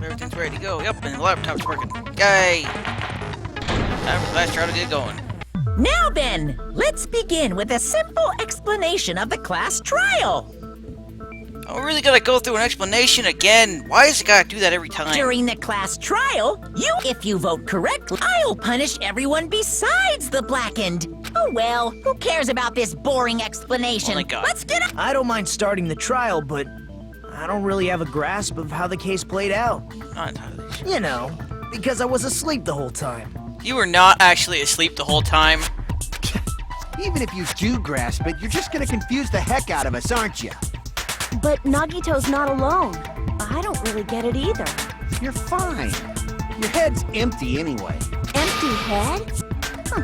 Everything's ready to go. Yep, and the laptop's working. Yay! Time for the last trial to get going. Now then, let's begin with a simple explanation of the class trial. Oh, we're really gonna go through an explanation again? Why is it gotta do that every time? During the class trial, if you vote correctly, I'll punish everyone besides the blackened. Oh well, who cares about this boring explanation? Oh my God. Let's get I don't mind starting the trial, but I don't really have a grasp of how the case played out. Not entirely sure. You know, because I was asleep the whole time. You were not actually asleep the whole time. Even if you do grasp it, you're just gonna confuse the heck out of us, aren't you? But Nagito's not alone. I don't really get it either. You're fine. Your head's empty anyway. Empty head? Huh.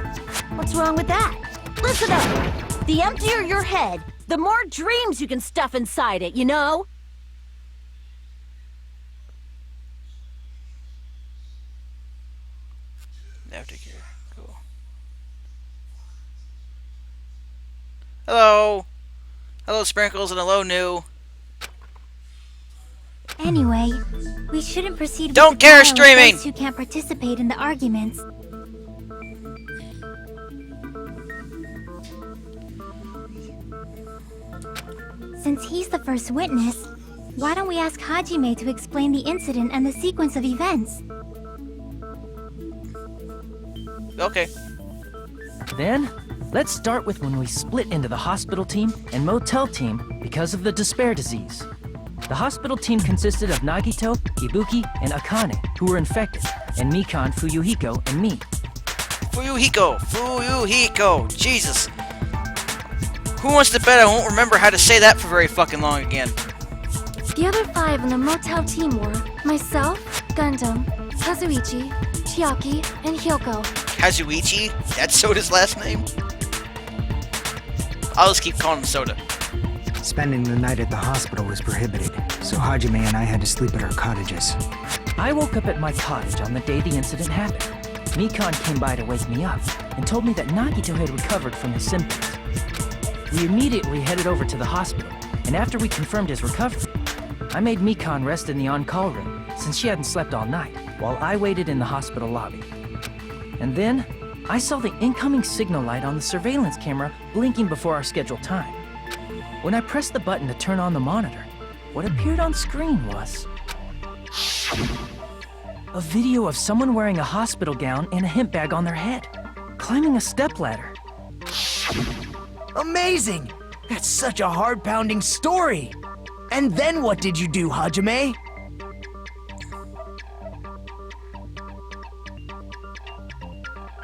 What's wrong with that? Listen up! The emptier your head, the more dreams you can stuff inside it, you know? Aftercare. Cool. Hello! Hello, Sprinkles, and hello, New. Anyway, we shouldn't proceed with Don't the care trial with streaming! those who can't participate in the arguments. Since he's the first witness, why don't we ask Hajime to explain the incident and the sequence of events? Okay. Then, let's start with when we split into the hospital team and motel team because of the despair disease. The hospital team consisted of Nagito, Ibuki, and Akane, who were infected, and Mikan, Fuyuhiko, and me. Fuyuhiko! Fuyuhiko! Jesus! Who wants to bet I won't remember how to say that for very fucking long again? The other 5 in the motel team were myself, Gundam, Kazuichi, Chiaki, and Hyoko. Kazuichi? That's Soda's last name? I'll just keep calling him Soda. Spending the night at the hospital was prohibited, so Hajime and I had to sleep at our cottages. I woke up at my cottage on the day the incident happened. Mikan came by to wake me up and told me that Nagito had recovered from his symptoms. We immediately headed over to the hospital, and after we confirmed his recovery, I made Mikan rest in the on-call room since she hadn't slept all night, while I waited in the hospital lobby. And then, I saw the incoming signal light on the surveillance camera blinking before our scheduled time. When I pressed the button to turn on the monitor, what appeared on screen was a video of someone wearing a hospital gown and a hemp bag on their head, climbing a stepladder. Amazing! That's such a heart-pounding story! And then what did you do, Hajime?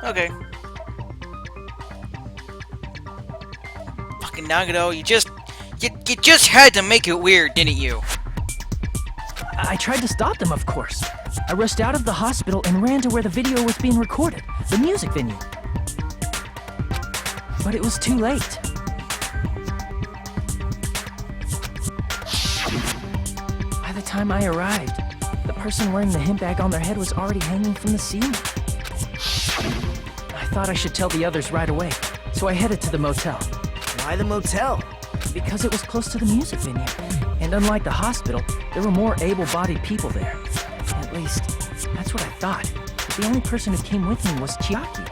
Okay. Fucking Nagito, you just had to make it weird, didn't you? I tried to stop them, of course. I rushed out of the hospital and ran to where the video was being recorded, the music venue. But it was too late. By the time I arrived, the person wearing the hemp bag on their head was already hanging from the ceiling. I thought I should tell the others right away, so I headed to the motel. Why the motel? Because it was close to the music venue, and unlike the hospital, there were more able-bodied people there. At least, that's what I thought. But the only person who came with me was Chiaki.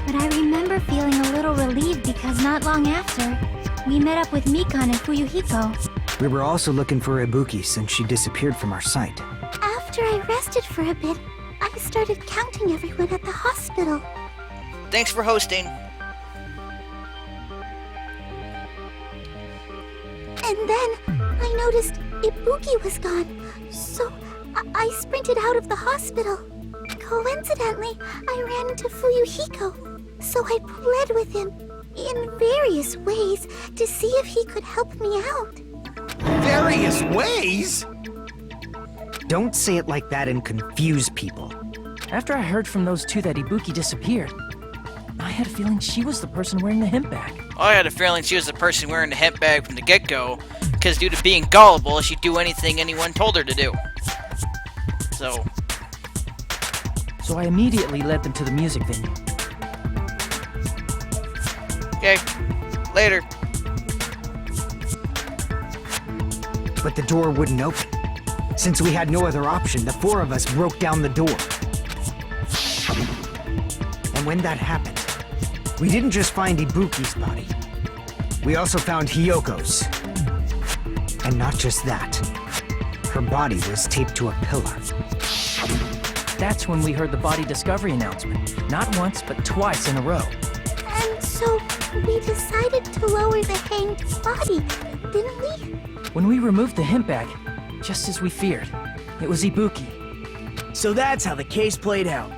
But I remember feeling a little relieved because not long after, we met up with Mikan and Fuyuhiko. We were also looking for Ibuki since she disappeared from our sight. After I rested for a bit, I started counting everyone at the hospital. Thanks for hosting. And then I noticed Ibuki was gone, so I sprinted out of the hospital. Coincidentally, I ran into Fuyuhiko, so I pled with him in various ways to see if he could help me out. Various ways? Don't say it like that and confuse people. After I heard from those two that Ibuki disappeared, I had a feeling she was the person wearing the hemp bag. I had a feeling she was the person wearing the hemp bag from the get-go, because due to being gullible, she'd do anything anyone told her to do. So I immediately led them to the music venue. Okay, later. But the door wouldn't open. Since we had no other option, the four of us broke down the door. And when that happened, we didn't just find Ibuki's body. We also found Hyoko's. And not just that. Her body was taped to a pillar. That's when we heard the body discovery announcement. Not once, but twice in a row. And so we decided to lower the hanged body, didn't we? When we removed the hemp bag, just as we feared, it was Ibuki. So that's how the case played out.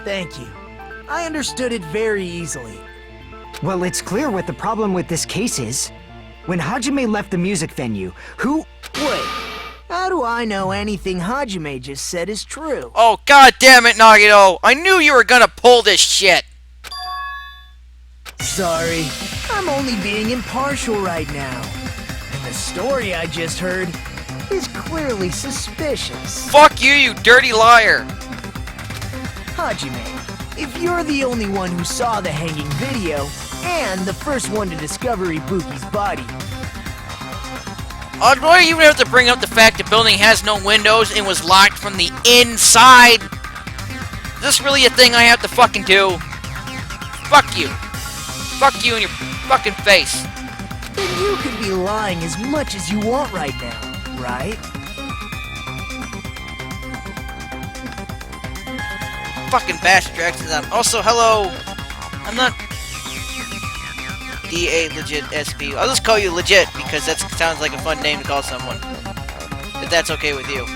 Thank you. I understood it very easily. Well, it's clear what the problem with this case is. When Hajime left the music venue, who... Wait, how do I know anything Hajime just said is true? Oh, god damn it, Nagito! I knew you were gonna pull this shit! Sorry, I'm only being impartial right now. And the story I just heard is clearly suspicious. Fuck you, you dirty liar! Hajime, if you're the only one who saw the hanging video, and the first one to discover Ibuki's body, Do I even have to bring up the fact the building has no windows and was locked from the inside? Is this really a thing I have to fucking do? Fuck you. Fuck you in your fucking face. then you could be lying as much as you want right now, right? Fucking bastard directions on. Also, hello. I'm not DA legit SB. I'll just call you legit because that sounds like a fun name to call someone. If that's okay with you.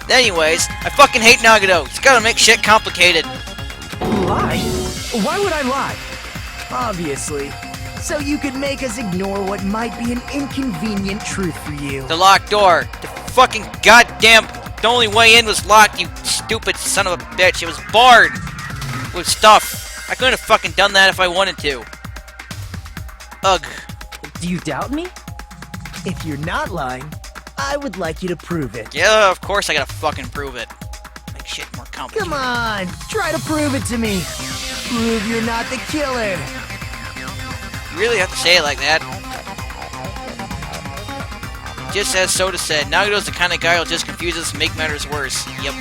Anyways, I fucking hate Nagito. He's gotta make shit complicated. Lie? Why would I lie? Obviously. So you could make us ignore what might be an inconvenient truth for you. The locked door. The fucking goddamn... The only way in was locked, you stupid son of a bitch. It was barred with stuff. I couldn't have fucking done that if I wanted to. Ugh. Do you doubt me? If you're not lying, I would like you to prove it. Yeah, of course I gotta fucking prove it. Make shit more complicated. Come on, try to prove it to me. Prove you're not the killer. You really have to say it like that? Just as Soda said, Nagito's the kind of guy who'll just confuse us and make matters worse. Yep.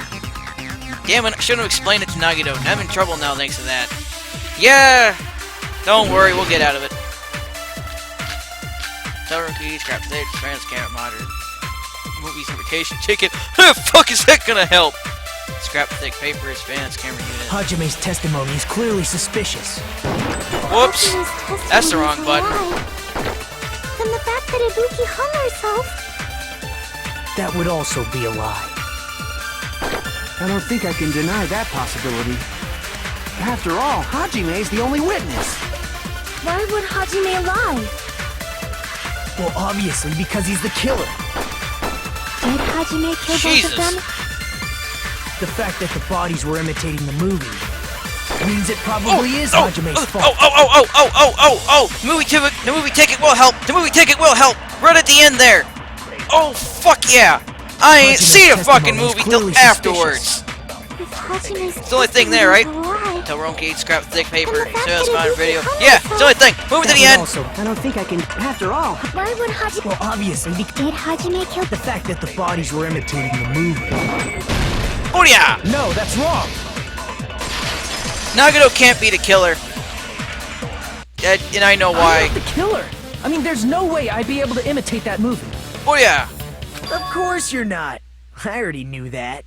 Damn it, I shouldn't have explained it to Nagito. I'm in trouble now thanks to that. Yeah! Don't worry, we'll get out of it. Celery keys, scrap stage, trans camera monitor. Movie's invitation ticket. How the fuck is that gonna help? Scrap thick papers, fans, camera unit. Hajime's testimony is clearly suspicious. Whoops! Hajime's That's the testimony wrong is a button. lie. Then the fact that Ibuki hung herself. That would also be a lie. I don't think I can deny that possibility. After all, Hajime is the only witness. Why would Hajime lie? Well, obviously because he's the killer. Did Hajime kill Jesus. both of them? The fact that the bodies were imitating the movie means it probably is Hajime's fault. The movie ticket will help. The movie ticket will help. Right at the end there. Oh, fuck yeah. I ain't Hajime's seen a fucking testimony is movie till clearly afterwards. If Hajime's It's the only thing there, right? testimony is a lie, Tell Ronke, scrap thick paper, And the fact sales that fine Ibuki video. hung Yeah, it's the only thing. Move it to the That end. would also, I don't think I can. After all, Why would Hajime... well, obviously because Did Hajime kill... the fact that the bodies were imitating the movie. Oh yeah. No, that's wrong. Nagito can't be the killer. And I know I'm why. not the killer. I mean, there's no way I'd be able to imitate that movie. Oh yeah. Of course you're not. I already knew that.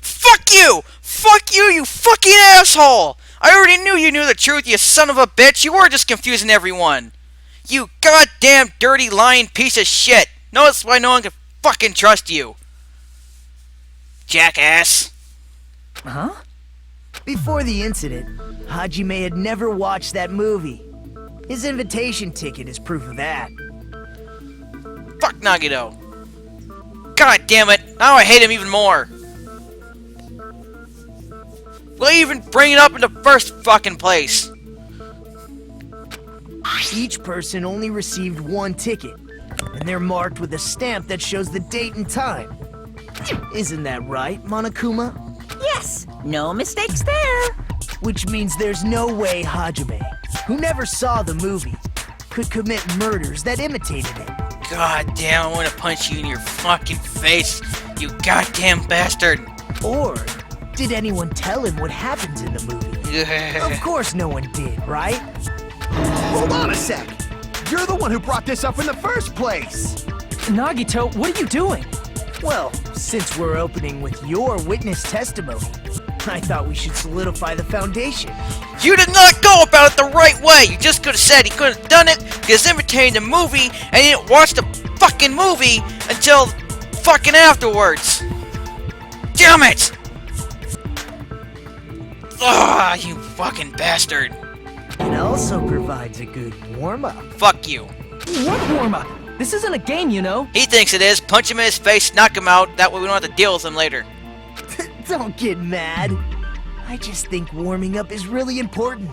Fuck you! Fuck you, you fucking asshole! I already knew you knew the truth, you son of a bitch! You were just confusing everyone! You goddamn dirty lying piece of shit! No, that's why no one can fucking trust you! Jackass! Huh? Before the incident, Hajime had never watched that movie. His invitation ticket is proof of that. Fuck Nagito! God damn it! Now I hate him even more! Will you even bring it up in the first fucking place? Each person only received one ticket, and they're marked with a stamp that shows the date and time. Isn't that right, Monokuma? Yes, no mistakes there. Which means there's no way Hajime, who never saw the movie, could commit murders that imitated it. God damn, I want to punch you in your fucking face, you goddamn bastard. Or did anyone tell him what happens in the movie? Of course no one did, right? Hold on a sec. You're the one who brought this up in the first place. Nagito, what are you doing? Well, since we're opening with your witness testimony, I thought we should solidify the foundation. You did not go about it the right way. You just could have said he couldn't have done it because imitating the movie and he didn't watch the fucking movie until fucking afterwards. Damn it! Ah, you fucking bastard. It also provides a good warm-up. Fuck you. What warm-up? This isn't a game, you know. He thinks it is. Punch him in his face, knock him out. That way we don't have to deal with him later. Don't get mad. I just think warming up is really important.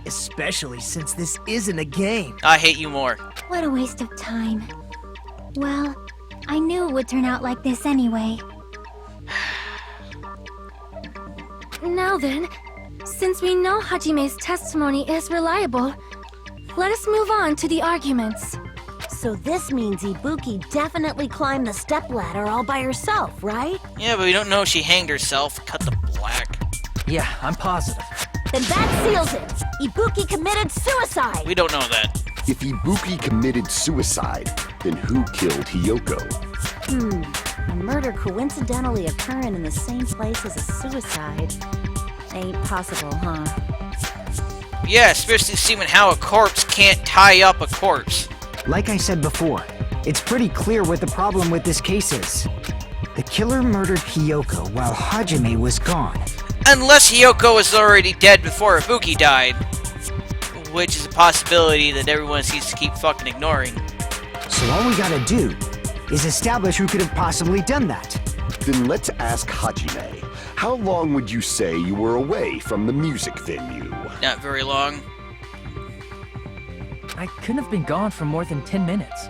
Especially since this isn't a game. I hate you more. What a waste of time. Well, I knew it would turn out like this anyway. Now then, since we know Hajime's testimony is reliable, let us move on to the arguments. So this means Ibuki definitely climbed the stepladder all by herself, right? Yeah, but we don't know if she hanged herself. Cut the black. Yeah, I'm positive. Then that seals it. Ibuki committed suicide. We don't know that. If Ibuki committed suicide, then who killed Hiyoko? A murder coincidentally occurring in the same place as a suicide. Ain't possible, huh? Yeah, especially seeing how a corpse can't tie up a corpse. Like I said before, it's pretty clear what the problem with this case is. The killer murdered Hiyoko while Hajime was gone. Unless Hiyoko was already dead before Ibuki died. Which is a possibility that everyone seems to keep fucking ignoring. So all we gotta do is establish who could have possibly done that. Then let's ask Hajime. How long would you say you were away from the music venue? Not very long. I couldn't have been gone for more than 10 minutes.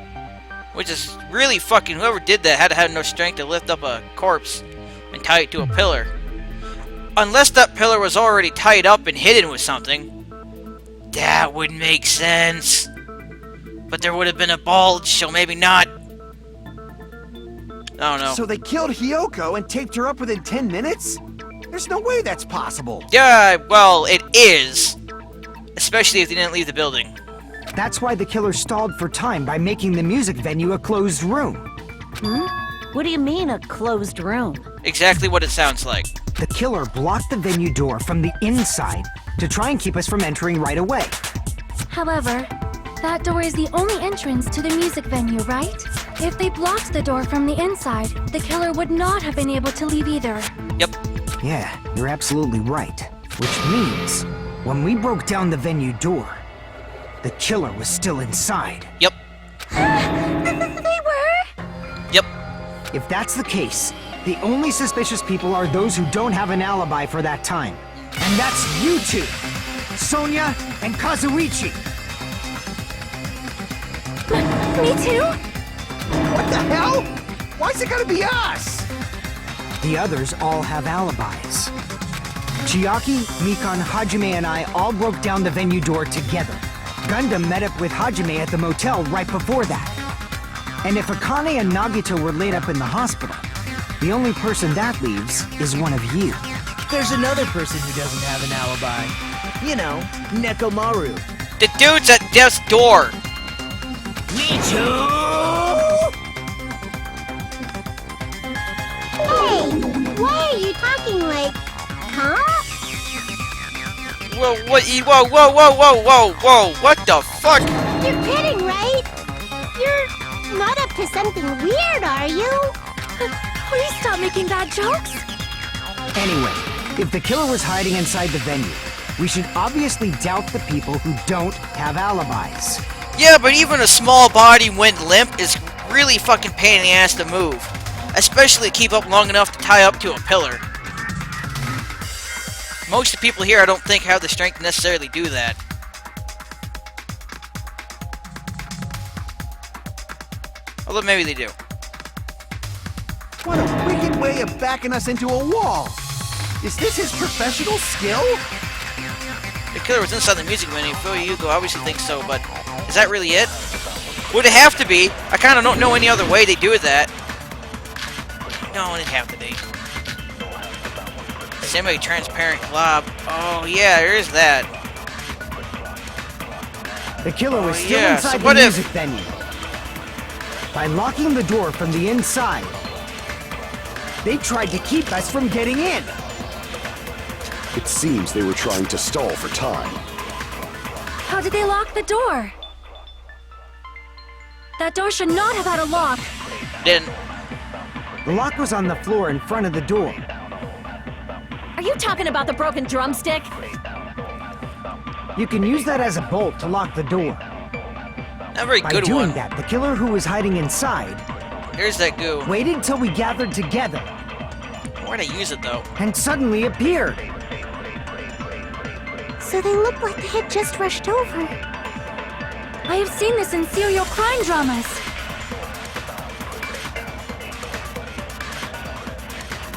Which is really fucking, whoever did that had to have no strength to lift up a corpse and tie it to a pillar. Unless that pillar was already tied up and hidden with something. That would make sense. But there would have been a bulge, so maybe not. I don't know. So they killed Hiyoko and taped her up within 10 minutes? There's no way that's possible. Yeah, well, it is. Especially if they didn't leave the building. That's why the killer stalled for time by making the music venue a closed room. What do you mean, a closed room? Exactly what it sounds like. The killer blocked the venue door from the inside to try and keep us from entering right away. However, that door is the only entrance to the music venue, right? If they blocked the door from the inside, the killer would not have been able to leave either. Yep. Yeah, you're absolutely right. Which means, when we broke down the venue door, the killer was still inside. Yep. They were? Yep. If that's the case, the only suspicious people are those who don't have an alibi for that time. And that's you two, Sonia and Kazuichi. Me too? What the hell? Why's it gotta be us? The others all have alibis. Chiaki, Mikan, Hajime, and I all broke down the venue door together. Gundam met up with Hajime at the motel right before that. And if Akane and Nagito were laid up in the hospital, the only person that leaves is one of you. There's another person who doesn't have an alibi. You know, Nekomaru. The dude's at death's door. Me too! Hey, why are you talking like, huh? Whoa, whoa, what the fuck? You're kidding, right? You're not up to something weird, are you? Please stop making bad jokes. Anyway, if the killer was hiding inside the venue, we should obviously doubt the people who don't have alibis. Yeah, but even a small body went limp is really fucking pain in the ass to move. Especially keep up long enough to tie up to a pillar. Most of the people here I don't think have the strength to necessarily do that. Although maybe they do. What a wicked way of backing us into a wall. Is this his professional skill? The killer was inside the music venue. Phil Yugo obviously thinks so, but is that really it? Would it have to be? I kind of don't know any other way they do that. No, it'd have to be. Semi-transparent glob. Oh, yeah, there is that. The killer was still yeah, inside so the what if- music venue. By locking the door from the inside, they tried to keep us from getting in. It seems they were trying to stall for time. How did they lock the door? That door should not have had a lock. Didn't. The lock was on the floor in front of the door. Are you talking about the broken drumstick? You can use that as a bolt to lock the door. Not a very By good doing one. that, the killer who was hiding inside Here's that goo. waited till we gathered together Where'd I use it, though? and suddenly appeared. So they look like they had just rushed over. I have seen this in serial crime dramas.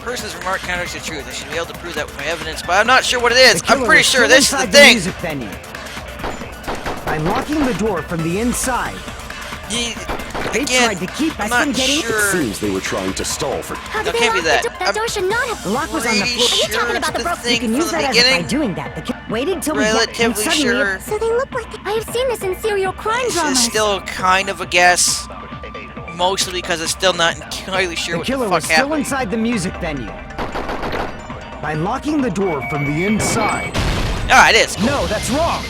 Person's remark counters the truth. I should be able to prove that with my evidence, but I'm not sure what it is. The killer I'm pretty was sure still this is the inside thing. music venue. By locking the door from the inside, they Again, tried to keep I'm us not from getting sure. Seems they were trying to stall for How No, did they can't be lock that. the door? That door should not have. The lock was on the Pretty floor. sure talking about it's the broken- thing You can use from that the as by beginning. doing that. The killer waited till we got and Relatively suddenly sure. So they look like I have seen this in serial crime This dramas. is still kind of a guess. Mostly because it's still not entirely sure the what the killer fuck was still happened. inside the music venue. By locking the door from the inside. Ah, it is. No, that's wrong.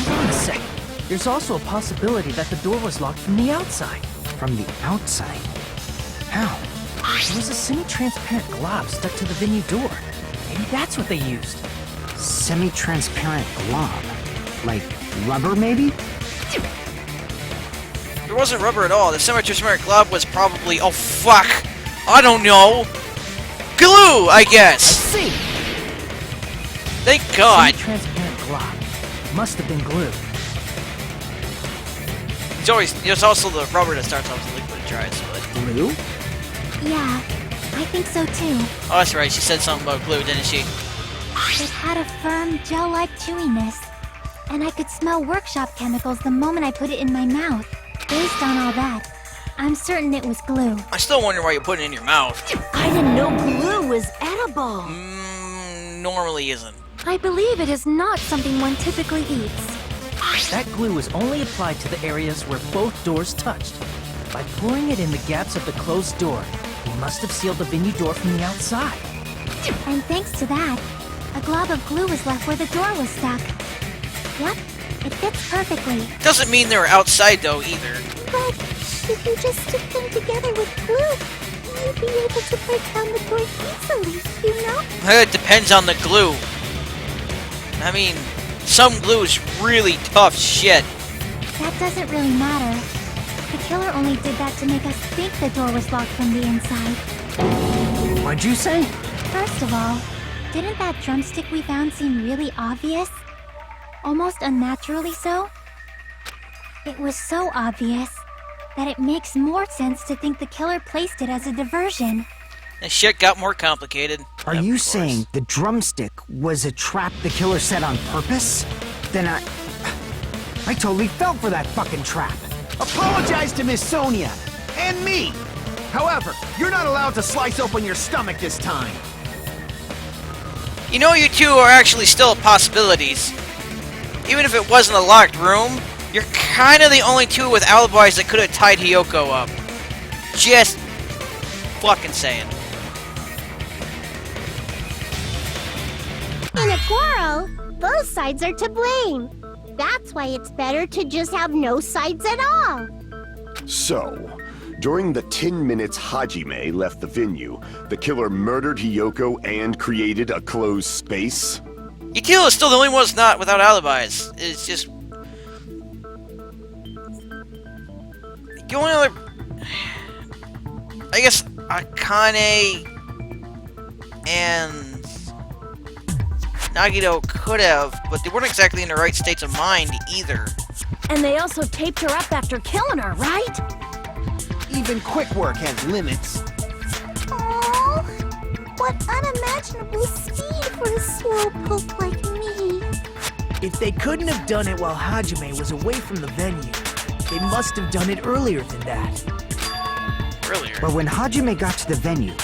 Hold on a second. There's also a possibility that the door was locked from the outside. From the outside? How? There was a semi-transparent glob stuck to the venue door. Maybe that's what they used. Semi-transparent glob. Like rubber, maybe? There wasn't rubber at all. The semi-transparent glob was probably... Oh, fuck. I don't know. Glue, I guess. See! Thank God. Semi-transparent glob. Must have been glue. There's also the rubber that starts off as liquid and dries. But... Glue? Yeah, I think so too. Oh, that's right. She said something about glue, didn't she? It had a firm, gel-like chewiness. And I could smell workshop chemicals the moment I put it in my mouth. Based on all that, I'm certain it was glue. I still wonder why you put it in your mouth. I didn't know glue was edible. Normally isn't. I believe it is not something one typically eats. That glue was only applied to the areas where both doors touched. By pouring it in the gaps of the closed door, he must have sealed the venue door from the outside. And thanks to that, a glob of glue was left where the door was stuck. Yep, it fits perfectly. Doesn't mean they were outside, though, either. But if you just stick them together with glue, you'd be able to break down the door easily, you know? It depends on the glue. I mean, some glue is really tough shit. That doesn't really matter. The killer only did that to make us think the door was locked from the inside. What'd you say? First of all, didn't that drumstick we found seem really obvious? Almost unnaturally so? It was so obvious that it makes more sense to think the killer placed it as a diversion. And shit got more complicated. Are Of you course. saying the drumstick was a trap the killer set on purpose? Then I totally fell for that fucking trap. Apologize to Miss Sonia and me. However, you're not allowed to slice open your stomach this time. You know, you two are actually still possibilities. Even if it wasn't a locked room, you're kind of the only two with alibis that could have tied Hiyoko up. Just fucking saying. In a quarrel, both sides are to blame. That's why it's better to just have no sides at all. So, during the 10 minutes Hajime left the venue, the killer murdered Hiyoko and created a closed space? Yukio is still the only one that's not without alibis. It's just... The only other... I guess Akane and Nagito could have, but they weren't exactly in the right states of mind either. And they also taped her up after killing her, right? Even quick work has limits. Oh, what unimaginable speed for a slowpoke like me. If they couldn't have done it while Hajime was away from the venue, they must have done it earlier than that. Earlier? But when Hajime got to the venue,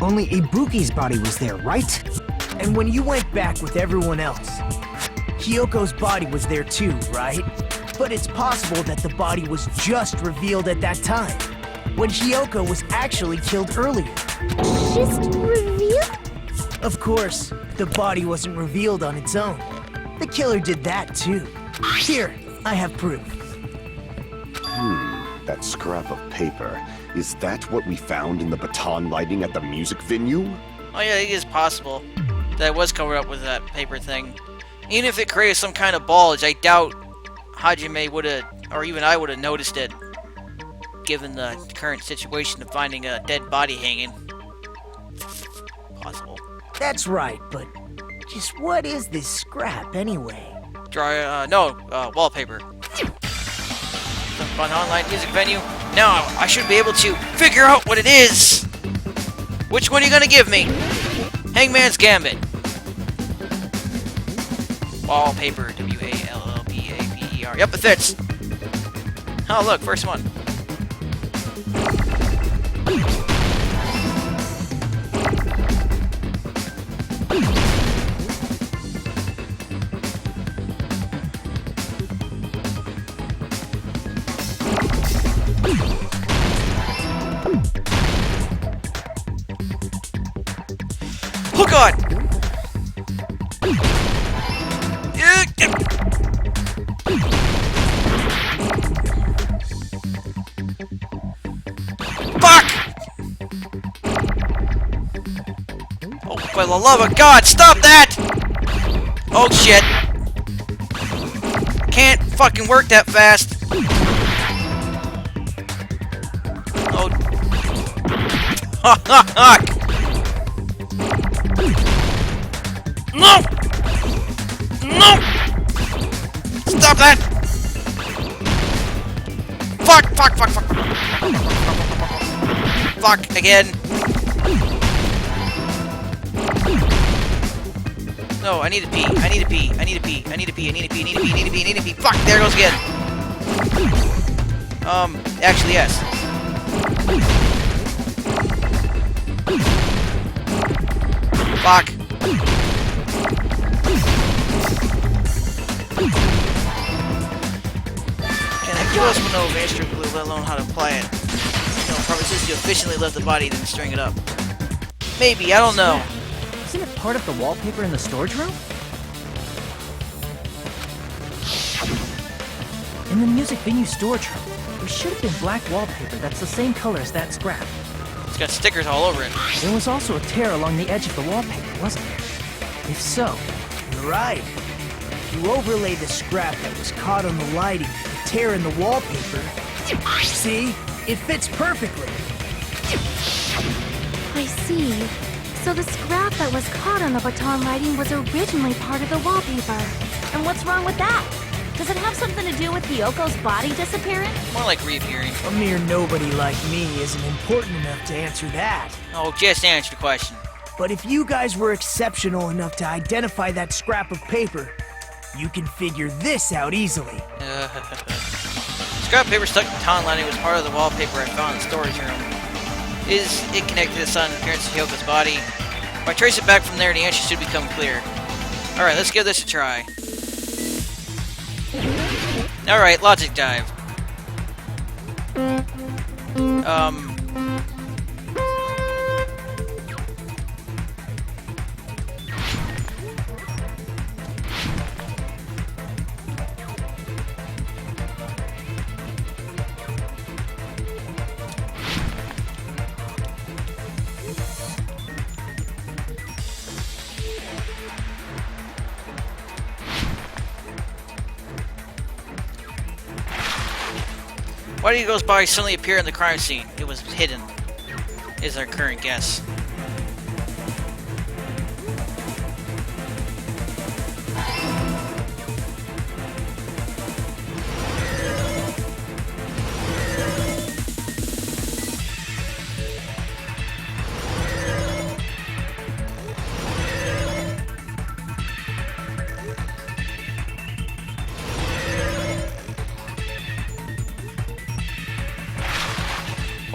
only Ibuki's body was there, right? And when you went back with everyone else, Hyoko's body was there too, right? But it's possible that the body was just revealed at that time, when Hyoko was actually killed earlier. Just revealed? Of course, the body wasn't revealed on its own. The killer did that too. Here, I have proof. That scrap of paper. Is that what we found in the baton lighting at the music venue? Oh yeah, it is possible that it was covered up with that paper thing. Even if it created some kind of bulge, I doubt Hajime would have, or even I would have noticed it, given the current situation of finding a dead body hanging. Possible. That's right, but just what is this scrap anyway? Wallpaper. Fun online music venue. Now I should be able to figure out what it is. Which one are you gonna give me? Hangman's Gambit. Wallpaper. W-A-L-L-P-A-P-E-R. Yep, it fits. Oh, look, first one. Oh God! Fuck! Oh, for the love of God, stop that! Oh shit! Can't fucking work that fast. Oh. Ha ha ha! No! No! Stop that! Fuck! Fuck! Fuck! Fuck! Fuck again! No, I need to pee. I need to pee. I need to pee. I need to pee. I need to pee. I need to pee. I need to pee. I need to pee. Fuck! There it goes again. Actually, yes. Fuck. Who else would know master glue, let alone how to apply it? No, probably since you efficiently left the body, then string it up. Maybe, I don't know. Isn't it part of the wallpaper in the storage room? In the music venue storage room, there should have been black wallpaper that's the same color as that scrap. It's got stickers all over it. There was also a tear along the edge of the wallpaper, wasn't there? If so, You're right. If you overlay the scrap that was caught on the lighting, the tear in the wallpaper, see? It fits perfectly. I see. So the scrap that was caught on the baton lighting was originally part of the wallpaper. And what's wrong with that? Does it have something to do with Hyoko's body disappearing? More like reappearing. A mere nobody like me isn't important enough to answer that. Oh, just answer the question. But if you guys were exceptional enough to identify that scrap of paper, you can figure this out easily. Scrap paper stuck in the baton lining was part of the wallpaper I found in the storage room. Is it connected to the sudden appearance of Hyoko's body? If I trace it back from there, the answer should become clear. Alright, let's give this a try. Alright, logic dive. Why did Hyoko's body suddenly appear in the crime scene? It was hidden, is our current guess.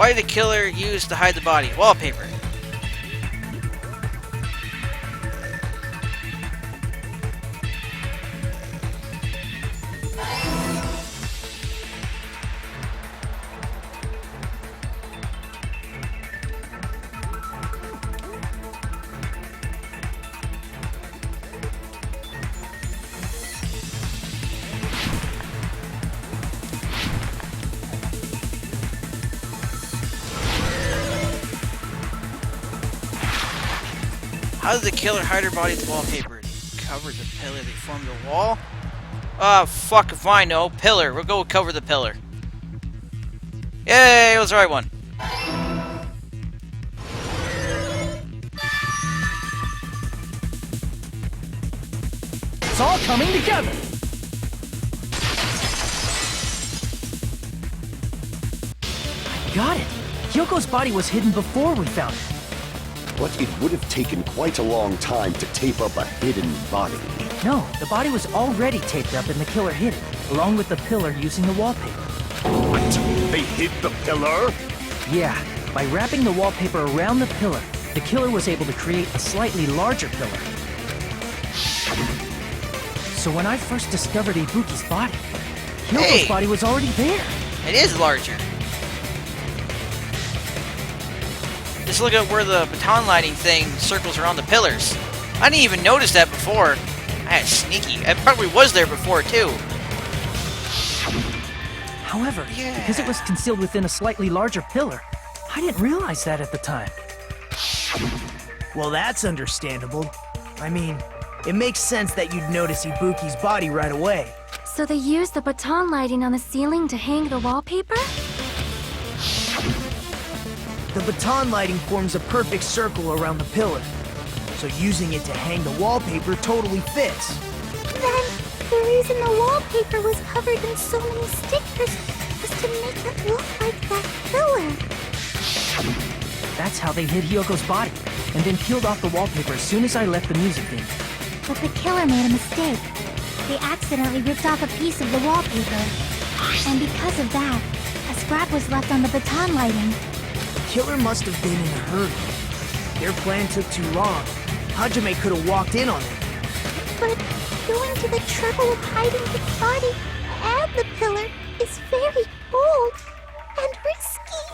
Why did the killer use to hide the body? Wallpaper. How did the killer hide her body with wallpaper? Cover the pillar, they formed a wall? Fuck if I know. Pillar. We'll go cover the pillar. Yay, it was the right one. It's all coming together! I got it! Hyoko's body was hidden before we found it. But it would have taken quite a long time to tape up a hidden body. No, the body was already taped up and the killer hid it, along with the pillar using the wallpaper. What? They hid the pillar? Yeah, by wrapping the wallpaper around the pillar, the killer was able to create a slightly larger pillar. So when I first discovered Ibuki's body, Hyoko's body was already there. It is larger. Just look at where the baton lighting thing circles around the pillars. I didn't even notice that before. That's sneaky. It probably was there before, too. However, because it was concealed within a slightly larger pillar, I didn't realize that at the time. Well, that's understandable. I mean, it makes sense that you'd notice Ibuki's body right away. So they used the baton lighting on the ceiling to hang the wallpaper? The baton lighting forms a perfect circle around the pillar, so using it to hang the wallpaper totally fits. Then, the reason the wallpaper was covered in so many stickers was to make it look like that pillar. That's how they hid Hyoko's body, and then peeled off the wallpaper as soon as I left the music venue. But the killer made a mistake. They accidentally ripped off a piece of the wallpaper. And because of that, a scrap was left on the baton lighting. The killer must have been in a hurry. Their plan took too long. Hajime could have walked in on it. But going to the trouble of hiding the body and the pillar is very bold and risky.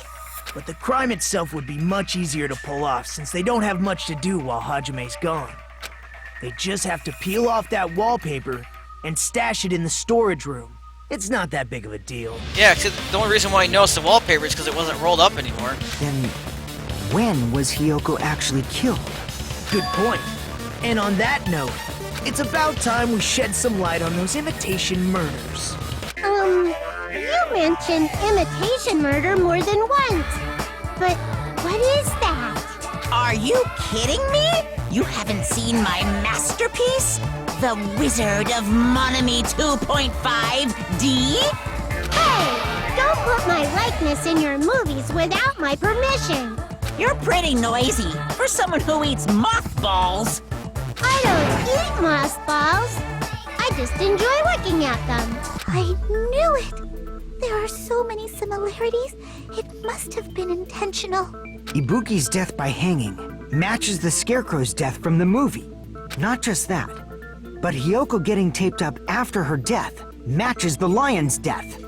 But the crime itself would be much easier to pull off since they don't have much to do while Hajime's gone. They just have to peel off that wallpaper and stash it in the storage room. It's not that big of a deal. Yeah, because the only reason why I noticed the wallpaper is because it wasn't rolled up anymore. Then, when was Hiyoko actually killed? Good point. And on that note, it's about time we shed some light on those imitation murders. You mentioned imitation murder more than once. But what is that? Are you kidding me? You haven't seen my masterpiece? The Wizard of Monami 2.5D? Hey, don't put my likeness in your movies without my permission. You're pretty noisy for someone who eats mothballs. I don't eat mothballs. I just enjoy looking at them. I knew it. There are so many similarities. It must have been intentional. Ibuki's death by hanging matches the Scarecrow's death from the movie. Not just that, but Hiyoko getting taped up after her death matches the lion's death.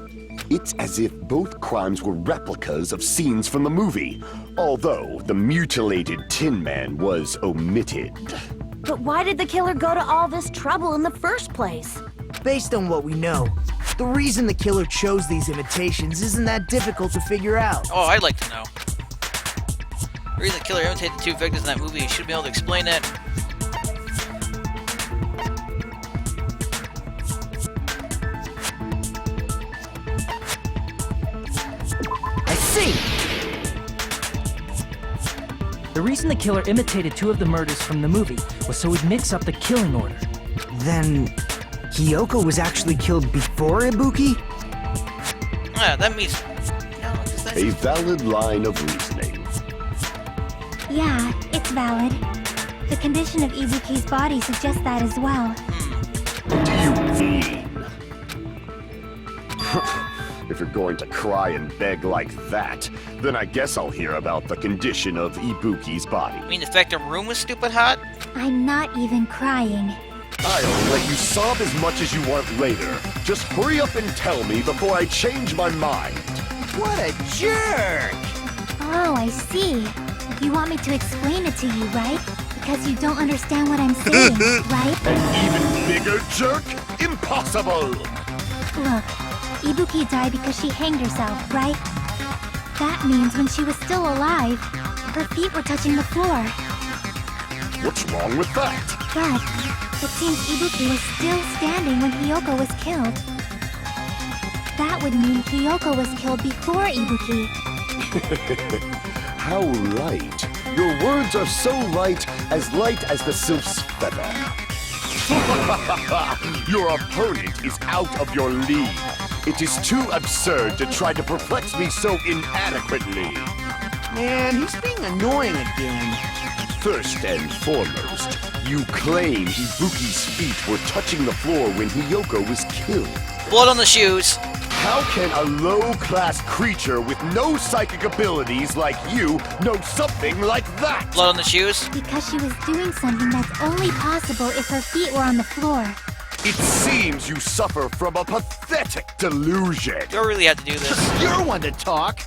It's as if both crimes were replicas of scenes from the movie, although the mutilated Tin Man was omitted. But why did the killer go to all this trouble in the first place? Based on what we know, the reason the killer chose these imitations isn't that difficult to figure out. Oh, I'd like to know. The reason the killer imitated the two victims in that movie, you should be able to explain it. I see! The reason the killer imitated two of the murders from the movie was so he'd mix up the killing order. Then, Hiyoko was actually killed before Ibuki? Yeah, that means... No, A valid line of reasoning. Yeah, it's valid. The condition of Ibuki's body suggests that as well. What do you mean? If if you're going to cry and beg like that, then I guess I'll hear about the condition of Ibuki's body. You mean the fact the room was stupid hot? I'm not even crying. I'll let you sob as much as you want later. Just hurry up and tell me before I change my mind. What a jerk! Oh, I see. You want me to explain it to you, right? Because you don't understand what I'm saying, right? An even bigger jerk? Impossible! Look, Ibuki died because she hanged herself, right? That means when she was still alive, her feet were touching the floor. What's wrong with that? But it seems Ibuki was still standing when Hiyoko was killed. That would mean Hiyoko was killed before Ibuki. How light. Your words are so light as the sylph's feather. Your opponent is out of your league. It is too absurd to try to perplex me so inadequately. Man, he's being annoying again. First and foremost, you claim Ibuki's feet were touching the floor when Hiyoko was killed. Blood on the shoes. How can a low-class creature with no psychic abilities like you know something like that? Blood on the shoes. Because she was doing something that's only possible if her feet were on the floor. It seems you suffer from a pathetic delusion. You don't really have to do this. You're one to talk.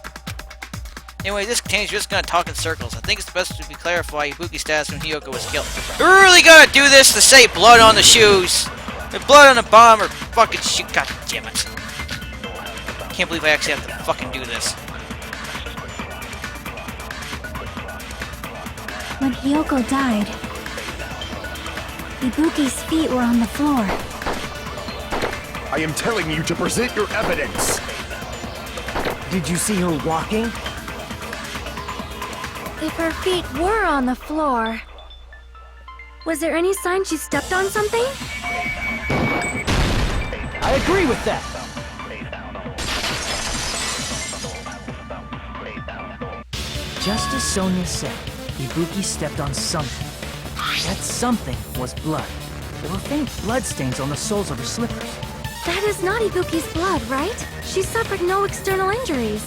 Anyway, this contains just gonna talk in circles. I think it's best to clarify Ibuki's status when Hiyoko was killed. You're really gonna do this to say blood on the shoes? If blood on the bottom or fucking shoe. God damn it. Can't believe I actually have to fucking do this. When Hiyoko died, Ibuki's feet were on the floor. I am telling you to present your evidence. Did you see her walking? If her feet were on the floor, was there any sign she stepped on something? I agree with that. Just as Sonia said, Ibuki stepped on something. That something was blood. There were faint bloodstains on the soles of her slippers. That is not Ibuki's blood, right? She suffered no external injuries.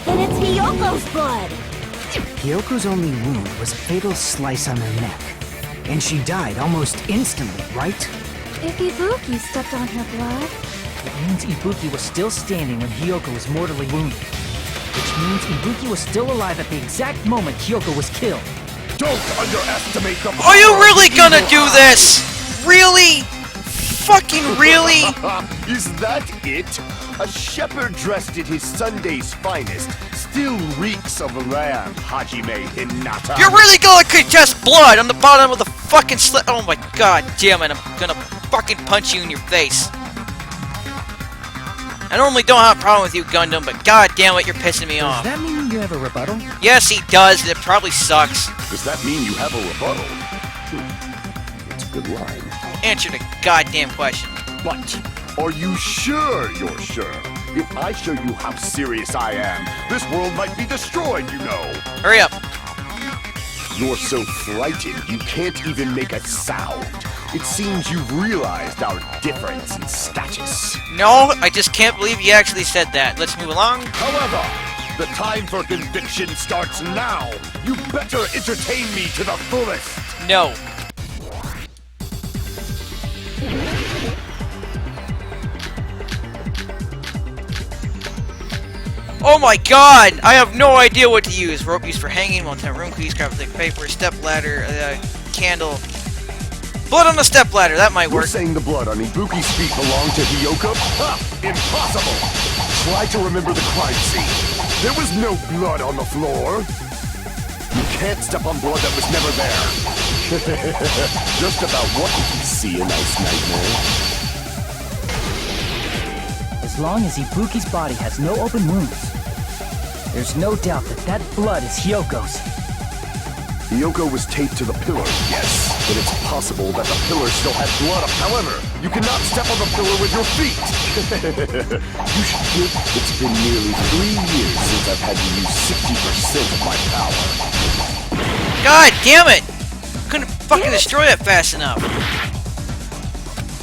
Then it's Hiyoko's blood! Hyoko's only wound was a fatal slice on her neck. And she died almost instantly, right? If Ibuki stepped on her blood... It means Ibuki was still standing when Hiyoko was mortally wounded. Which means Ibuki was still alive at the exact moment Hiyoko was killed. Don't underestimate the power. Are you really gonna do this? Really? Fucking really? Is that it? A shepherd dressed in his Sunday's finest still reeks of lamb, Hajime Hinata. You're really gonna contest blood on the bottom of the fucking slip? Oh my god damn it, I'm gonna fucking punch you in your face. I normally don't have a problem with you, Gundam, but god damn it, you're pissing me off. Does that mean you have a rebuttal? Yes, he does, and it probably sucks. Does that mean you have a rebuttal? That's a good line. Answer the goddamn question. But are you sure you're sure? If I show you how serious I am, this world might be destroyed, you know. Hurry up. You're so frightened you can't even make a sound. It seems you've realized our difference in status. No, I just can't believe you actually said that. Let's move along. However, the time for conviction starts now. You better entertain me to the fullest. No. Oh my god! I have no idea what to use. Rope used for hanging, one-time room keys, graphic paper, step ladder, candle. Blood on the step ladder, that might You're work. saying the blood on Ibuki's feet belonged to Hiyoko? Ha! Impossible! Try to remember the crime scene. There was no blood on the floor. You can't step on blood that was never there. Just about what did you see, a nice nightmare? As long as Ibuki's body has no open wounds, there's no doubt that that blood is Hyoko's. Hiyoko was taped to the pillar, yes, but it's possible that the pillar still had blood. However, you cannot step on the pillar with your feet. You should give. It's been nearly 3 years since I've had to use 60% of my power. God damn it! Couldn't fucking destroy it fast enough.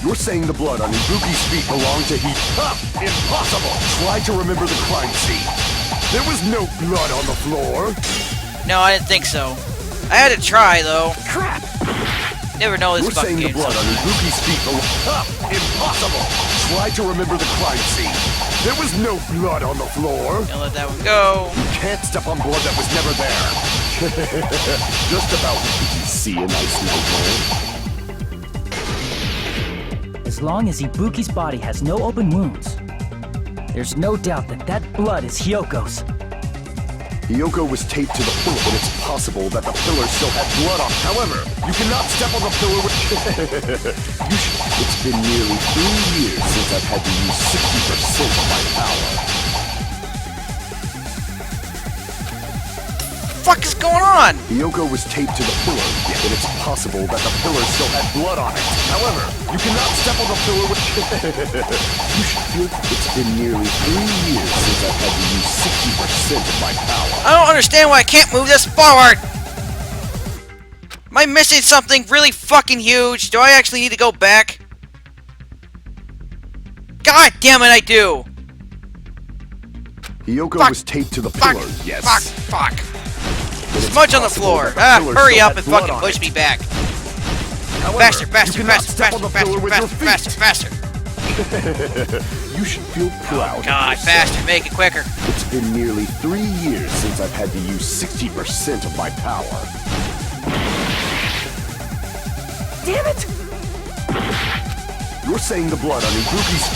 You're saying the blood on Ibuki's feet belonged to Impossible! Try to remember the crime scene. There was no blood on the floor. No, I didn't think so. I had to try, though. Crap! Never know this You're fucking saying the game blood on sometimes. Ibuki's feet Impossible! Try to remember the crime scene. There was no blood on the floor. Don't let that one go. You can't step on blood that was never there. Just about. Did you see a nice nightmare? As long as Ibuki's body has no open wounds, there's no doubt that that blood is Hyoko's. Hiyoko was taped to the pillar, but it's possible that the pillar still had blood on. However, you cannot step on the pillar with... It's been nearly 3 years since I've had to use 60% of my power. What the fuck is going on? Hiyoko was taped to the pillar, but it's possible that the pillar still had blood on it. However, you cannot step on the pillar with... It's been nearly 3 years since I've had to use 60% of my power. I don't understand why I can't move this forward! Am I missing something really fucking huge? Do I actually need to go back? God damn it, I do! Hiyoko was taped to the pillar, yes. Fuck. Smudge on the floor. Hurry up and fucking push me back. However, Faster. You should feel proud. God, faster, make it quicker. It's been nearly 3 years since I've had to use 60% of my power. Damn it! You're saying the blood on Ibuki's...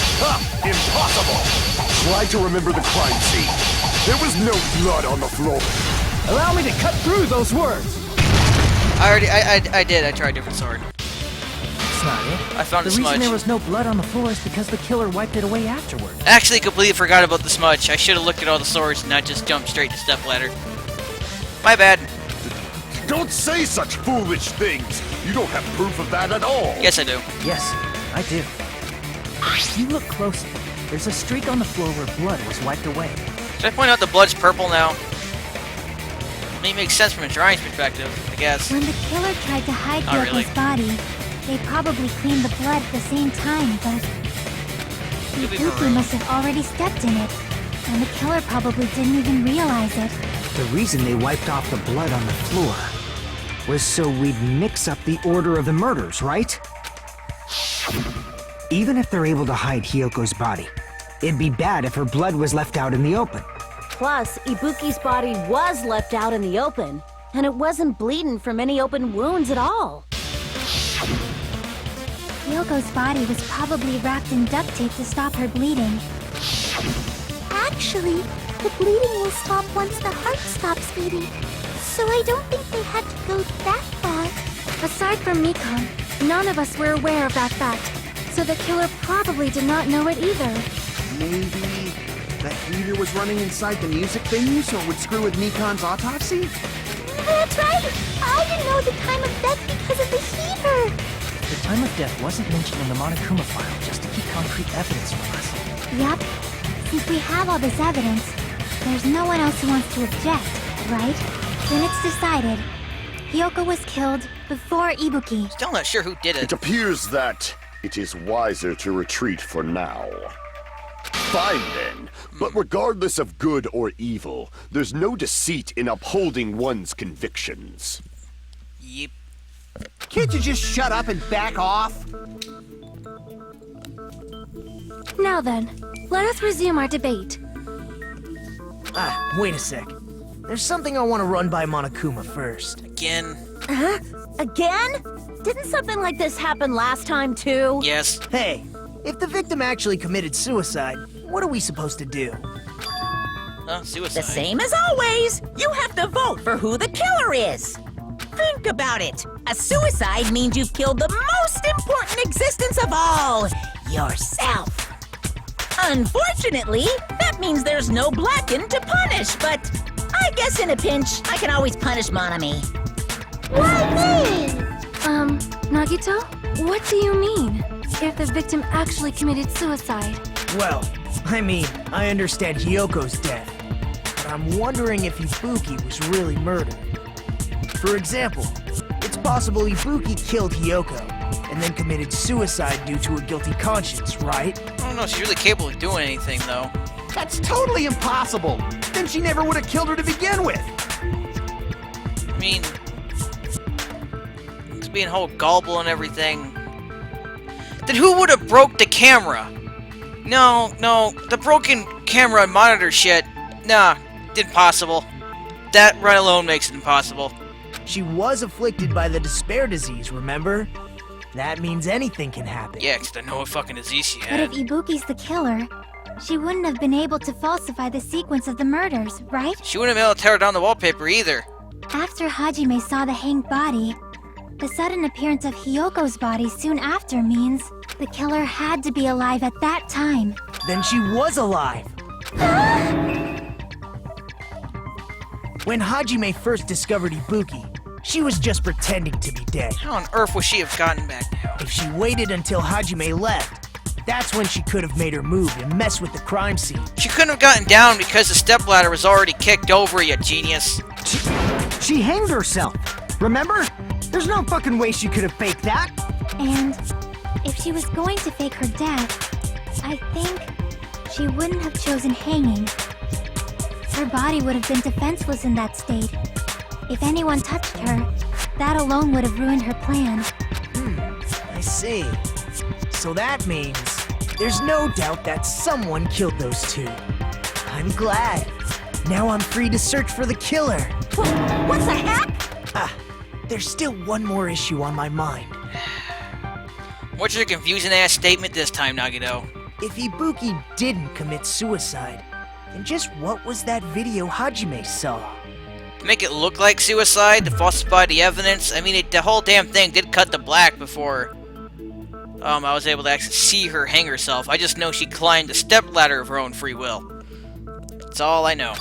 Impossible! Try to remember the crime scene. There was no blood on the floor. Allow me to cut through those words! I did. I tried a different sword. That's not it. I found the a reason smudge. there was no blood on the floor is because the killer wiped it away afterward. Actually, completely forgot about the smudge. I should have looked at all the swords and not just jumped straight to stepladder. My bad. Don't say such foolish things! You don't have proof of that at all! Yes, I do. Yes, I do. If you look closely, there's a streak on the floor where blood was wiped away. Should I point out the blood's purple now? I mean, it makes sense from a drawing's perspective, I guess. When the killer tried to hide Not Yoko's really. body, they probably cleaned the blood at the same time, but Could be Ibuki maroon. must have already stepped in it, and the killer probably didn't even realize it. The reason they wiped off the blood on the floor was so we'd mix up the order of the murders, right? Even if they're able to hide Hyoko's body, it'd be bad if her blood was left out in the open. Plus, Ibuki's body was left out in the open, and it wasn't bleeding from any open wounds at all. Yoko's body was probably wrapped in duct tape to stop her bleeding. Actually, the bleeding will stop once the heart stops beating. So I don't think they had to go that far. Aside from Mikon, none of us were aware of that fact, so the killer probably did not know it either. Maybe the heater was running inside the music venue so it would screw with Mikon's autopsy? That's right! I didn't know the time of death because of the heater! The time of death wasn't mentioned in the Monokuma file just to keep concrete evidence from us. Yep. Since we have all this evidence, there's no one else who wants to object, right? Then it's decided. Hyoko was killed before Ibuki. Still not sure who did It it. appears that it is wiser to retreat for now. Fine then, but regardless of good or evil, there's no deceit in upholding one's convictions. Yep. Can't you just shut up and back off? Now then, let us resume our debate. Ah, wait a sec. There's something I want to run by Monokuma first. Again. Huh? Again? Didn't something like this happen last time, too? Yes. Hey, if the victim actually committed suicide, what are we supposed to do? Suicide. The same as always. You have to vote for who the killer is. Think about it. A suicide means you've killed the most important existence of all, yourself. Unfortunately, that means there's no Blacken to punish, but I guess in a pinch, I can always punish Monami. Why me? Nagito? What do you mean? If the victim actually committed suicide? Well, I mean, I understand Hyoko's death, but I'm wondering if Ibuki was really murdered. For example, it's possible Ibuki killed Hyoko, and then committed suicide due to a guilty conscience, right? I don't know if she's really capable of doing anything, though. That's totally impossible. Then she never would have killed her to begin with. I mean, it's being whole gullible and everything. Then who would have broke the camera? No, the broken camera and monitor shit. Nah, impossible. That right alone makes it impossible. She was afflicted by the despair disease, remember? That means anything can happen. Yeah, 'cause I know what fucking disease she But had. if Ibuki's the killer, she wouldn't have been able to falsify the sequence of the murders, right? She wouldn't have been able to tear down the wallpaper either. After Hajime saw the hanged body, the sudden appearance of Hiyoko's body soon after means the killer had to be alive at that time. Then she was alive. When Hajime first discovered Ibuki, she was just pretending to be dead. How on earth would she have gotten back now? If she waited until Hajime left, that's when she could have made her move and messed with the crime scene. She couldn't have gotten down because the stepladder was already kicked over, you genius. She hanged herself. Remember? There's no fucking way she could have faked that. And if she was going to fake her death, I think she wouldn't have chosen hanging. Her body would have been defenseless in that state. If anyone touched her, that alone would have ruined her plan. I see. So that means there's no doubt that someone killed those two. I'm glad. Now I'm free to search for the killer. What the heck? There's still one more issue on my mind. What's your confusing ass statement this time, Nagito? If Ibuki didn't commit suicide, then just what was that video Hajime saw? To make it look like suicide, to falsify the evidence. I mean, the whole damn thing did cut to black before I was able to actually see her hang herself. I just know she climbed the stepladder of her own free will. That's all I know.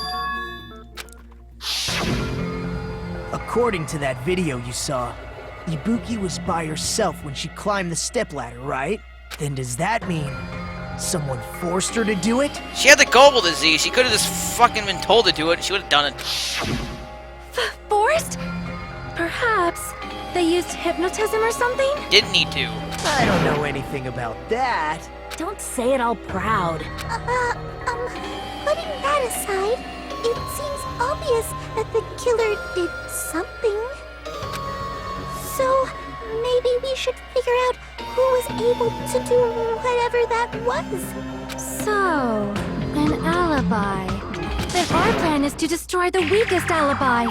According to that video you saw, Ibuki was by herself when she climbed the stepladder, right? Then does that mean someone forced her to do it? She had the global disease. She could have just fucking been told to do it. She would have done it. Forced? Perhaps they used hypnotism or something? Didn't need to. I don't know anything about that. Don't say it all proud. Putting that aside, it seems obvious that the killer did something. So, maybe we should figure out who was able to do whatever that was. So, an alibi. Then our plan is to destroy the weakest alibi.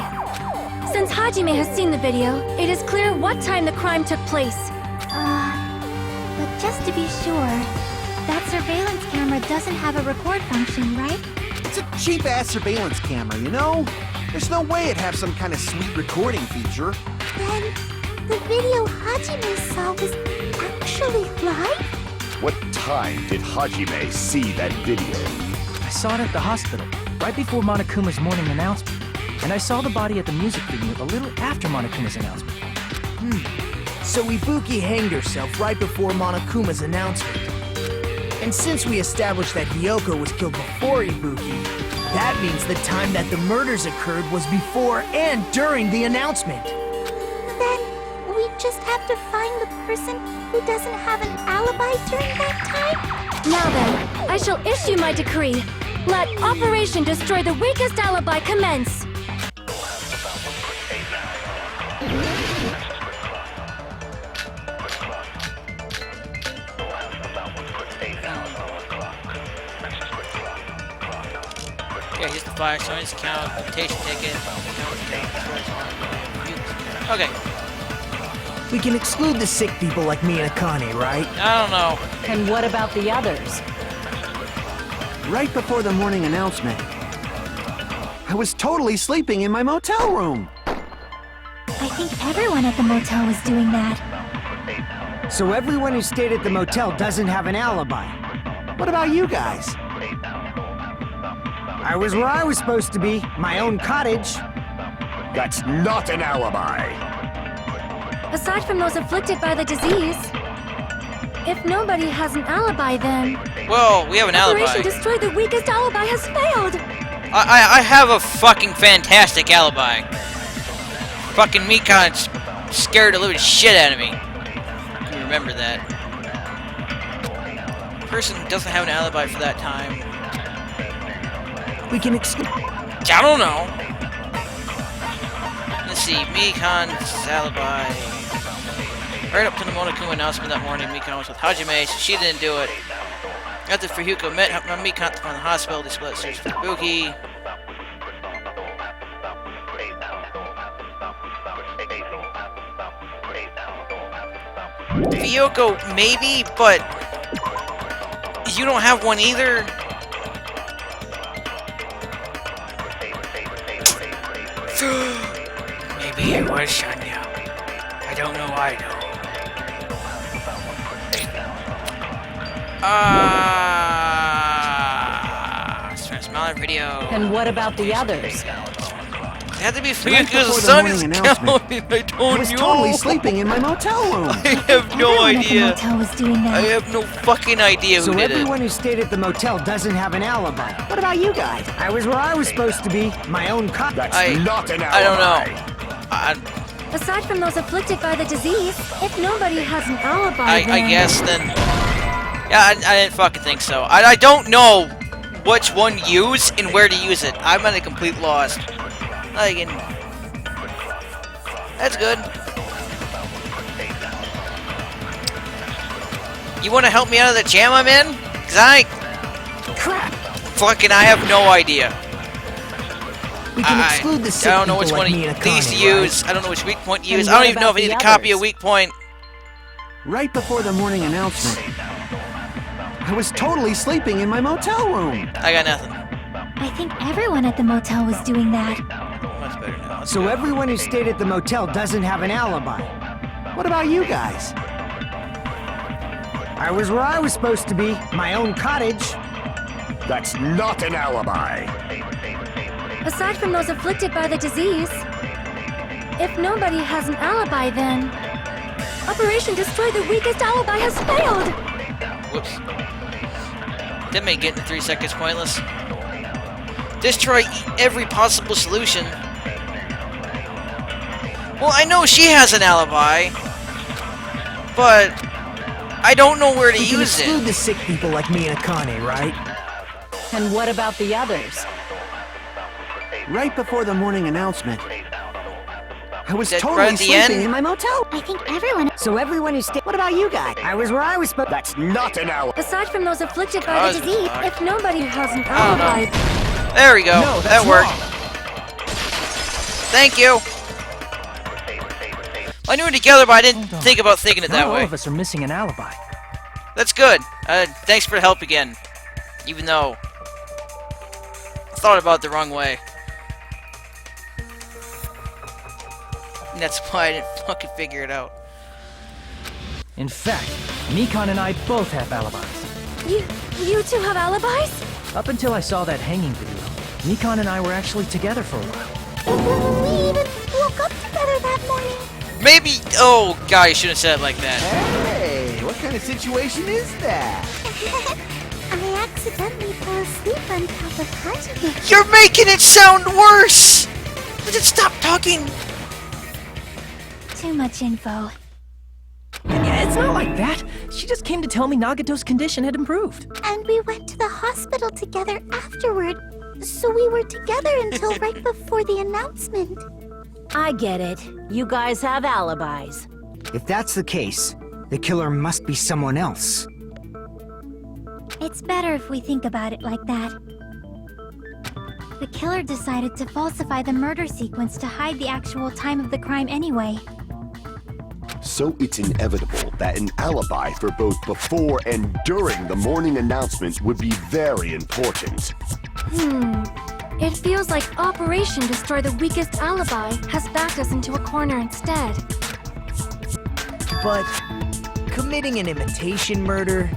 Since Hajime has seen the video, it is clear what time the crime took place. But just to be sure, that surveillance camera doesn't have a record function, right? It's a cheap-ass surveillance camera, you know? There's no way it'd have some kind of sweet recording feature. Then, the video Hajime saw was actually live? What time did Hajime see that video? I saw it at the hospital, right before Monokuma's morning announcement. And I saw the body at the music venue a little after Monokuma's announcement. So Ibuki hanged herself right before Monokuma's announcement. And since we established that Hiyoko was killed before Ibuki, that means the time that the murders occurred was before and during the announcement. Then, we just have to find the person who doesn't have an alibi during that time? Now then, I shall issue my decree. Let Operation Destroy the Weakest Alibi commence. Yeah, here's the fire signs, count, invitation ticket. Okay, We can exclude the sick people like me and Akane, right? I don't know. And what about the others? Right before the morning announcement, I was totally sleeping in my motel room. I think everyone at the motel was doing that. So everyone who stayed at the motel doesn't have an alibi. What about you guys? I was where I was supposed to be, my own cottage. That's not an alibi. Aside from those afflicted by the disease, if nobody has an alibi, then Well, we have an alibi. Operation Destroy the Weakest Alibi has failed. I have a fucking fantastic alibi. Fucking Mikan's scared the living shit out of me. remember that. Person doesn't have an alibi for that time. We can exclude. I don't know. Let's see, Mikan's alibi. Right up to the Monokuma announcement that morning, Mikan was with Hajime, so she didn't do it. After Fuhiko met Mikan from the hospital, they split search for Ibuki. Fuhiko, maybe, but you don't have one either. Maybe it was Shanya. I don't know why though. Smile video. And what about the others? It had to be Right Fuku's before the son morning is announcement, counting. I I don't was know. totally sleeping in my motel room. I have no Everyone at the idea. motel was doing I that. have no fucking idea who So did it. everyone who stayed at the motel doesn't have an alibi. What about you guys? I was where I was supposed to be, my own cop. That's I- not an alibi. I don't know. Aside from those afflicted by the disease, if nobody has an alibi, then... I guess then. Yeah, I didn't fucking think so. I don't know which one to use and where to use it. I'm at a complete loss. Like, that's good. You want to help me out of the jam I'm in? Cause Crap! I have no idea. We can exclude the sick I don't know which people one like of Mina these to Kane, right? use. I don't know which weak point to And use. I what don't even know if about I need the to copy a others? weak point. Right before the morning announcement, I was totally sleeping in my motel room. I got nothing. I think everyone at the motel was doing that. Much better now. So everyone who stayed at the motel doesn't have an alibi. What about you guys? I was where I was supposed to be, my own cottage. That's not an alibi. Aside from those afflicted by the disease, if nobody has an alibi, then... Operation Destroy the Weakest Alibi has failed! Whoops. That made getting 3 seconds pointless. Destroy every possible solution. Well, I know she has an alibi, but I don't know where to We can use exclude it. the sick people like me and Akane, right? And what about the others? Right before the morning announcement, I was That right totally at the sleeping end? in my motel. I think everyone. So everyone who stayed. What about you guys? I was where I was supposed. That's not an alibi. Aside from those afflicted by the Cause- disease, if nobody has an I don't know. alibi... There we go. No, that that's worked. wrong. Thank you. I knew it together, but I didn't Hold on. think about thinking it Not that all way. of us are missing an alibi. That's good. Thanks for the help again. Even though I thought about it the wrong way. And that's why I didn't fucking figure it out. In fact, Mikan and I both have alibis. You two have alibis? Up until I saw that hanging video, Mikan and I were actually together for a while. We even woke up together that morning. Maybe. Oh, God, you shouldn't have said it like that. Hey, what kind of situation is that? I accidentally fell asleep on top of Hajime. You're making it sound worse! Just stop talking! Too much info. It's not like that. She just came to tell me Nagato's condition had improved. And we went to the hospital together afterward. So we were together until right before the announcement. I get it. You guys have alibis. If that's the case, the killer must be someone else. It's better if we think about it like that. The killer decided to falsify the murder sequence to hide the actual time of the crime anyway. So it's inevitable that an alibi for both before and during the morning announcement would be very important. It feels like Operation Destroy the Weakest Alibi has backed us into a corner instead. But committing an imitation murder,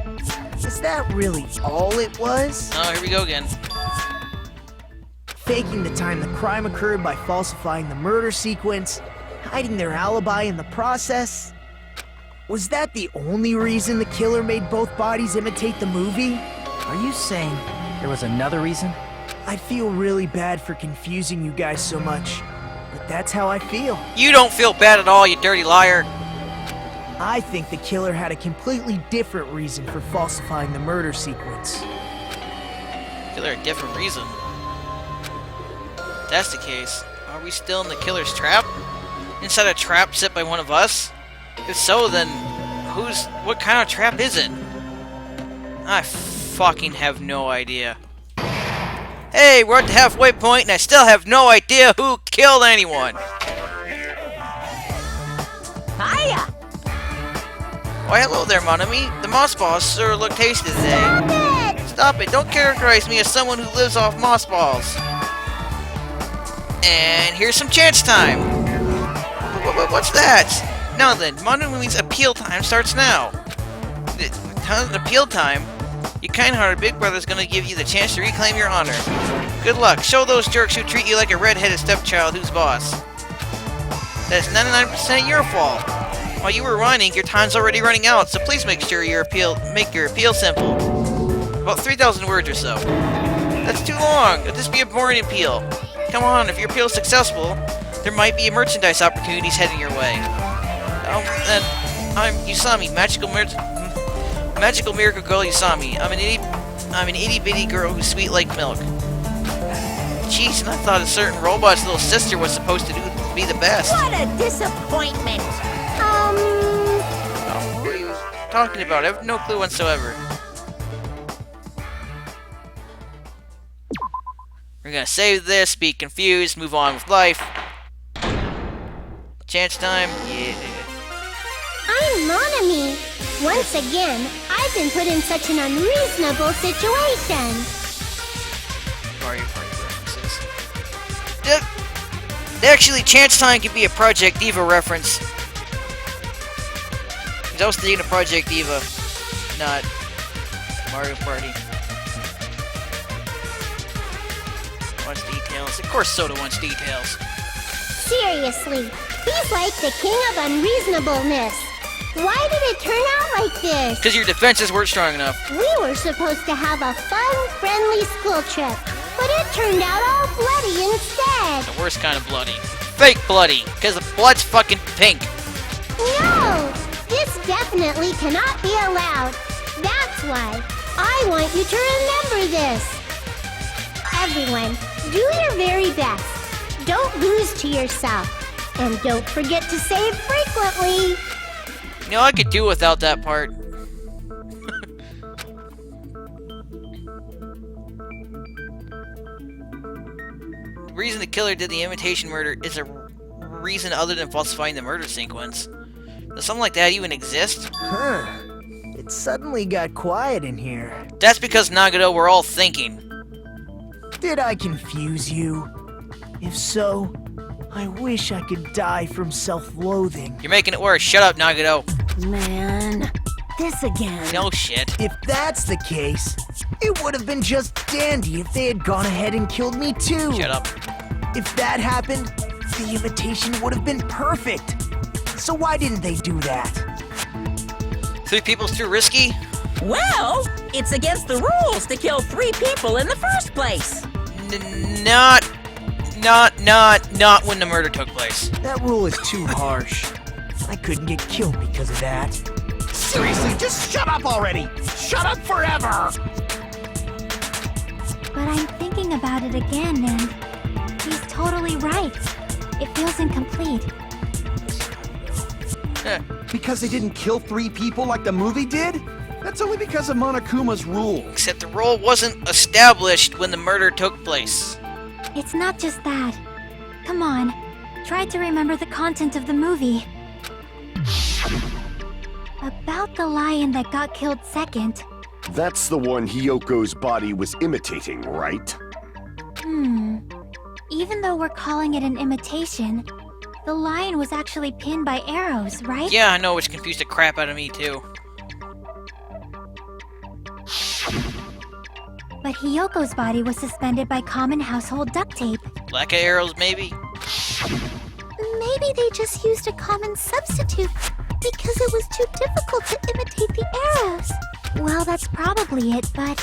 is that really all it was? Oh, here we go again. Faking the time the crime occurred by falsifying the murder sequence, hiding their alibi in the process? Was that the only reason the killer made both bodies imitate the movie? Are you saying there was another reason? I feel really bad for confusing you guys so much, but that's how I feel. You don't feel bad at all, you dirty liar. I think the killer had a completely different reason for falsifying the murder sequence. Killer, a different reason. If that's the case, are we still in the killer's trap? Inside a trap set by one of us? If so, then what kind of trap is it? I fucking have no idea. Hey, we're at the halfway point and I still have no idea who killed anyone. Hiya! Why, hello there, mon ami. The moss balls sure look tasty today. Stop it! Don't characterize me as someone who lives off moss balls. And here's some chance time. What's that? Now then, mon ami's appeal time starts now. Appeal time? Your kind-hearted big brother's gonna give you the chance to reclaim your honor. Good luck. Show those jerks who treat you like a red-headed stepchild who's boss. That's 99% your fault. While you were whining, your time's already running out, so please make sure make your appeal simple. About 3,000 words or so. That's too long. It'll just be a boring appeal. Come on, if your appeal's successful, there might be merchandise opportunities heading your way. Then I'm Usami, magical miracle girl Usami. I'm an itty bitty girl who's sweet like milk. Jeez, and I thought a certain robot's little sister was supposed to be the best. What a disappointment! What are you talking about? I have no clue whatsoever. We're gonna save this, be confused, move on with life. Chance time? Yeah. I'm Monami. Once again, I've been put in such an unreasonable situation. Mario Party references. Actually, Chance Time could be a Project Diva reference. Because I was thinking of Project Diva, not Mario Party. Wants details. Of course Soda wants details. Seriously, he's like the king of unreasonableness. Why did it turn out like this? Because your defenses weren't strong enough. We were supposed to have a fun, friendly school trip, but it turned out all bloody instead. The worst kind of bloody. Fake bloody, because the blood's fucking pink. No! This definitely cannot be allowed. That's why I want you to remember this. Everyone, do your very best. Don't lose to yourself. And don't forget to save frequently. You know, I could do without that part. The reason the killer did the imitation murder is a reason other than falsifying the murder sequence. Does something like that even exist? Huh. It suddenly got quiet in here. That's because, Nagato, we're all thinking. Did I confuse you? If so, I wish I could die from self-loathing. You're making it worse. Shut up, Nagato. Man, this again. No shit. If that's the case, it would have been just dandy if they had gone ahead and killed me too. Shut up. If that happened, the imitation would have been perfect. So why didn't they do that? 3 people's too risky? Well, it's against the rules to kill 3 people in the first place. Not when the murder took place. That rule is too harsh. I couldn't get killed because of that. Seriously, just shut up already! Shut up forever! But I'm thinking about it again, and he's totally right. It feels incomplete. Because they didn't kill 3 people like the movie did? That's only because of Monokuma's rule. Except the rule wasn't established when the murder took place. It's not just that. Come on, try to remember the content of the movie. About the lion that got killed second. That's the one Hyoko's body was imitating, right? Even though we're calling it an imitation, the lion was actually pinned by arrows, right? Yeah, I know, which confused the crap out of me, too. But Hyoko's body was suspended by common household duct tape. Lack of arrows, maybe? Maybe they just used a common substitute because it was too difficult to imitate the arrows. Well, that's probably it, but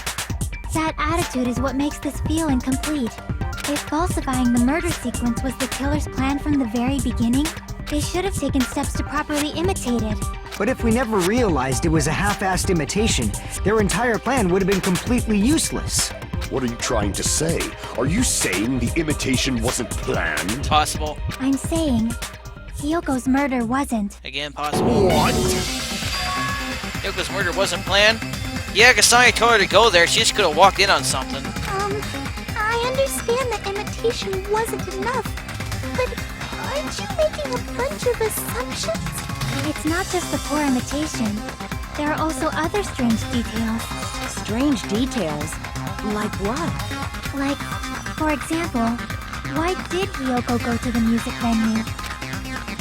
that attitude is what makes this feel incomplete. If falsifying the murder sequence was the killer's plan from the very beginning, they should have taken steps to properly imitate it. But if we never realized it was a half-assed imitation, their entire plan would have been completely useless. What are you trying to say? Are you saying the imitation wasn't planned? Possible. I'm saying Hyoko's murder wasn't. Again, possible. What? Yoko's murder wasn't planned? Yeah, Kasane told her to go there. She just could have walked in on something. I understand that imitation wasn't enough, but aren't you making a bunch of assumptions? It's not just the poor imitation. There are also other strange details. Strange details? Like what? Like, for example, why did Hyoko go to the music venue?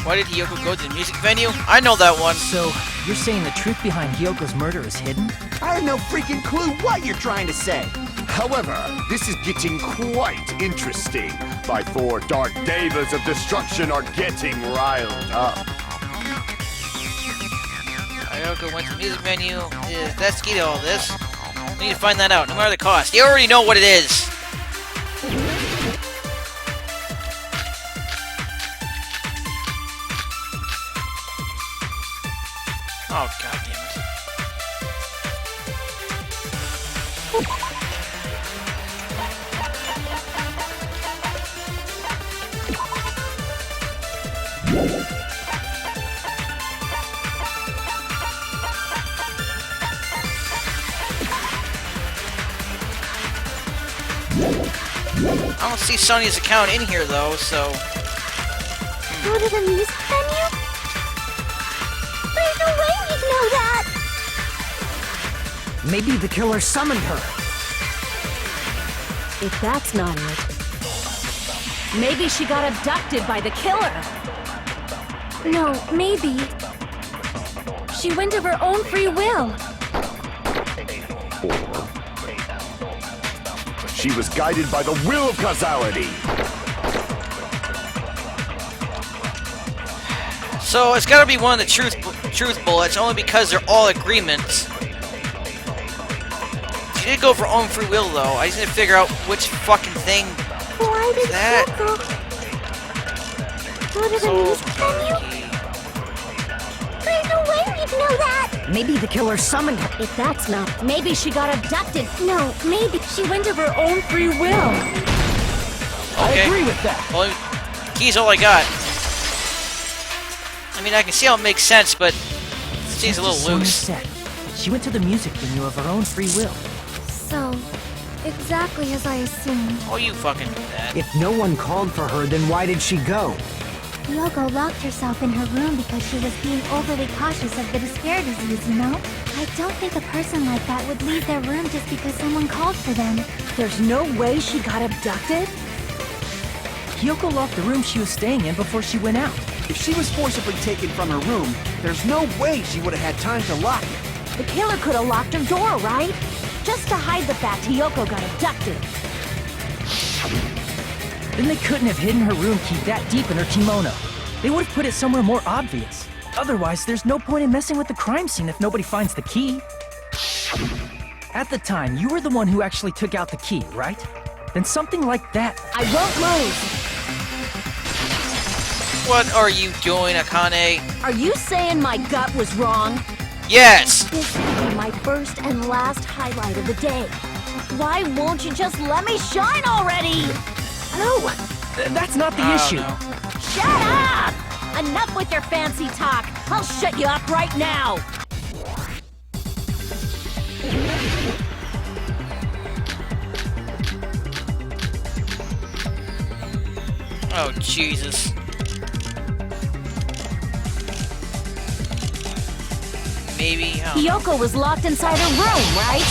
Why did Hyoko go to the music venue? I know that one. So, you're saying the truth behind Hyoko's murder is hidden? I have no freaking clue what you're trying to say. However, this is getting quite interesting. My 4 dark devas of destruction are getting riled up. Hyoko went to the music venue. That's key to all this. We need to find that out, no matter the cost. You already know what it is. Oh, god damn it. I don't see Sonya's account in here though, so... Go to the music venue? There's no way we'd know that! Maybe the killer summoned her. If that's not it, maybe she got abducted by the killer. No, maybe. She went of her own free will. Or she was guided by the will of causality. So it's gotta be one of the truth bullets, only because they're all agreements. She did go for her own free will though. I just need to figure out which fucking thing Why did that. Hyoko go to the So, music venue? There's no way we'd know that! Maybe the killer summoned her. If that's not, maybe she got abducted. No, maybe she went of her own free will. Okay. I agree with that. Well, key's all I got. I mean, I can see how it makes sense, but it seems a little Sonya loose. said she went to the music venue of her own free will. So, exactly as I assumed. Oh, you fucking do that. If no one called for her, then why did she go? Hyoko locked herself in her room because she was being overly cautious of the despair disease, you know? I don't think a person like that would leave their room just because someone called for them. There's no way she got abducted? Hyoko locked the room she was staying in before she went out. If she was forcibly taken from her room, there's no way she would have had time to lock it. The killer could have locked her door, right? Just to hide the fact Hyoko got abducted. Then they couldn't have hidden her room key that deep in her kimono. They would have put it somewhere more obvious. Otherwise, there's no point in messing with the crime scene if nobody finds the key. At the time, you were the one who actually took out the key, right? Then something like that. I won't lose. What are you doing, Akane? Are you saying my gut was wrong? Yes! This will be my first and last highlight of the day. Why won't you just let me shine already? No, that's not the issue. No. Shut up! Enough with your fancy talk. I'll shut you up right now. Oh, Jesus. Maybe. Hyoko was locked inside her room, right?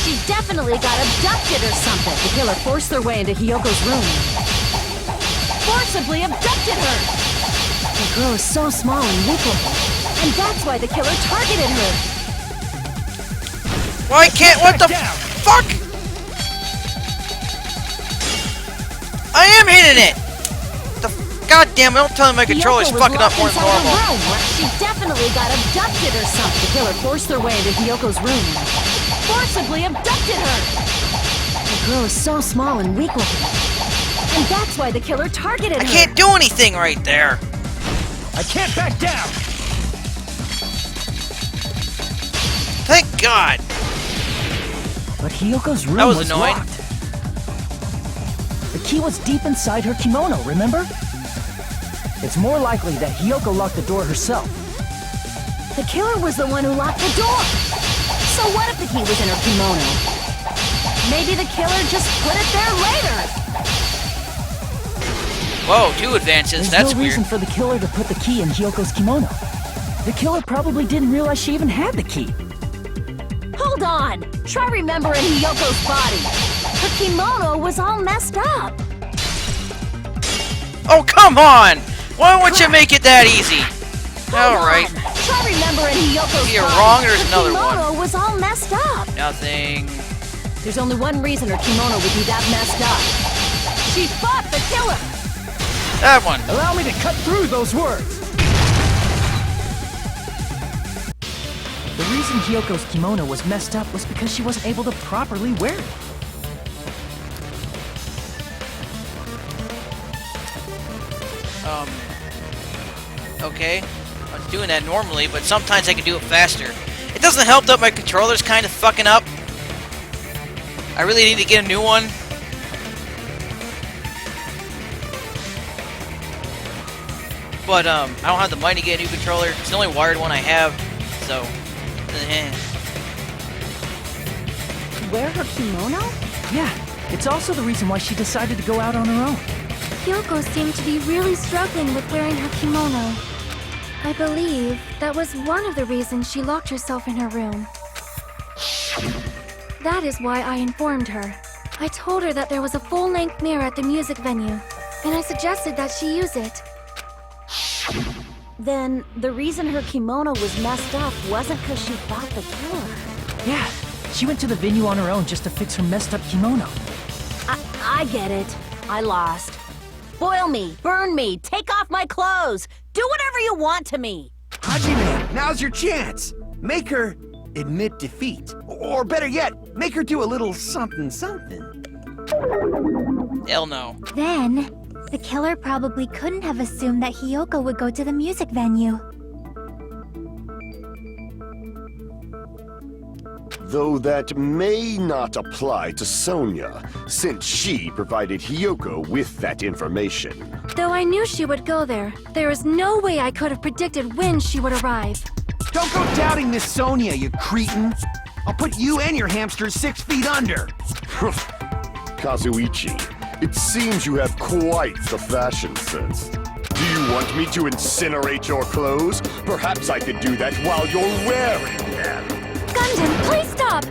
She definitely got abducted or something. The killer forced their way into Hyoko's room. Forcibly abducted her! The girl is so small and weak-looking. And that's why the killer targeted her. Why can't. What the fuck? I am hitting it! God damn it, don't tell me my controller's Hyoko was fucking up locked more than inside her normal. room. She definitely got abducted or something. The killer forced their way into Hyoko's room. Forcibly abducted her! The girl is so small and weak-looking. And that's why the killer targeted her. I can't do anything right there. I can't back down! God! But Hiyoko's room That was was annoying. locked. The key was deep inside her kimono, remember? It's more likely that Hiyoko locked the door herself. The killer was the one who locked the door. So what if the key was in her kimono? Maybe the killer just put it there later. Whoa, 2 advances. There's That's no weird. reason for the killer to put the key in Hiyoko's kimono. The killer probably didn't realize she even had the key. Hold on. Try remembering Hiyoko's body. Her kimono was all messed up. Oh, come on! Why won't you make it that easy? Alright. Try remembering Hiyoko's You're body. wrong, there's Her another kimono one. was all messed up. Nothing. There's only one reason her kimono would be that messed up. She fought the killer. That one. Allow me to cut through those words. The reason Hiyoko's kimono was messed up was because she wasn't able to properly wear it. Okay. I was doing that normally, but sometimes I can do it faster. It doesn't help that my controller's kind of fucking up. I really need to get a new one. But, I don't have the money to get a new controller. It's the only wired one I have, so... Wear her kimono? Yeah, it's also the reason why she decided to go out on her own. Hiyoko seemed to be really struggling with wearing her kimono. I believe that was one of the reasons she locked herself in her room. That is why I informed her. I told her that there was a full-length mirror at the music venue, and I suggested that she use it. Then the reason her kimono was messed up wasn't because she fought the killer. Yeah, she went to the venue on her own just to fix her messed up kimono. I get it. I lost. Boil me, burn me, take off my clothes. Do whatever you want to me. Hajime, now's your chance. Make her admit defeat. Or better yet, make her do a little something something. Hell no. Then, the killer probably couldn't have assumed that Hiyoko would go to the music venue. Though that may not apply to Sonia, since she provided Hiyoko with that information. Though I knew she would go there, there is no way I could have predicted when she would arrive. Don't go doubting Miss Sonia, you cretin. I'll put you and your hamsters 6 feet under. Kazuichi, it seems you have quite the fashion sense. Do you want me to incinerate your clothes? Perhaps I could do that while you're wearing them. Gundam, please stop!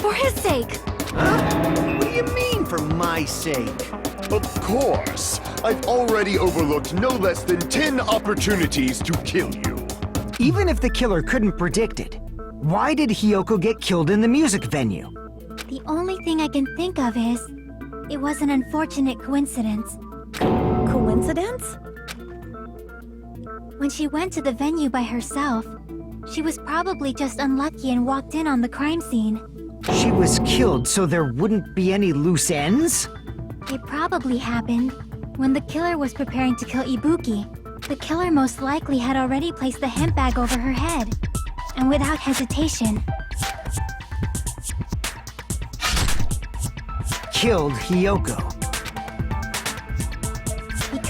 For his sake. Huh? What do you mean, for my sake? Of course. I've already overlooked no less than 10 opportunities to kill you. Even if the killer couldn't predict it, why did Hiyoko get killed in the music venue? The only thing I can think of is, it was an unfortunate coincidence. Coincidence? When she went to the venue by herself, she was probably just unlucky and walked in on the crime scene. She was killed so there wouldn't be any loose ends? It probably happened when the killer was preparing to kill Ibuki. The killer most likely had already placed the hemp bag over her head, and without hesitation, Killed Hiyoko.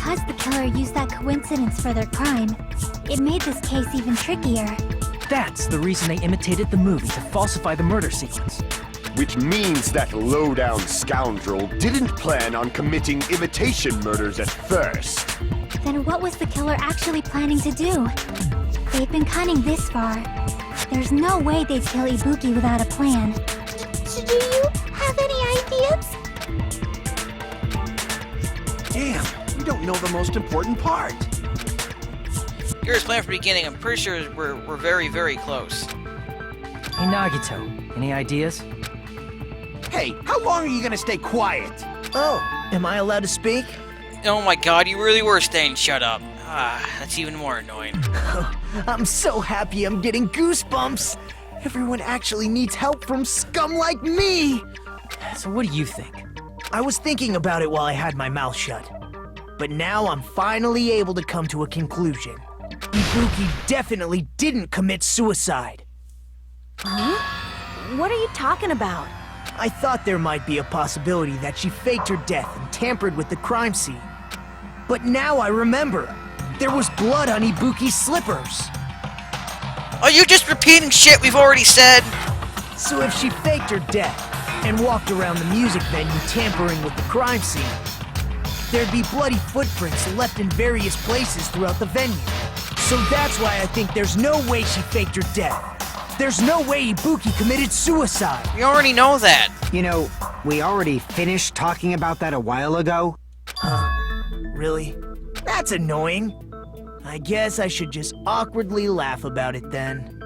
because the killer used that coincidence for their crime, it made this case even trickier. That's the reason they imitated the movie to falsify the murder sequence. Which means that low-down scoundrel didn't plan on committing imitation murders at first. Then what was the killer actually planning to do? They've been cunning this far. There's no way they'd kill Ibuki without a plan. Do you have any ideas? Damn, you don't know the most important part. Yours planned from the beginning. I'm pretty sure we're very, very close. Hey Nagito, any ideas? Hey, how long are you gonna stay quiet? Oh, am I allowed to speak? Oh my god, you really were staying shut up. Ah, that's even more annoying. I'm so happy I'm getting goosebumps. Everyone actually needs help from scum like me. So what do you think? I was thinking about it while I had my mouth shut. But now I'm finally able to come to a conclusion. Ibuki definitely didn't commit suicide. Huh? What are you talking about? I thought there might be a possibility that she faked her death and tampered with the crime scene. But now I remember. There was blood on Ibuki's slippers. Are you just repeating shit we've already said? So if she faked her death and walked around the music venue tampering with the crime scene, there'd be bloody footprints left in various places throughout the venue. So that's why I think there's no way she faked her death. There's no way Ibuki committed suicide. We already know that. You know, we already finished talking about that a while ago. Really? That's annoying. I guess I should just awkwardly laugh about it then.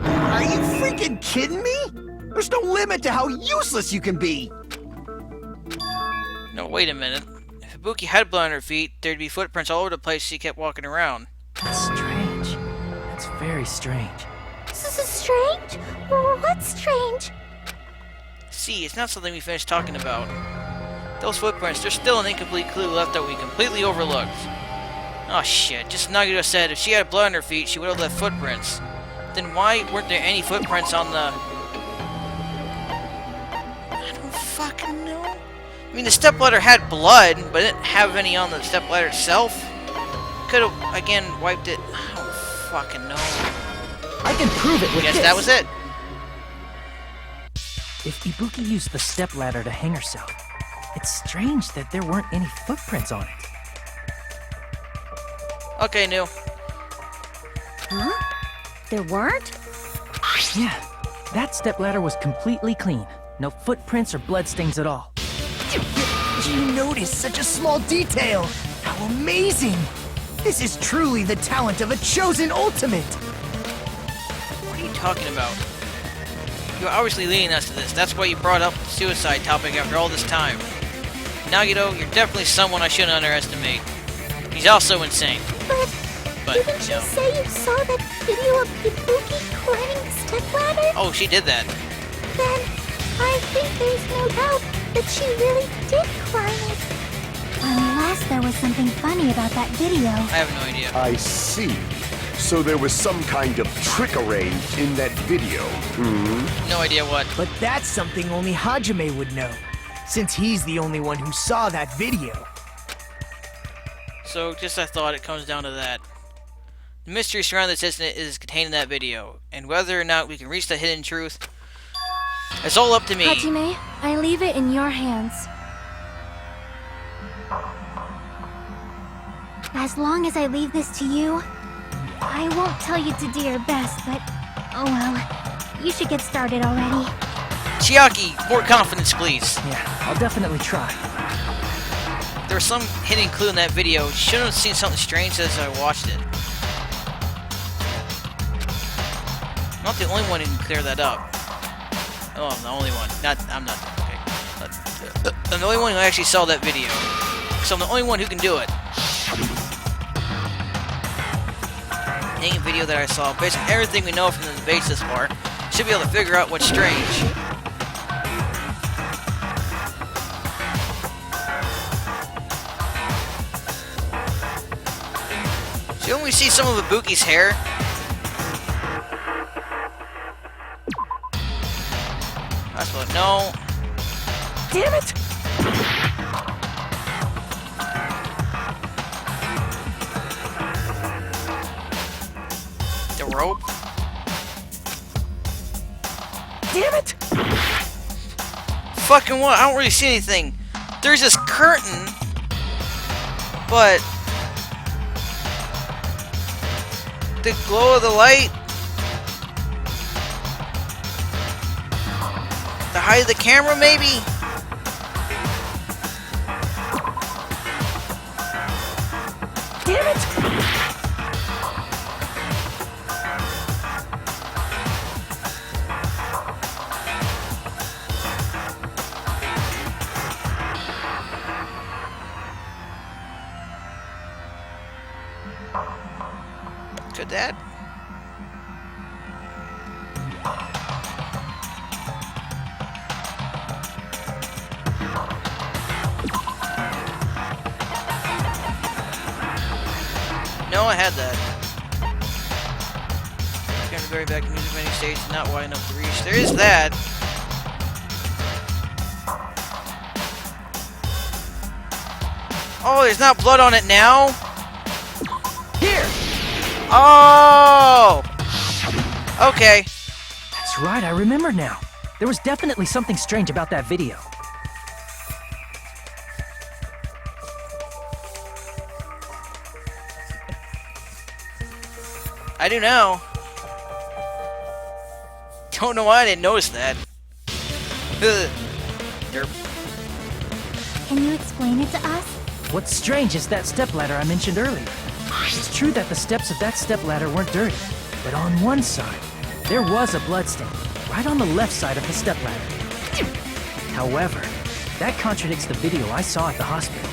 Are you freaking kidding me? There's no limit to how useless you can be. No, wait a minute. If Ibuki had blood on her feet, there'd be footprints all over the place she kept walking around. That's strange. That's very strange. This is strange? What's strange? See, it's not something we finished talking about. Those footprints, there's still an incomplete clue left that we completely overlooked. Oh shit, just as Nagito said, if she had blood on her feet, she would have left footprints. Then why weren't there any footprints on the... I don't fucking know. I mean, the stepladder had blood, but it didn't have any on the stepladder itself. Could have, again, wiped it. I don't fucking know. I can prove it with Guess this. that was it. If Ibuki used the stepladder to hang herself, it's strange that there weren't any footprints on it. Okay, New. Huh? There weren't? Yeah, that stepladder was completely clean. No footprints or bloodstains at all. You noticed such a small detail. How amazing! This is truly the talent of a chosen ultimate. What are you talking about? You're obviously leading us to this. That's why you brought up the suicide topic after all this time. Nagito, you're definitely someone I shouldn't underestimate. He's also insane. But Didn't you say you saw that video of Ibuki climbing the stepladder? Oh, she did that. Then I think there's no doubt that she really did climb it. Unless there was something funny about that video. I have no idea. I see. So there was some kind of trickery in that video, No idea what. But that's something only Hajime would know, since he's the only one who saw that video. So, just I thought it comes down to that. The mystery surrounding this incident is contained in that video, and whether or not we can reach the hidden truth, it's all up to me. Hajime, I leave it in your hands. As long as I leave this to you, I won't tell you to do your best, but oh well. You should get started already. Chiaki, more confidence, please. Yeah, I'll definitely try. There was some hidden clue in that video. You shouldn't have seen something strange as I watched it. I'm not the only one who can clear that up. Oh, I'm the only one. I'm not. Okay. I'm the only one who actually saw that video. So I'm the only one who can do it. Any video that I saw, based on everything we know from the debates this far, should be able to figure out what's strange. Shouldn't we see some of Ibuki's hair? That's what. No. Damn it! The rope? Damn it! Fucking what? I don't really see anything. There's this curtain, but the glow of the light, the height of the camera, maybe? Damn it! Could that? No, I had that. very back in music many states, not wide enough to reach. There is that. Oh, there's not blood on it now? Here! Oh! Okay. That's right, I remember now. There was definitely something strange about that video. I do now. Don't know why I didn't notice that. Derp. Can you explain it to us? What's strange is that stepladder I mentioned earlier. It's true that the steps of that stepladder weren't dirty, but on one side, there was a bloodstain, right on the left side of the stepladder. However, that contradicts the video I saw at the hospital.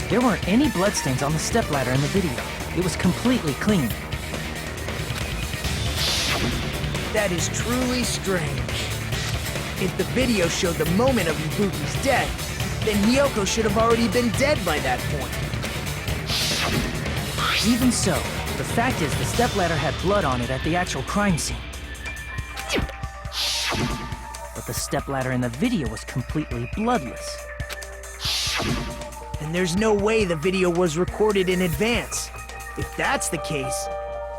There weren't any bloodstains on the stepladder in the video. It was completely clean. That is truly strange. If the video showed the moment of Ibuki's death, then Hiyoko should have already been dead by that point. Even so, the fact is the stepladder had blood on it at the actual crime scene. But the stepladder in the video was completely bloodless. And there's no way the video was recorded in advance. If that's the case,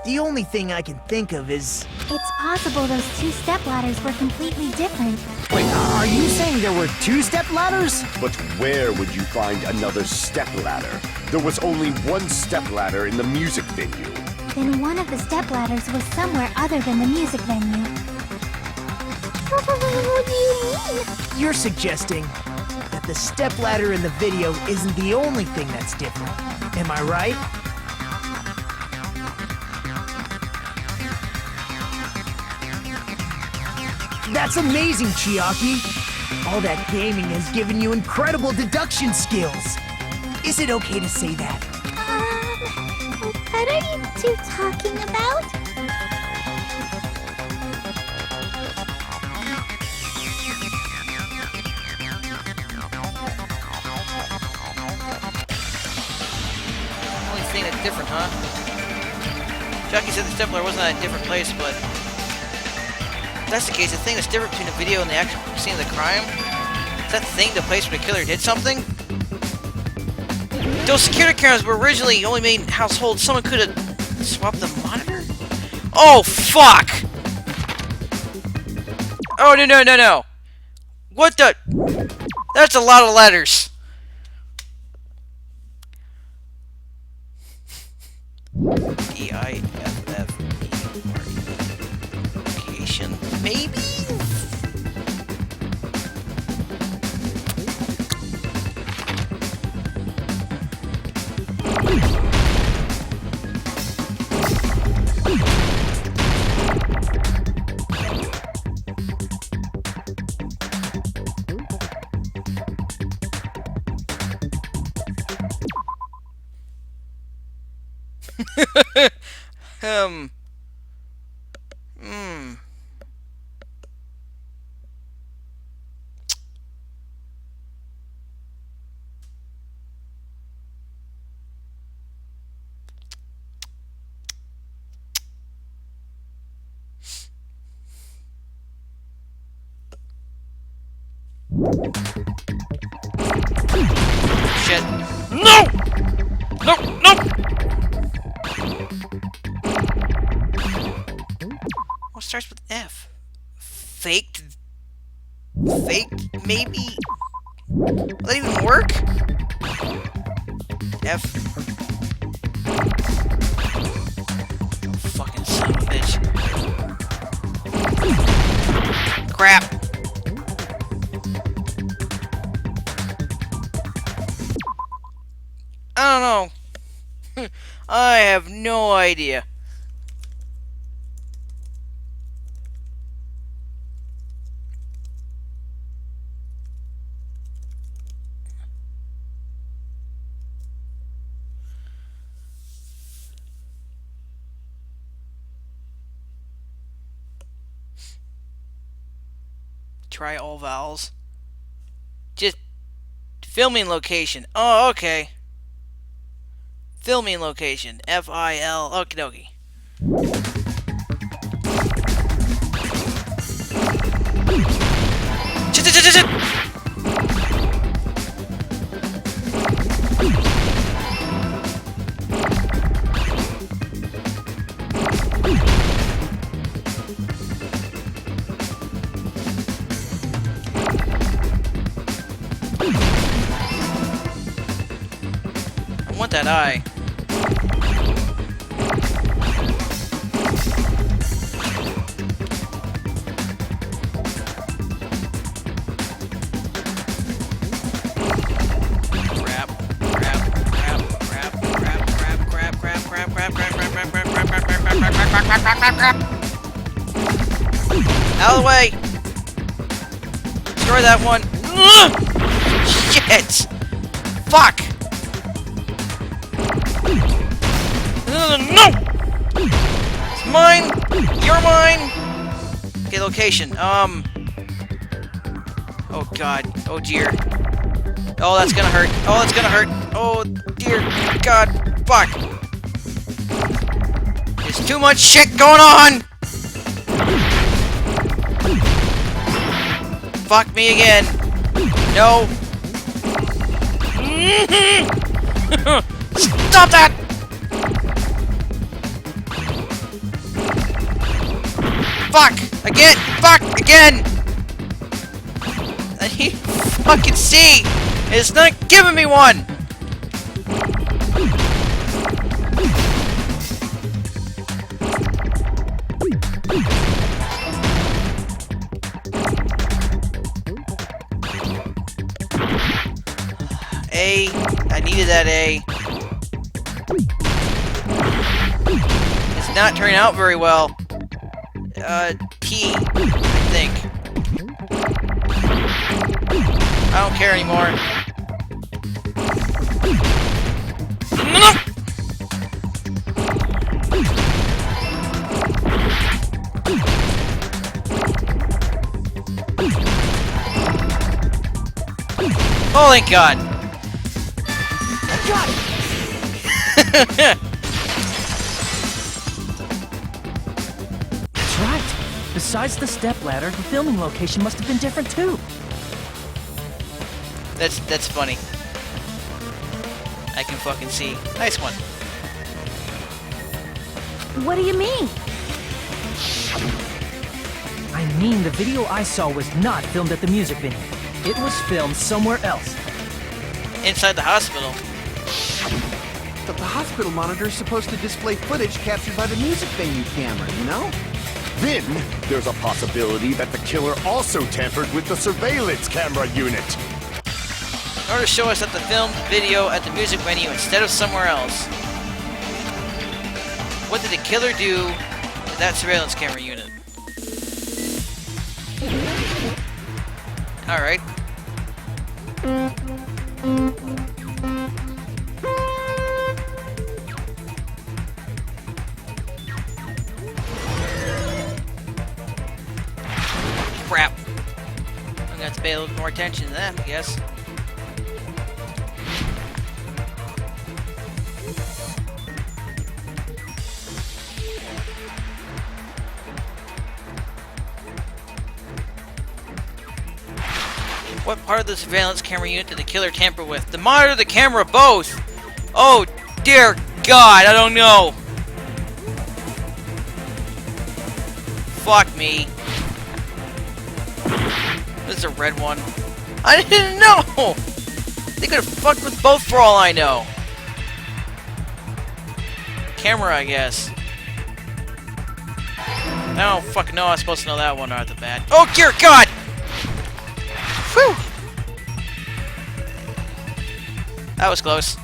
the only thing I can think of is... It's possible those two stepladders were completely different. Wait, are you saying there were two stepladders? But where would you find another stepladder? There was only one stepladder in the music venue. Then one of the stepladders was somewhere other than the music venue. What do you mean? You're suggesting that the stepladder in the video isn't the only thing that's different. Am I right? That's amazing, Chiaki! All that gaming has given you incredible deduction skills! Is it okay to say that? What are you two talking about? Only thing that's different, huh? Chucky said the stepladder wasn't at a different place, but... If that's the case, the thing that's different between the video and the actual scene of the crime? Is that thing the place where the killer did something? Those security cameras were originally only made in households. Someone could have swapped the monitor? Oh, fuck! Oh, no. What the... That's a lot of letters. D-I-F-F-E-R-E. Location, maybe? Shit. No! No! What starts with F? Faked? Faked, maybe? Will that even work? F. Oh, fucking son of a bitch. Crap. I don't know. I have no idea. Try all vowels. Just filming location. Oh, okay. Filming location. F-I-L. Okie dokie. Shit. I want that eye. Out of the way! Destroy that one. Shit! Fuck! No! It's mine! You're mine! Okay, location. Oh god. Oh dear. Oh, that's gonna hurt. Oh, that's gonna hurt. Oh dear god. Fuck! There's too much shit going on! Fuck me again. No. Stop that! Fuck! Again! Fuck! Again! I need fucking see! It's not giving me one! A. I needed that A. It's not turning out very well. T, I think. I don't care anymore. No! Oh, thank God. Got it! That's right. Besides the stepladder, the filming location must have been different too. That's funny. I can fucking see. Nice one. What do you mean? I mean, the video I saw was not filmed at the music venue. It was filmed somewhere else. Inside the hospital. But the hospital monitor is supposed to display footage captured by the music venue camera, you know? Then, there's a possibility that the killer also tampered with the surveillance camera unit. In order to show us that the filmed video at the music venue instead of somewhere else. What did the killer do to that surveillance camera unit? Alright. Crap. I'm gonna have to pay a little more attention to that, I guess. What part of the surveillance camera unit did the killer tamper with? The monitor or the camera, both! Oh, dear God, I don't know! Fuck me. This is a red one. I didn't know! They could have fucked with both for all I know. Camera, I guess. I don't fucking know. I was supposed to know that one right off the bat. Oh, dear God! Whew! That was close.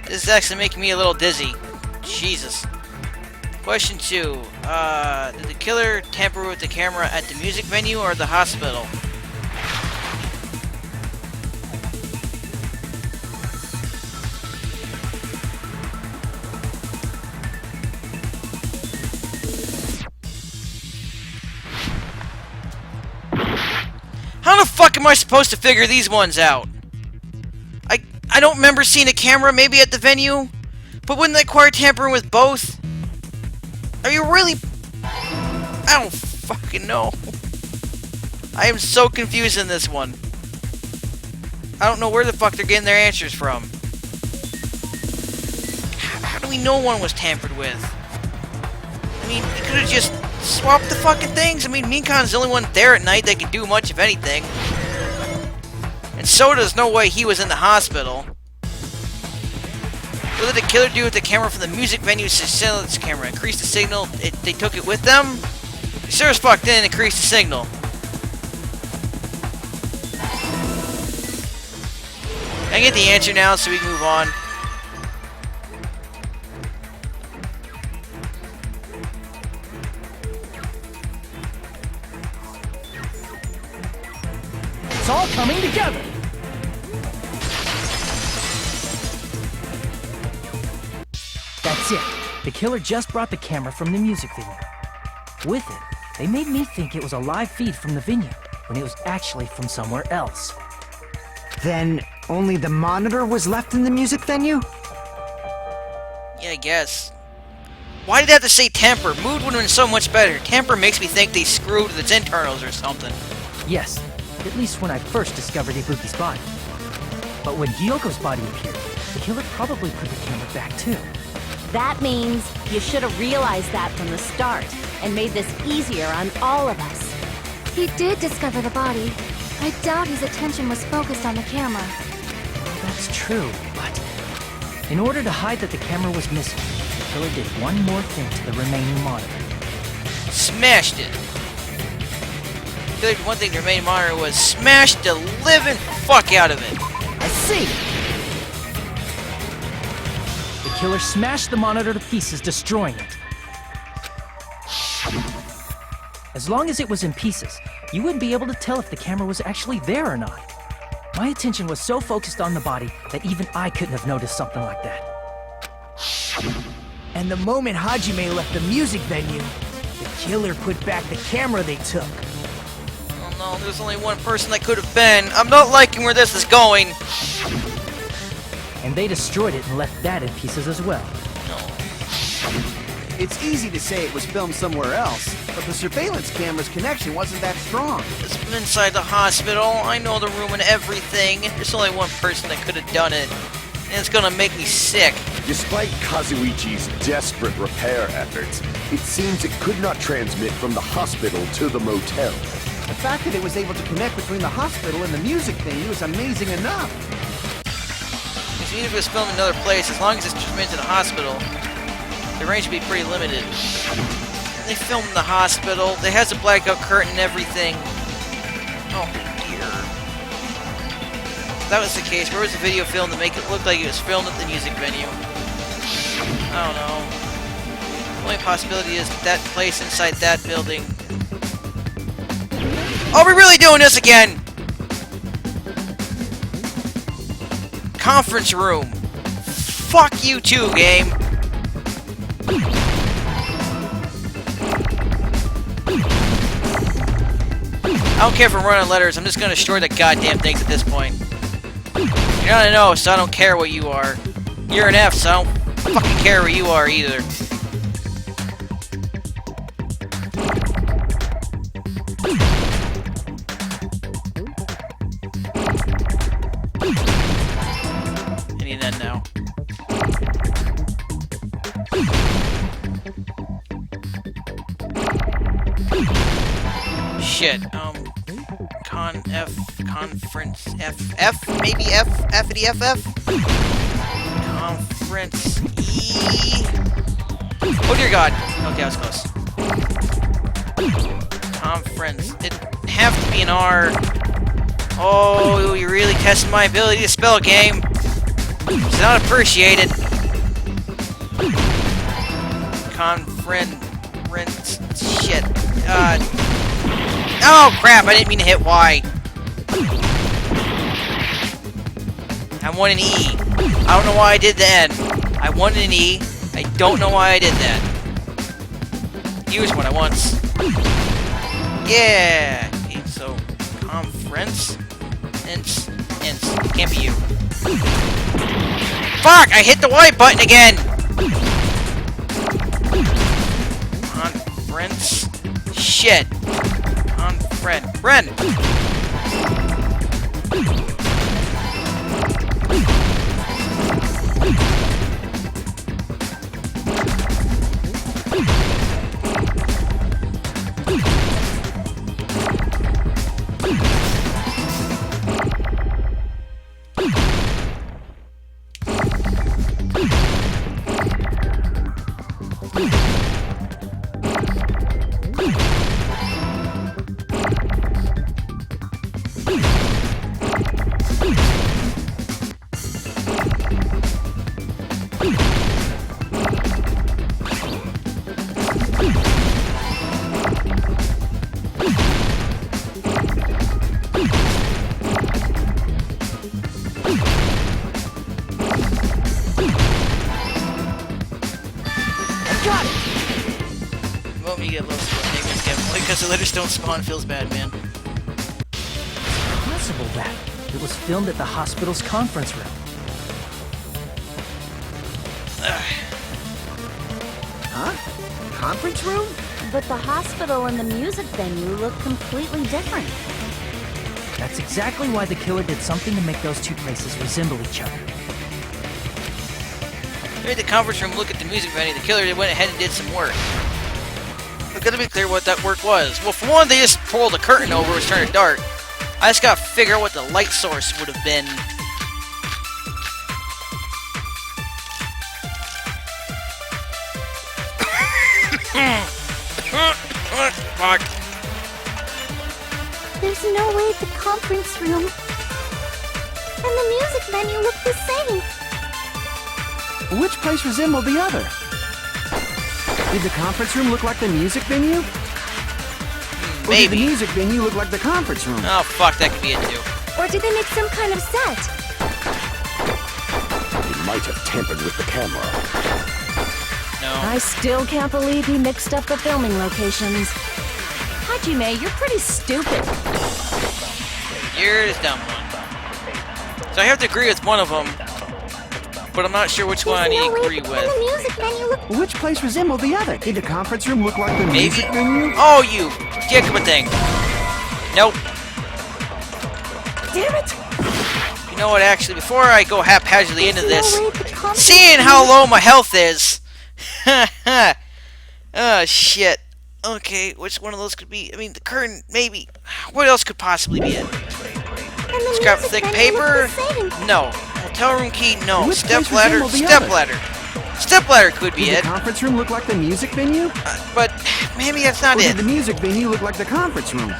This is actually making me a little dizzy. Jesus. Question 2. Did the killer tamper with the camera at the music venue or the hospital? am I supposed to figure these ones out? I don't remember seeing a camera maybe at the venue, but wouldn't that require tampering with both? Are you really... I don't fucking know. I am so confused in this one. I don't know where the fuck they're getting their answers from. How do we know one was tampered with? I mean, you could have just swapped the fucking things. I mean, Minkan's the only one there at night that can do much, if anything. And Soda's no way he was in the hospital. What did the killer do with the camera from the music venue's surveillance camera? Increase the signal? They took it with them? They sure as fuck didn't increase the signal. I get the answer now so we can move on. It's all coming together. That's it. The killer just brought the camera from the music venue. With it, they made me think it was a live feed from the venue, when it was actually from somewhere else. Then only the monitor was left in the music venue? Yeah, I guess. Why did they have to say temper? Mood would have been so much better. Temper makes me think they screwed with its internals or something. Yes, at least when I first discovered Ibuki's body. But when Hyoko's body appeared, the killer probably put the camera back too. That means you should have realized that from the start and made this easier on all of us. He did discover the body. I doubt his attention was focused on the camera. That's true, but in order to hide that the camera was missing, the killer did one more thing to the remaining monitor. Smashed it. The one thing the remaining monitor was smashed the living fuck out of it. I see! The killer smashed the monitor to pieces, destroying it. As long as it was in pieces, you wouldn't be able to tell if the camera was actually there or not. My attention was so focused on the body that even I couldn't have noticed something like that. And the moment Hajime left the music venue, the killer put back the camera they took. Oh no, there's only one person that could have been. I'm not liking where this is going. And they destroyed it and left that in pieces as well. It's easy to say it was filmed somewhere else, but the surveillance camera's connection wasn't that strong. It's from inside the hospital. I know the room and everything. There's only one person that could have done it. And it's gonna make me sick. Despite Kazuichi's desperate repair efforts, it seems it could not transmit from the hospital to the motel. The fact that it was able to connect between the hospital and the music venue is amazing enough. Because even if it was filmed in another place, as long as it's transmitted to the hospital, the range would be pretty limited. They filmed in the hospital. They has a blackout curtain and everything. Oh dear. If that was the case, where was the video filmed to make it look like it was filmed at the music venue? I don't know. The only possibility is that place inside that building. Are we really doing this again? Conference room. Fuck you too, game. I don't care if I'm running letters, I'm just gonna destroy the goddamn things at this point. You're not an O, so I don't care what you are. You're an F, so I don't fucking care what you are either. I need that now. Shit, conference, F, maybe F-ity FF? Conference E. Oh dear God. Okay, I was close. Conference. It'd have to be an R. Oh, you're really testing my ability to spell a game. It's not appreciated. Conference. Shit. Oh crap, I didn't mean to hit Y. I want an E. I don't know why I did the N. I wanted an E. I don't know why I did that. Use what I want. Yeah. Okay, so, conference. Ints. Can't be you. Fuck! I hit the Y button again! On Brent's. Shit. On Bren. Well, me get low because the letters don't spawn feels bad, man. Possible that it was filmed at the hospital's conference room. Huh? Conference room? But the hospital and the music venue look completely different. That's exactly why the killer did something to make those two places resemble each other. They made the conference room look at the music venue. The killer went ahead and did some work. But gotta be clear what that work was. Well, for one, they just pulled the curtain over. It was turning dark. I just gotta figure out what the light source would have been. Fuck. There's no way the conference room and the music venue look the same. Which place resembled the other? Did the conference room look like the music venue? Or did the Maybe. music venue look like the conference room? Oh, fuck, that could be it too. Or did they make some kind of set? He might have tampered with the camera. No. I still can't believe he mixed up the filming locations. Hajime, you're pretty stupid. You're the dumb one. So I have to agree with one of them, but I'm not sure which one I need to agree And the with. music venue look. Which place resembled the other? Did the conference room look like the Maybe. music venue? Oh, you dick of a thing. Nope. Damn it! You know what, actually, before I go haphazardly into There's this, no way the conference seeing how low my health is. Oh, shit. Okay, which one of those could be? I mean, the curtain, maybe. What else could possibly be it? and the Scrap music thick venue look paper? the same. No. Hotel room key? No. Which Step place ladder? resembled the Step other? ladder. Step ladder could be Did it, the conference room look like the music venue? but maybe that's not Or it. did the music venue look like the conference room?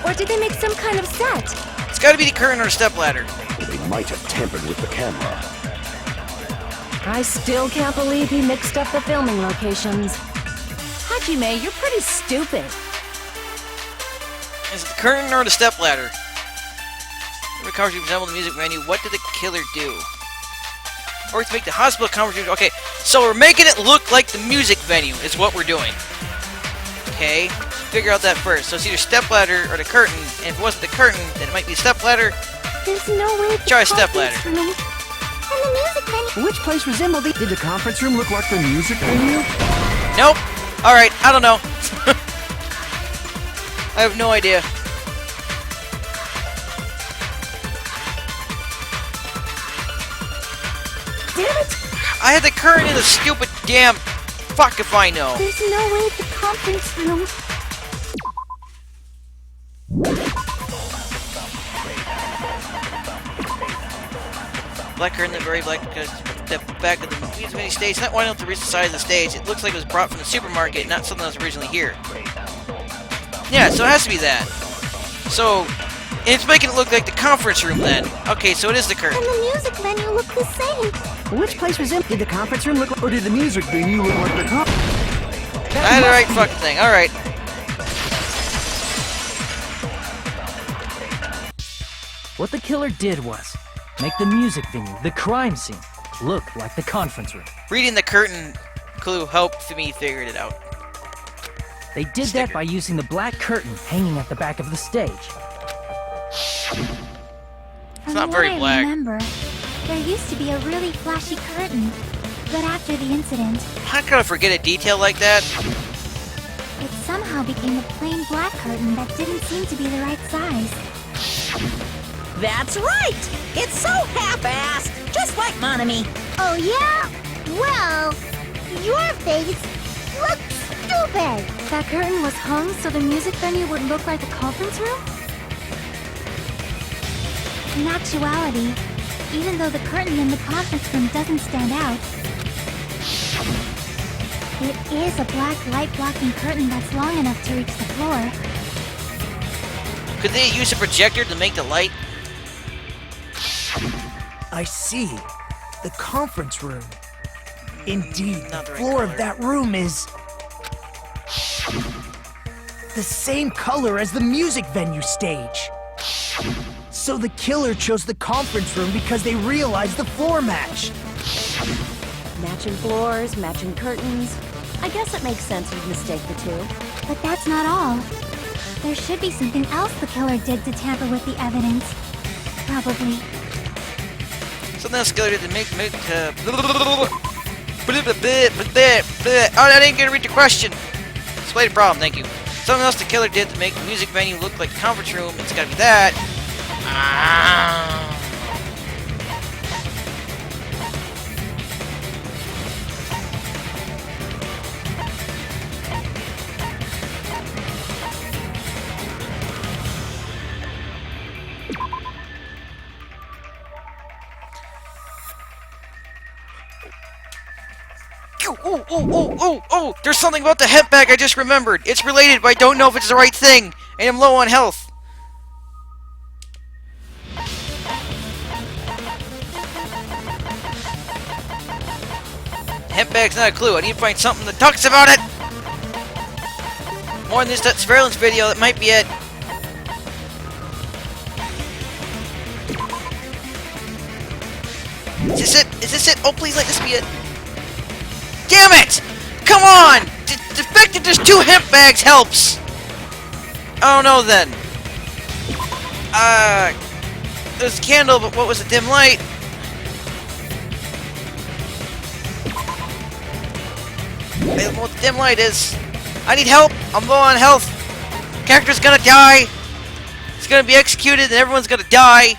Or did they make some kind of set? It's gotta be the curtain or the step ladder. They might have tampered with the camera. I still can't believe he mixed up the filming locations. Hajime, you're pretty stupid. Is it the curtain or the step ladder? Every conversation resembled the music venue. What did the killer do? Or to make the hospital conversation. Okay, so we're making it look like the music venue is what we're doing. Okay, figure out that first. So it's either step ladder or the curtain. And if it wasn't the curtain, then it might be the step ladder. There's no way the Try a step conference ladder. room and the music venue. Which place resembled the... Did the conference room look like the music venue? Nope. Alright, I don't know. I have no idea. Damn it! I had the curtain in the stupid damn... Fuck if I know. There's no way the conference room. Black curtain, the very black because the back of the music video stage. Not winding up to reach the side of the stage. It looks like it was brought from the supermarket, not something that was originally here. Yeah, so it has to be that. So, it's making it look like the conference room then. Okay, so it is the curtain. And the music venue look the same. Which place resembled... Did the conference room look like... Or did the music venue look like the conference... I had the right fucking thing. Alright. What the killer did was make the music venue, the crime scene, look like the conference room. Reading the curtain clue helped me figure it out. They did that by using the black curtain hanging at the back of the stage. From not what very I black. remember, there used to be a really flashy curtain. But after the incident, How could I forget a detail like that? it somehow became a plain black curtain that didn't seem to be the right size. That's right! It's so half-assed, just like Monami. Oh, yeah? Well, your face looks stupid. That curtain was hung so the music venue would look like a conference room? In actuality, even though the curtain in the conference room doesn't stand out, it is a black light-blocking curtain that's long enough to reach the floor. Could they use a projector to make the light? I see. The conference room. Indeed, the Not the right floor of color. that room is the same color as the music venue stage. So the killer chose the conference room because they realized the floor matched. Matching floors, matching curtains. I guess it makes sense you'd mistake the two. But that's not all. There should be something else the killer did to tamper with the evidence. Probably. Something else good to make Oh, I didn't get to read the question. Explain the problem, thank you. Something else the killer did to make the music venue look like a conference room. It's gotta be that. Ah. Oh, there's something about the hemp bag I just remembered. It's related, but I don't know if it's the right thing. And I'm low on health. Hemp bag's not a clue. I need to find something that talks about it. More than this that surveillance video, that might be it. Is this it? Is this it? Oh, please let this be it. Damn it! Come on! The fact that there's 2 hemp bags helps! I don't know then. There's a candle, but what was a dim light? I don't know what the dim light is. I need help! I'm low on health! Character's gonna die! It's gonna be executed and everyone's gonna die!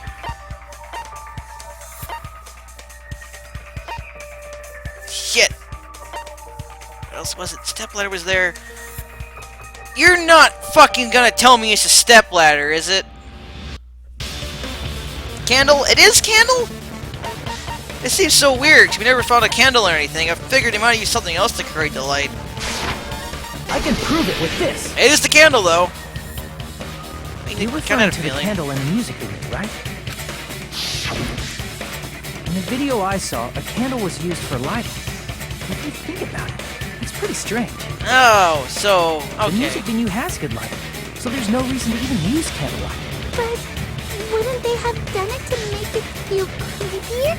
Shit! What else was it? Stepladder was there. You're not fucking gonna tell me it's a stepladder, is it? Candle? It is candle? It seems so weird, because we never found a candle or anything. I figured they might have used something else to create the light. I can prove it with this. It is the candle, though. You're referring to the candle in the music video, right? In the video I saw, a candle was used for lighting. If you think about it, it's pretty strange. Oh, so, The okay. music venue has good lighting, so there's no reason to even use candlelight. But wouldn't they have done it to make it feel creepier?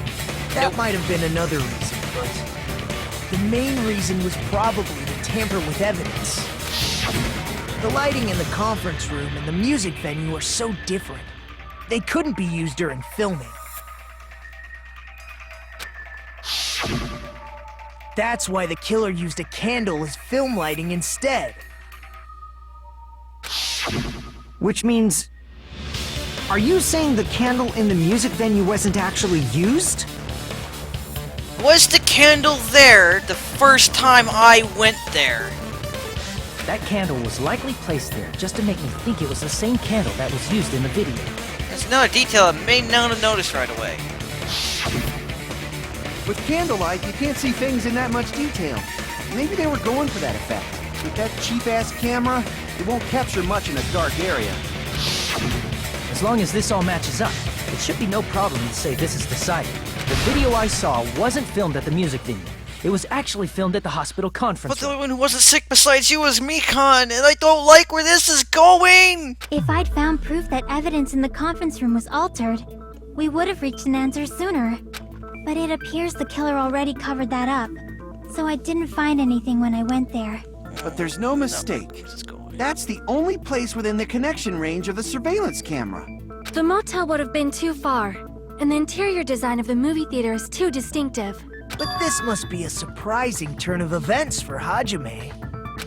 That might have been another reason, but the main reason was probably to tamper with evidence. The lighting in the conference room and the music venue are so different. They couldn't be used during filming. That's why the killer used a candle as film lighting instead. Which means... Are you saying the candle in the music venue wasn't actually used? Was the candle there the first time I went there? That candle was likely placed there just to make me think it was the same candle that was used in the video. That's another detail I may not have noticed right away. With candlelight, you can't see things in that much detail. Maybe they were going for that effect. With that cheap-ass camera, it won't capture much in a dark area. As long as this all matches up, it should be no problem to say this is decided. The video I saw wasn't filmed at the music venue. It was actually filmed at the hospital conference But the room. only one who wasn't sick besides you was Mikon, and I don't like where this is going! If I'd found proof that evidence in the conference room was altered, we would have reached an answer sooner. But it appears the killer already covered that up, so I didn't find anything when I went there. But there's no mistake. Where's this going? That's the only place within the connection range of the surveillance camera. The motel would have been too far, and the interior design of the movie theater is too distinctive. But this must be a surprising turn of events for Hajime.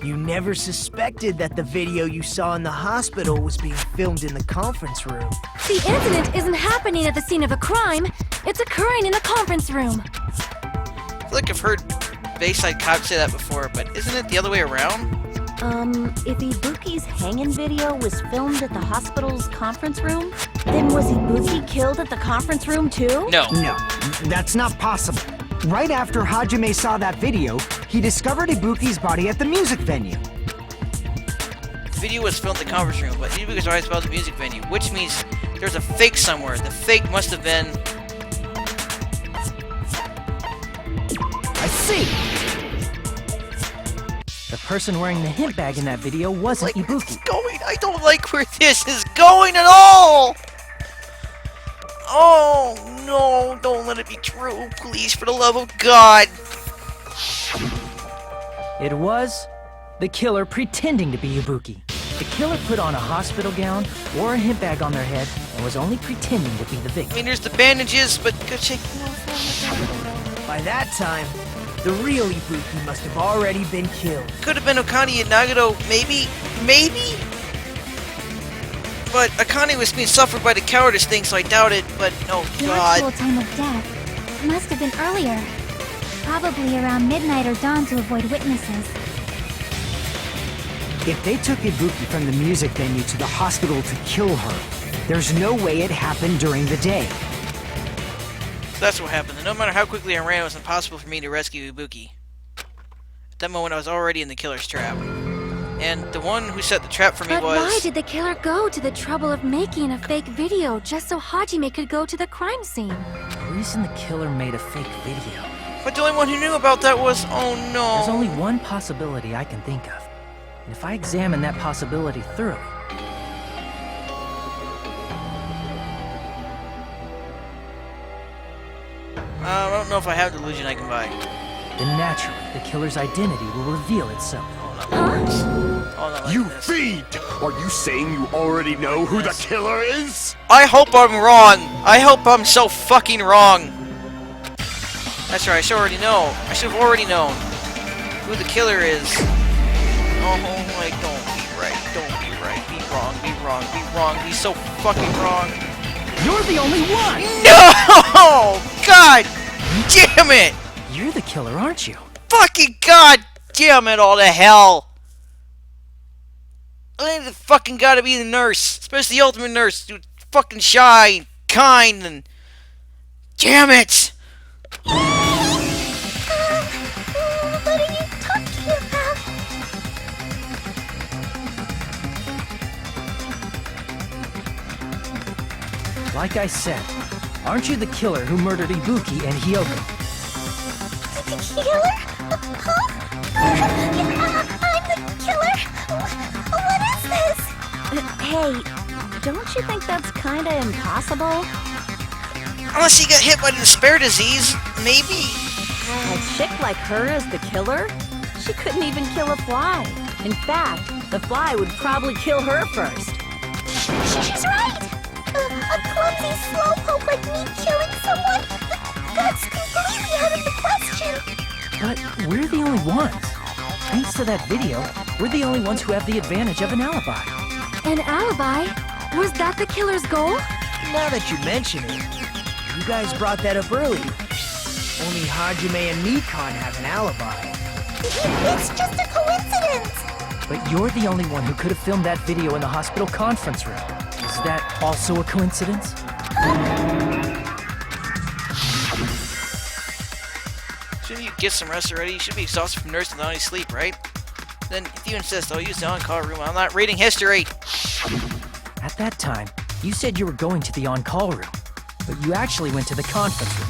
You never suspected that the video you saw in the hospital was being filmed in the conference room. The incident isn't happening at the scene of a crime, it's occurring in the conference room. I feel like I've heard Bayside Cop say that before, but isn't it the other way around? If Ibuki's hanging video was filmed at the hospital's conference room, then was Ibuki killed at the conference room too? No. No, that's not possible. Right after Hajime saw that video, he discovered Ibuki's body at the music venue. The video was filmed in the conference room, but Ibuki was always about the music venue, which means there's a fake somewhere. The fake must have been... I see! The person wearing the hint bag in that video wasn't Ibuki. I don't like where this is going at all! Oh, no, don't let it be true, please, for the love of God. It was the killer pretending to be Ibuki. The killer put on a hospital gown, wore a hint bag on their head, and was only pretending to be the I victim. mean, there's the bandages, but go check... By that time, the real Ibuki must have already been killed. Could have been Akane and Nagato, maybe? Maybe? But Akane was being suffered by the cowardice thing, so I doubt it, but oh The god. actual time of death must have been earlier. Probably around midnight or dawn to avoid witnesses. If they took Ibuki from the music venue to the hospital to kill her, there's no way it happened during the day. So that's what happened. And no matter how quickly I ran, it was impossible for me to rescue Ibuki. At that moment, I was already in the killer's trap. And the one who set the trap for me But was... why did the killer go to the trouble of making a fake video just so Hajime could go to the crime scene? The reason the killer made a fake video. But the only one who knew about that was... Oh no. There's only one possibility I can think of. And if I examine that possibility thoroughly, I don't know if I have the illusion I can buy. then naturally the killer's identity will reveal itself. Oh, no, You fiend! Are you saying you already know who the killer is? I hope I'm wrong. I hope I'm so fucking wrong. That's right, I should already know. I should have already known who the killer is. Oh, like, don't be right. Don't be right. Be wrong. Be wrong. Be wrong. Be so fucking wrong. You're the only one! No! God damn it! You're the killer, aren't you? Fucking god damn it all to hell! I think the fucking gotta be the nurse, especially the ultimate nurse, who's fucking shy and kind and... Damn it! What are you talking about? Like I said, aren't you the killer who murdered Ibuki and Hyoko? The killer? Huh? I'm the killer? What is this? Hey, don't you think that's kinda impossible? Unless he got hit by the despair disease, maybe? A chick like her as the killer? She couldn't even kill a fly. In fact, the fly would probably kill her first. She's right! A clumsy slowpoke like me killing someone? That's completely out of the question! But we're the only ones. Thanks to that video, we're the only ones who have the advantage of an alibi. An alibi? Was that the killer's goal? Now that you mention it, you guys brought that up earlier. Only Hajime and Nikon have an alibi. It's just a coincidence! But you're the only one who could have filmed that video in the hospital conference room. Is that also a coincidence? Shouldn't you get some rest already? You should be exhausted from nursing without any sleep, right? Then, if you insist, I'll use the on-call room. I'm not reading history! At that time, you said you were going to the on-call room, but you actually went to the conference room.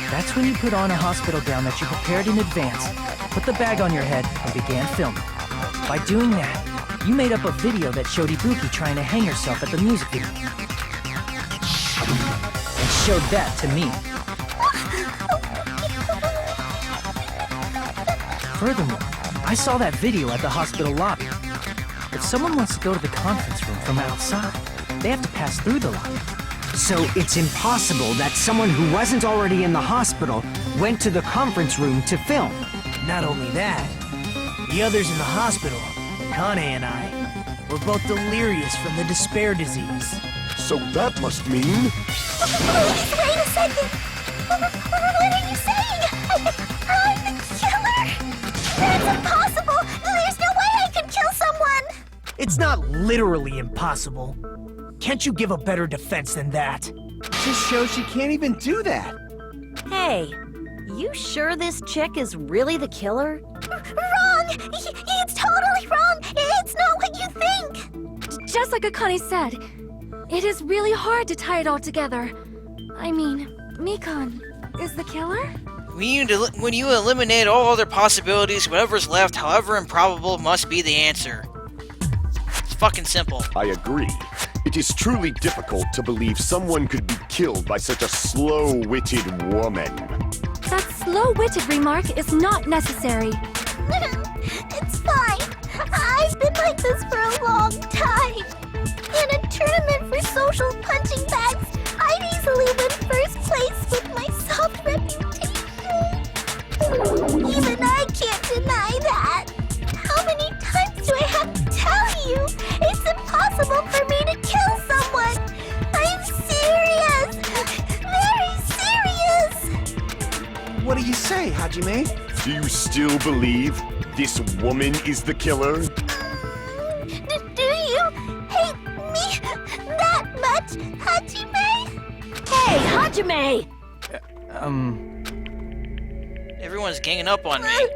That's when you put on a hospital gown that you prepared in advance, put the bag on your head, and began filming. By doing that, you made up a video that showed Ibuki trying to hang herself at the music video. And showed that to me. Furthermore, I saw that video at the hospital lobby. If someone wants to go to the conference room from outside, they have to pass through the line. So it's impossible that someone who wasn't already in the hospital went to the conference room to film. Not only that, the others in the hospital, Kane and I, were both delirious from the despair disease. So that must mean... Please, wait a second! What are you saying? I'm the killer? That's impossible! There's no way I could kill someone! It's not literally impossible. Can't you give a better defense than that? Just shows she can't even do that. Hey, you sure this chick is really the killer? Wrong! It's totally wrong! It's not what you think! Just like Akane said, it is really hard to tie it all together. I mean, Mikan is the killer? When you eliminate all other possibilities, whatever's left, however improbable, must be the answer. It's fucking simple. I agree. It is truly difficult to believe someone could be killed by such a slow-witted woman. That slow-witted remark is not necessary. It's fine. I've been like this for a long time. In a tournament for social punching bags, I'd easily win first place with my soft reputation. Even I can't deny that. How many times do I have to tell you? It's impossible for me to kill someone. I'm serious. Very serious. What do you say, Hajime? Do you still believe this woman is the killer? Do you hate me that much, Hajime? Hey, Hajime! Everyone's ganging up on me.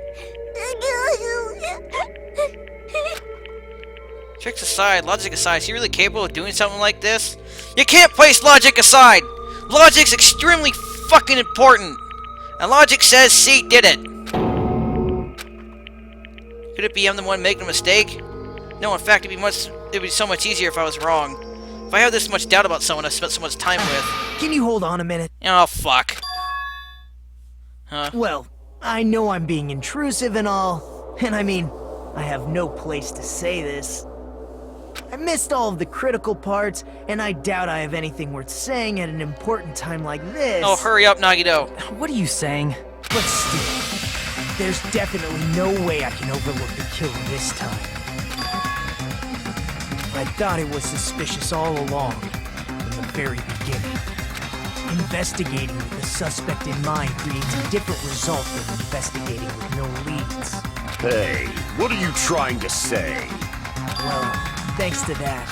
Tricks aside, logic aside, is he really capable of doing something like this? You can't place logic aside! Logic's extremely fucking important! And logic says C did it! Could it be I'm the one making a mistake? No, in fact, it'd be so much easier if I was wrong. If I have this much doubt about someone I've spent so much time with... Can you hold on a minute? Oh, fuck. Huh? Well, I know I'm being intrusive and all, and I mean, I have no place to say this. I missed all of the critical parts, and I doubt I have anything worth saying at an important time like this. Oh, hurry up, Nagito. What are you saying? But still, there's definitely no way I can overlook the killer this time. I thought it was suspicious all along, from the very beginning. Investigating with the suspect in mind creates a different result than investigating with no leads. Hey, what are you trying to say? Well, thanks to that,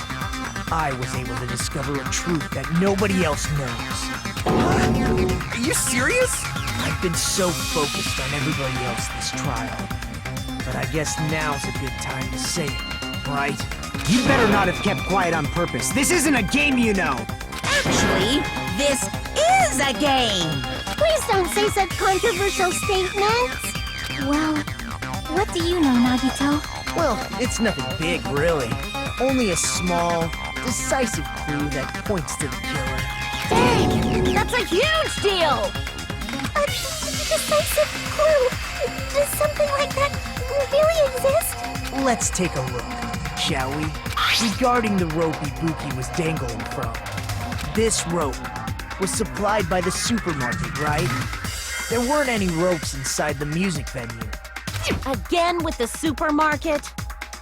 I was able to discover a truth that nobody else knows. Are you serious? I've been so focused on everybody else this trial. But I guess now's a good time to say it, right? You better not have kept quiet on purpose. This isn't a game, you know. Actually, this is a game. Please don't say such controversial statements. Well, what do you know, Nagito? Well, it's nothing big, really. Only a small, decisive clue that points to the killer. Dang, that's a huge deal! A decisive clue. Does something like that really exist? Let's take a look, shall we? Regarding the rope Ibuki was dangling from. This rope was supplied by the supermarket, right? There weren't any ropes inside the music venue. Again with the supermarket?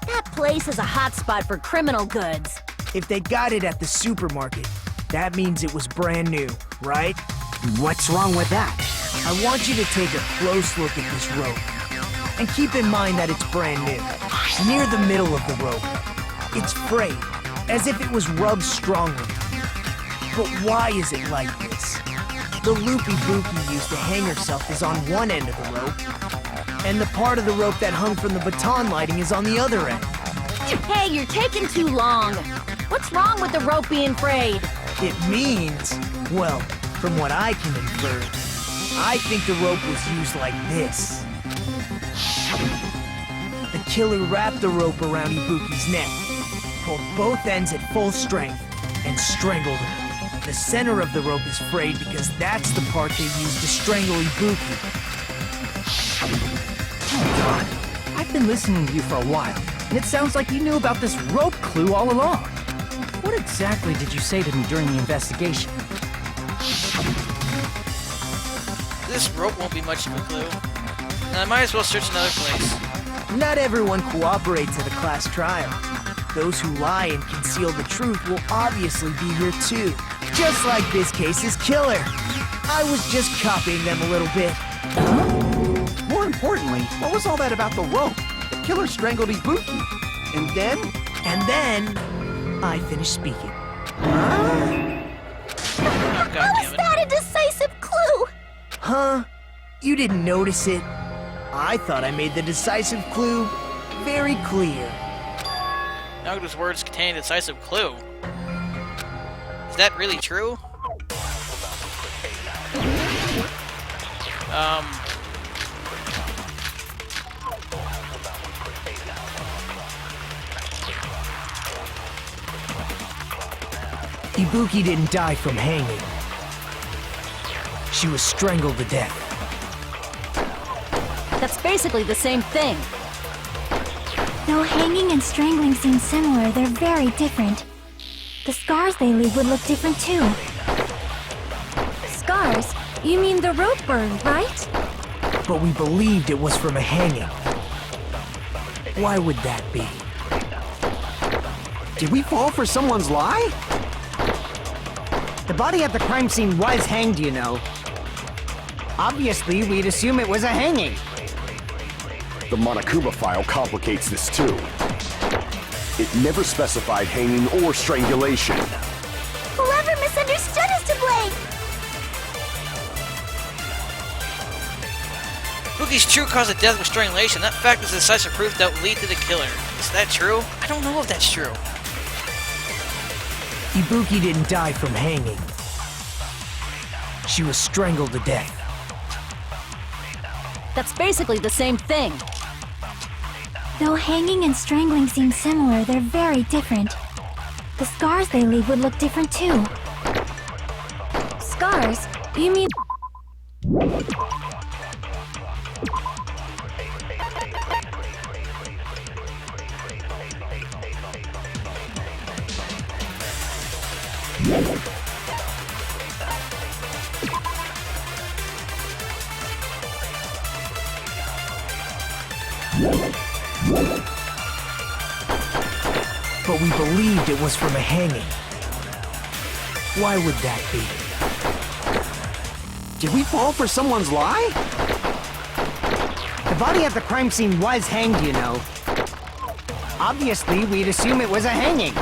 That place is a hotspot for criminal goods. If they got it at the supermarket, that means it was brand new, right? What's wrong with that? I want you to take a close look at this rope. And keep in mind that it's brand new. Near the middle of the rope, it's frayed, as if it was rubbed strongly. But why is it like this? The loop Ibuki used to hang herself is on one end of the rope, and the part of the rope that hung from the baton lighting is on the other end. Hey, you're taking too long. What's wrong with the rope being frayed? It means, well, from what I can infer, I think the rope was used like this. The killer wrapped the rope around Ibuki's neck, pulled both ends at full strength, and strangled her. The center of the rope is frayed because that's the part they used to strangle Ibuki. Oh God, I've been listening to you for a while. And it sounds like you knew about this rope clue all along. What exactly did you say to me during the investigation? This rope won't be much of a clue. And I might as well search another place. Not everyone cooperates at a class trial. Those who lie and conceal the truth will obviously be here too. Just like this case's killer. I was just copying them a little bit. More importantly, what was all that about the rope? The killer strangled Ibuki. And then? And then, I finished speaking. God How damn is it. that a decisive clue? Huh? You didn't notice it? I thought I made the decisive clue very clear. Naga's words contain a decisive clue. Is that really true? Ibuki didn't die from hanging. She was strangled to death. That's basically the same thing. Though hanging and strangling seem similar, they're very different. The scars they leave would look different too. Scars? You mean the rope burn, right? But we believed it was from a hanging. Why would that be? Did we fall for someone's lie? The body at the crime scene was hanged, you know. Obviously, we'd assume it was a hanging. The Monokuma file complicates this too. It never specified hanging or strangulation. Whoever misunderstood is to blame. Bookie's true cause of death was strangulation. That fact is decisive proof that will lead to the killer. Is that true? I don't know if that's true. Ibuki didn't die from hanging. She was strangled to death. That's basically the same thing. Though hanging and strangling seem similar, they're very different. The scars they leave would look different too. Scars? You mean... But we believed it was from a hanging. Why would that be? Did we fall for someone's lie? The body at the crime scene was hanged, you know. Obviously, we'd assume it was a hanging.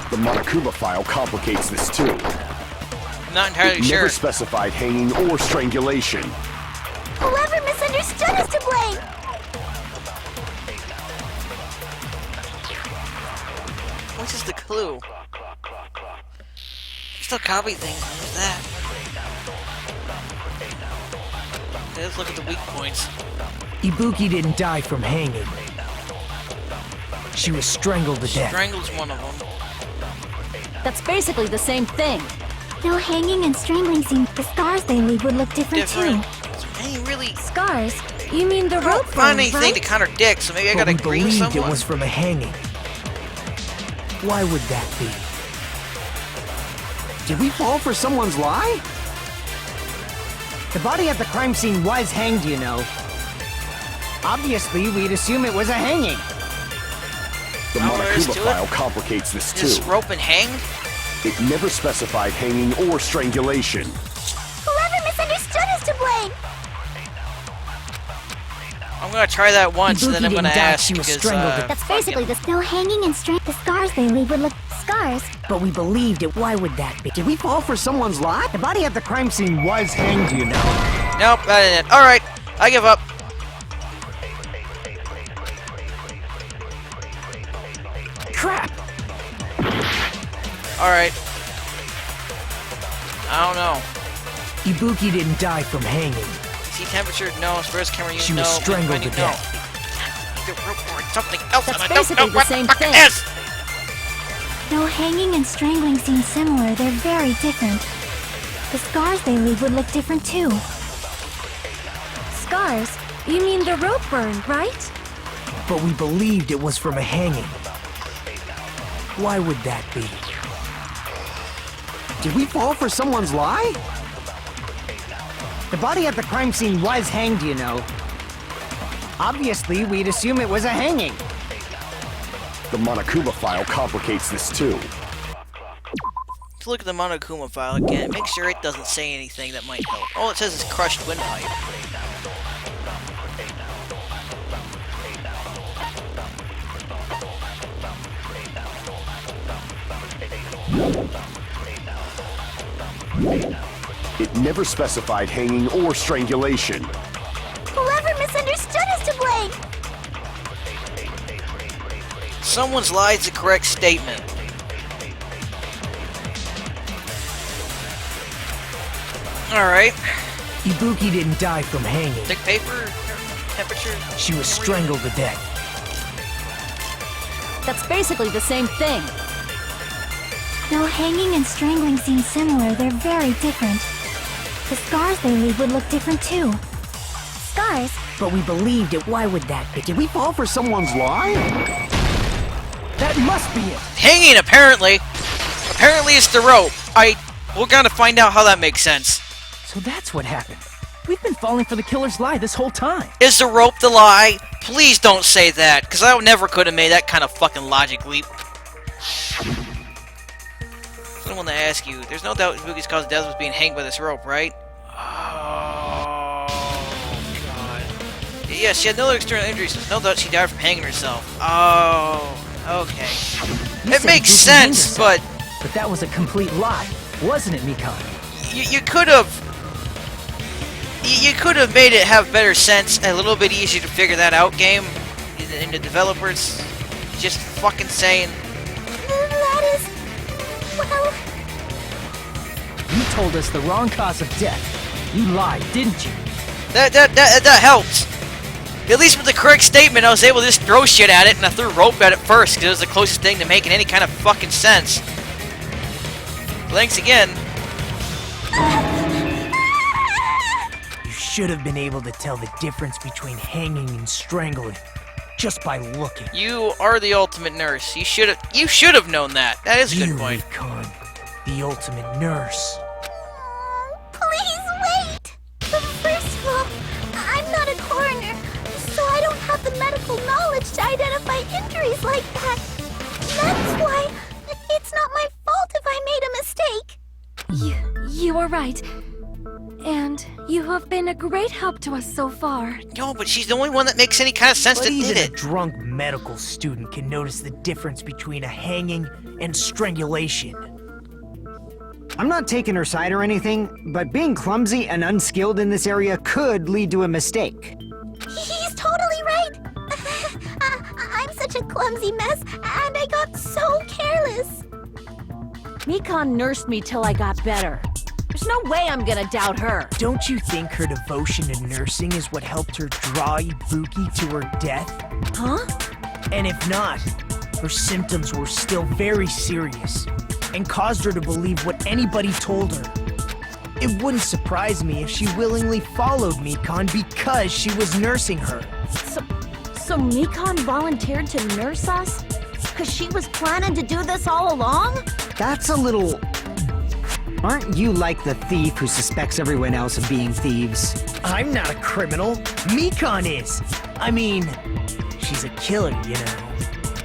The Monokuma file complicates this too. I'm not entirely It sure. never specified hanging or strangulation. Whoever misunderstood is to blame. What is the clue? You still copy things. What is that? Okay, let's look at the weak points. Ibuki didn't die from hanging. She was strangled to death. Strangles one of them. That's basically the same thing. Though hanging and strangling seem, the scars they leave would look different too. Any really? Scars? You mean the I don't rope find burn, anything right? to contradict, so maybe I But gotta we agree with believed someone. it was from a hanging. Why would that be? Did we fall for someone's lie? The body at the crime scene was hanged, you know. Obviously, we'd assume it was a hanging. The Oh, there is Monokuma to it? file complicates this too. Just rope and hang? It never specified hanging or strangulation. Whoever misunderstood is to blame. I'm gonna try that once, and then I'm Ibuki gonna didn't die, ask she was because, strangled to That's basically the though hanging and the scars they leave would look scars. But we believed it. Why would that be? Did we fall for someone's lie? The body at the crime scene was hanged, you know. Nope, that ain't it. Alright, I give up. Crap! Alright. I don't know. Ibuki didn't die from hanging. See temperature? No. Spurs camera use She no. was strangled to no. death. Either rope or something else. That's and I don't basically know the what same fuck it thing. is. Though hanging and strangling seem similar, they're very different. The scars they leave would look different too. Scars? You mean the rope burn, right? but we believed it was from a hanging. Why would that be? Did we fall for someone's lie? The body at the crime scene was hanged, you know. Obviously, we'd assume it was a hanging. The Monokuma file complicates this too. Let's look at the Monokuma file again. Make sure it doesn't say anything that might help. All it says is crushed windpipe. It never specified hanging or strangulation. Whoever misunderstood is to blame. Someone's lie is the correct statement. Alright. Ibuki didn't die from hanging. Thick paper? Temperature? She was strangled to death. That's basically the same thing. Though hanging and strangling seem similar, they're very different. The scars they leave would look different too. Scars? But we believed it. Why would that be? Did we fall for someone's lie? That must be it. Hanging, apparently. Apparently it's the rope. We're gonna find out how that makes sense. So that's what happened. We've been falling for the killer's lie this whole time. Is the rope the lie? Please don't say that, because I never could have made that kind of fucking logic leap. I want to ask you, there's no doubt Ibuki's cause of death was being hanged by this rope, right? Oh, God. Yeah, she had no other external injuries, so there's no doubt she died from hanging herself. Oh, okay. It makes sense, but... But that was a complete lie, wasn't it, Mikan? You could have... You could have made it have better sense, a little bit easier to figure that out, game. And the developers just fucking saying... That is... well... You told us the wrong cause of death. You lied, didn't you? That helped. At least with the correct statement, I was able to just throw shit at it, and I threw rope at it first, because it was the closest thing to making any kind of fucking sense. Thanks again. You should have been able to tell the difference between hanging and strangling just by looking. You are the ultimate nurse. You should have known that. That is a good point. Recon, the ultimate nurse. Please wait! First of all, I'm not a coroner, so I don't have the medical knowledge to identify injuries like that. That's why it's not my fault if I made a mistake. You are right. And you have been a great help to us so far. No, but she's the only one that makes any kind of sense But that even did a it. drunk medical student can notice the difference between a hanging and strangulation. I'm not taking her side or anything, but being clumsy and unskilled in this area could lead to a mistake. He's totally right. I'm such a clumsy mess, and I got so careless. Mikan nursed me till I got better. There's no way I'm gonna doubt her. Don't you think her devotion to nursing is what helped her draw Ibuki to her death? Huh? And if not, her symptoms were still very serious and caused her to believe what anybody told her. It wouldn't surprise me if she willingly followed Mikan because she was nursing her. So Mikan volunteered to nurse us? Cause she was planning to do this all along? That's a little... Aren't you like the thief who suspects everyone else of being thieves? I'm not a criminal. Mikan is. I mean, she's a killer, you know.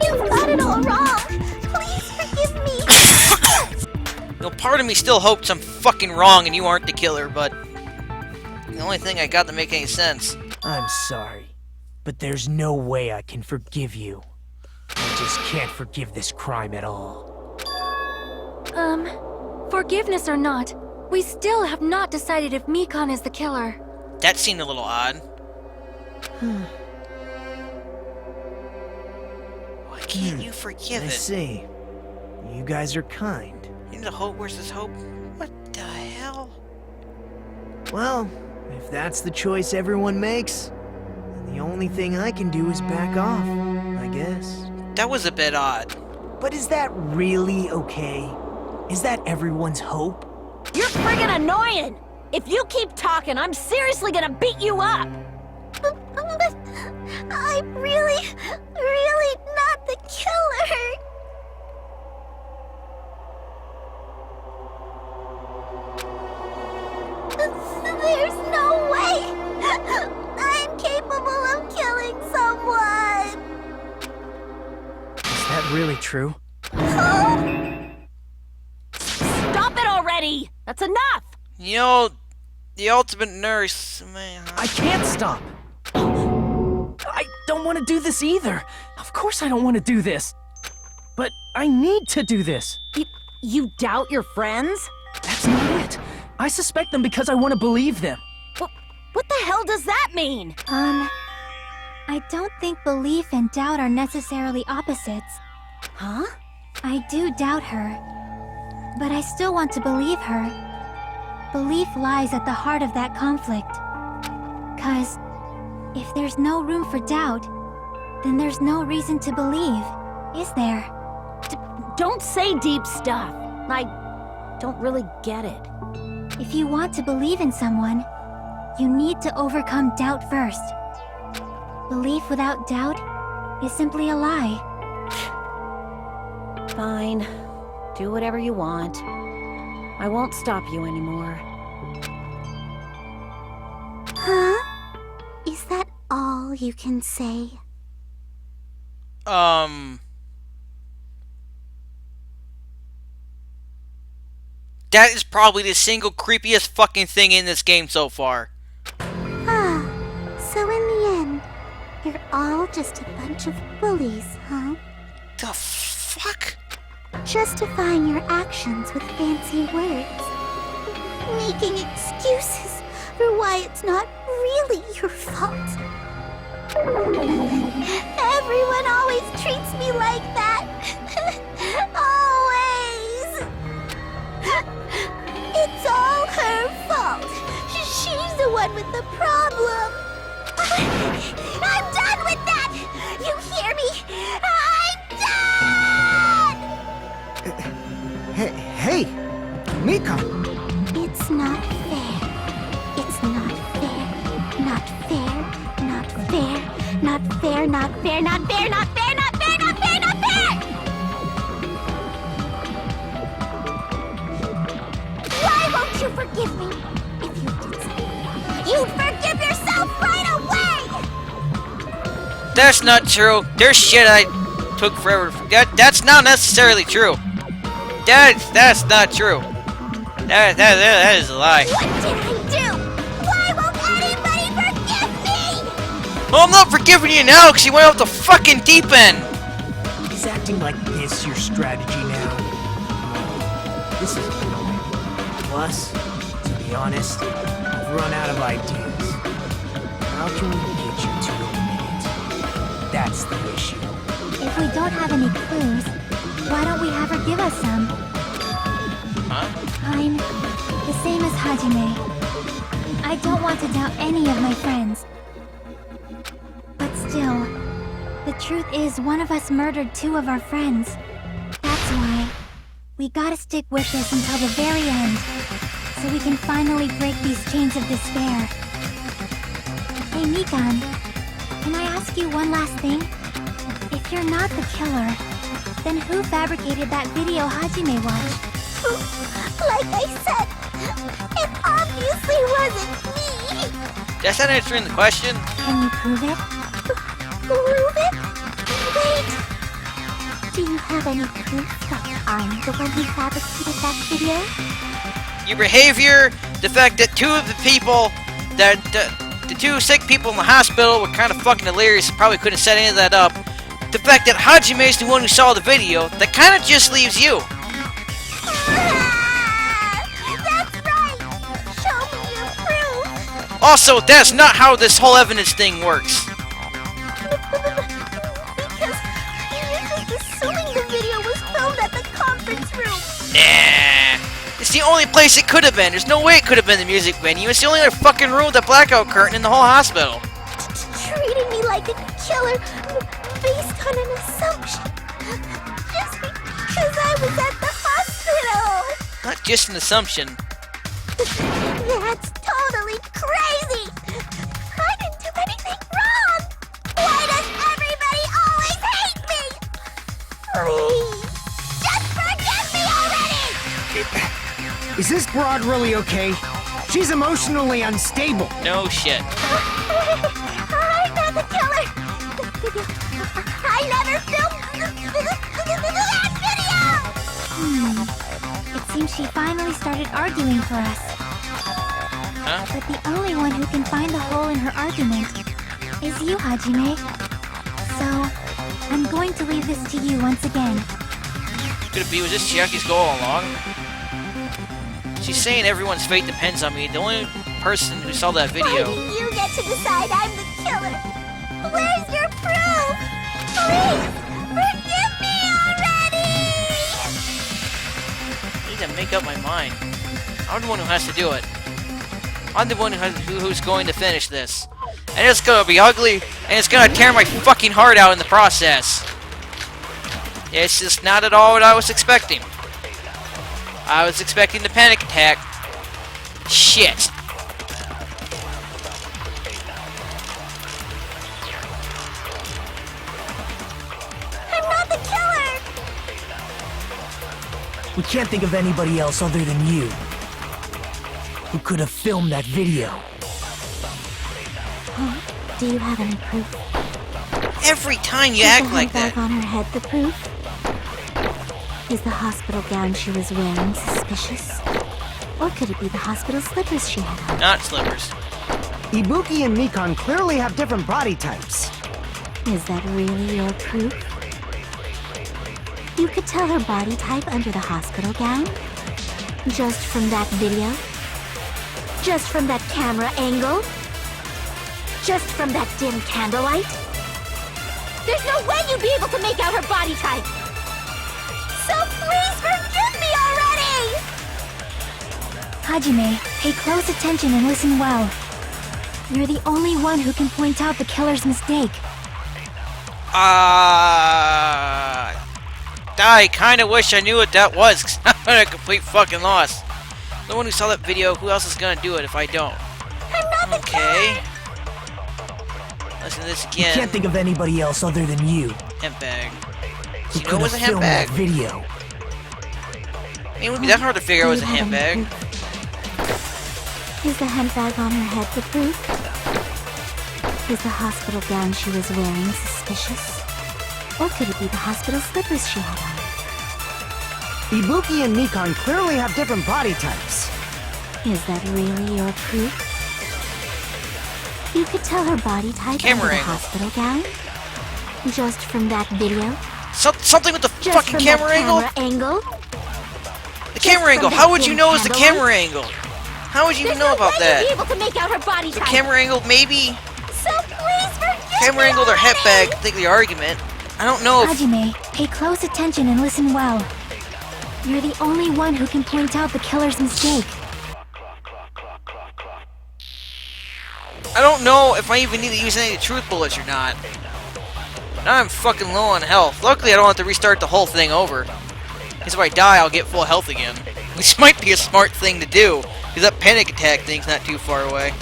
You've got it all wrong. Please forgive me. You know, part of me still hopes I'm fucking wrong and you aren't the killer, but... the only thing I got to make any sense. I'm sorry, but there's no way I can forgive you. I just can't forgive this crime at all. Forgiveness or not, we still have not decided if Mikan is the killer. That seemed a little odd. Why can't you forgive I it? see. You guys are kind. In the hope, where's this hope? What the hell? Well, if that's the choice everyone makes, then the only thing I can do is back off, I guess. That was a bit odd. But is that really okay? Is that everyone's hope? You're friggin' annoying! If you keep talking, I'm seriously gonna beat you up! But I really really true? Stop it already! That's enough! You know, the ultimate nurse, man. I can't stop! I don't want to do this either! Of course I don't want to do this! But I need to do this! You doubt your friends? That's not it! I suspect them because I want to believe them! What the hell does that mean? I don't think belief and doubt are necessarily opposites. Huh? I do doubt her, but I still want to believe her. Belief lies at the heart of that conflict. 'Cause if there's no room for doubt, then there's no reason to believe, is there? Don't say deep stuff. I don't really get it. If you want to believe in someone, you need to overcome doubt first. Belief without doubt is simply a lie. Fine. Do whatever you want. I won't stop you anymore. Huh? Is that all you can say? That is probably the single creepiest fucking thing in this game so far. Ah, so in the end, you're all just a bunch of bullies, huh? The fuck? Justifying your actions with fancy words. Making excuses for why it's not really your fault. Everyone always treats me like that. Always. It's all her fault. She's the one with the problem. I'm done with that! You hear me? I'm done! Hey, Mika! It's not fair. It's not fair. Not fair. Not fair. Not fair. Not fair. Not fair. Not fair. Not fair. Not fair. Not fair. Why won't you forgive me? If you did something wrong, you'd forgive yourself right away. That's not true. There's shit I took forever to forget. That's not necessarily true. That's not true. That is a lie. What did I do? Why won't anybody forgive me? Well, I'm not forgiving you now because you went off the fucking deep end. Is acting like this your strategy now? This is annoying. Plus, to be honest, I've run out of ideas. How can we get you to admit it? That's the issue. If we don't have any clues, why don't we have her give us some? Huh? I'm the same as Hajime. I don't want to doubt any of my friends. But still, the truth is one of us murdered two of our friends. That's why we gotta stick with this until the very end, so we can finally break these chains of despair. Hey, Mikan, can I ask you one last thing? If you're not the killer, then who fabricated that video Hajime watched? Like I said, it obviously wasn't me. That's not answering the question. Can you prove it? Prove it? Wait. Do you have any proof that I'm the one who fabricated that video? Your behavior, the fact that two of the people, that the two sick people in the hospital were kind of fucking hilarious, probably couldn't set any of that up. The fact that Hajime is the one who saw the video, that kind of just leaves you. That's right. Show me your proof. Also, that's not how this whole evidence thing works. Because you're just assuming the video was filmed at the conference room. Nah. It's the only place it could have been. There's no way it could have been the music venue. It's the only other fucking room with a blackout curtain in the whole hospital. Treating me like a killer based on an assumption. Just because I was at the hospital. Not just an assumption. That's totally crazy. I didn't do anything wrong. Why does everybody always hate me? Please, just forgive me already. Is this broad really okay? She's emotionally unstable. No shit. I'm not the killer. I never filmed the It seems she finally started arguing for us. Huh? But the only one who can find the hole in her argument is you, Hajime. So, I'm going to leave this to you once again. Could it be, was this Chiaki's goal all along? She's saying everyone's fate depends on me. The only person who saw that Why video. do you get to decide I'm the killer? Where's your proof? Please, forgive me already! I need to make up my mind. I'm the one who has to do it. I'm the one who's going to finish this. And it's gonna be ugly, and it's gonna tear my fucking heart out in the process. It's just not at all what I was expecting. I was expecting the panic attack. Shit. I'm not the killer! We can't think of anybody else other than you who could have filmed that video. Huh? Do you have any proof? Every time you Is act the like handbag that. on her head the proof? Is the hospital gown she was wearing suspicious? Or could it be the hospital slippers she had on? Not slippers. Ibuki and Mikan clearly have different body types. Is that really your proof? You could tell her body type under the hospital gown? Just from that video? Just from that camera angle? Just from that dim candlelight? There's no way you'd be able to make out her body type! So please forgive me already! Hajime, pay close attention and listen well. You're the only one who can point out the killer's mistake. I kinda wish I knew what that was, because I'm at a complete fucking loss. The one who saw that video, who else is gonna do it if I don't? I'm not the Okay. Listen to this We again. can't think of anybody else other than you Hemp bag. who You know could it was have a hemp filmed that bag. video. I mean, it would be that hard to figure out it was a Do you have hemp any bag. proof? Is the handbag on her head the proof? Is the hospital gown she was wearing suspicious? Or could it be the hospital slippers she had on? Ibuki and Mikan clearly have different body types. Is that really your proof? You could tell her body type Camera under the angle. hospital gown? Just from that video? Something with the Just fucking from camera that angle? camera angle? The camera from angle. that How would you dim know it was the candlelight? camera angle? How would you even There's know no about way that? you'd be able to make out her body The type. camera angle, maybe. So please forgive Camera me angle, their hemp already! bag. Think the argument. I don't know if. Hajime, pay close attention and listen well. You're the only one who can point out the killer's mistake. I don't know if I even need to use any of the truth bullets or not. Now I'm fucking low on health. Luckily, I don't have to restart the whole thing over. Because if I die, I'll get full health again. Which might be a smart thing to do. Because that panic attack thing's not too far away.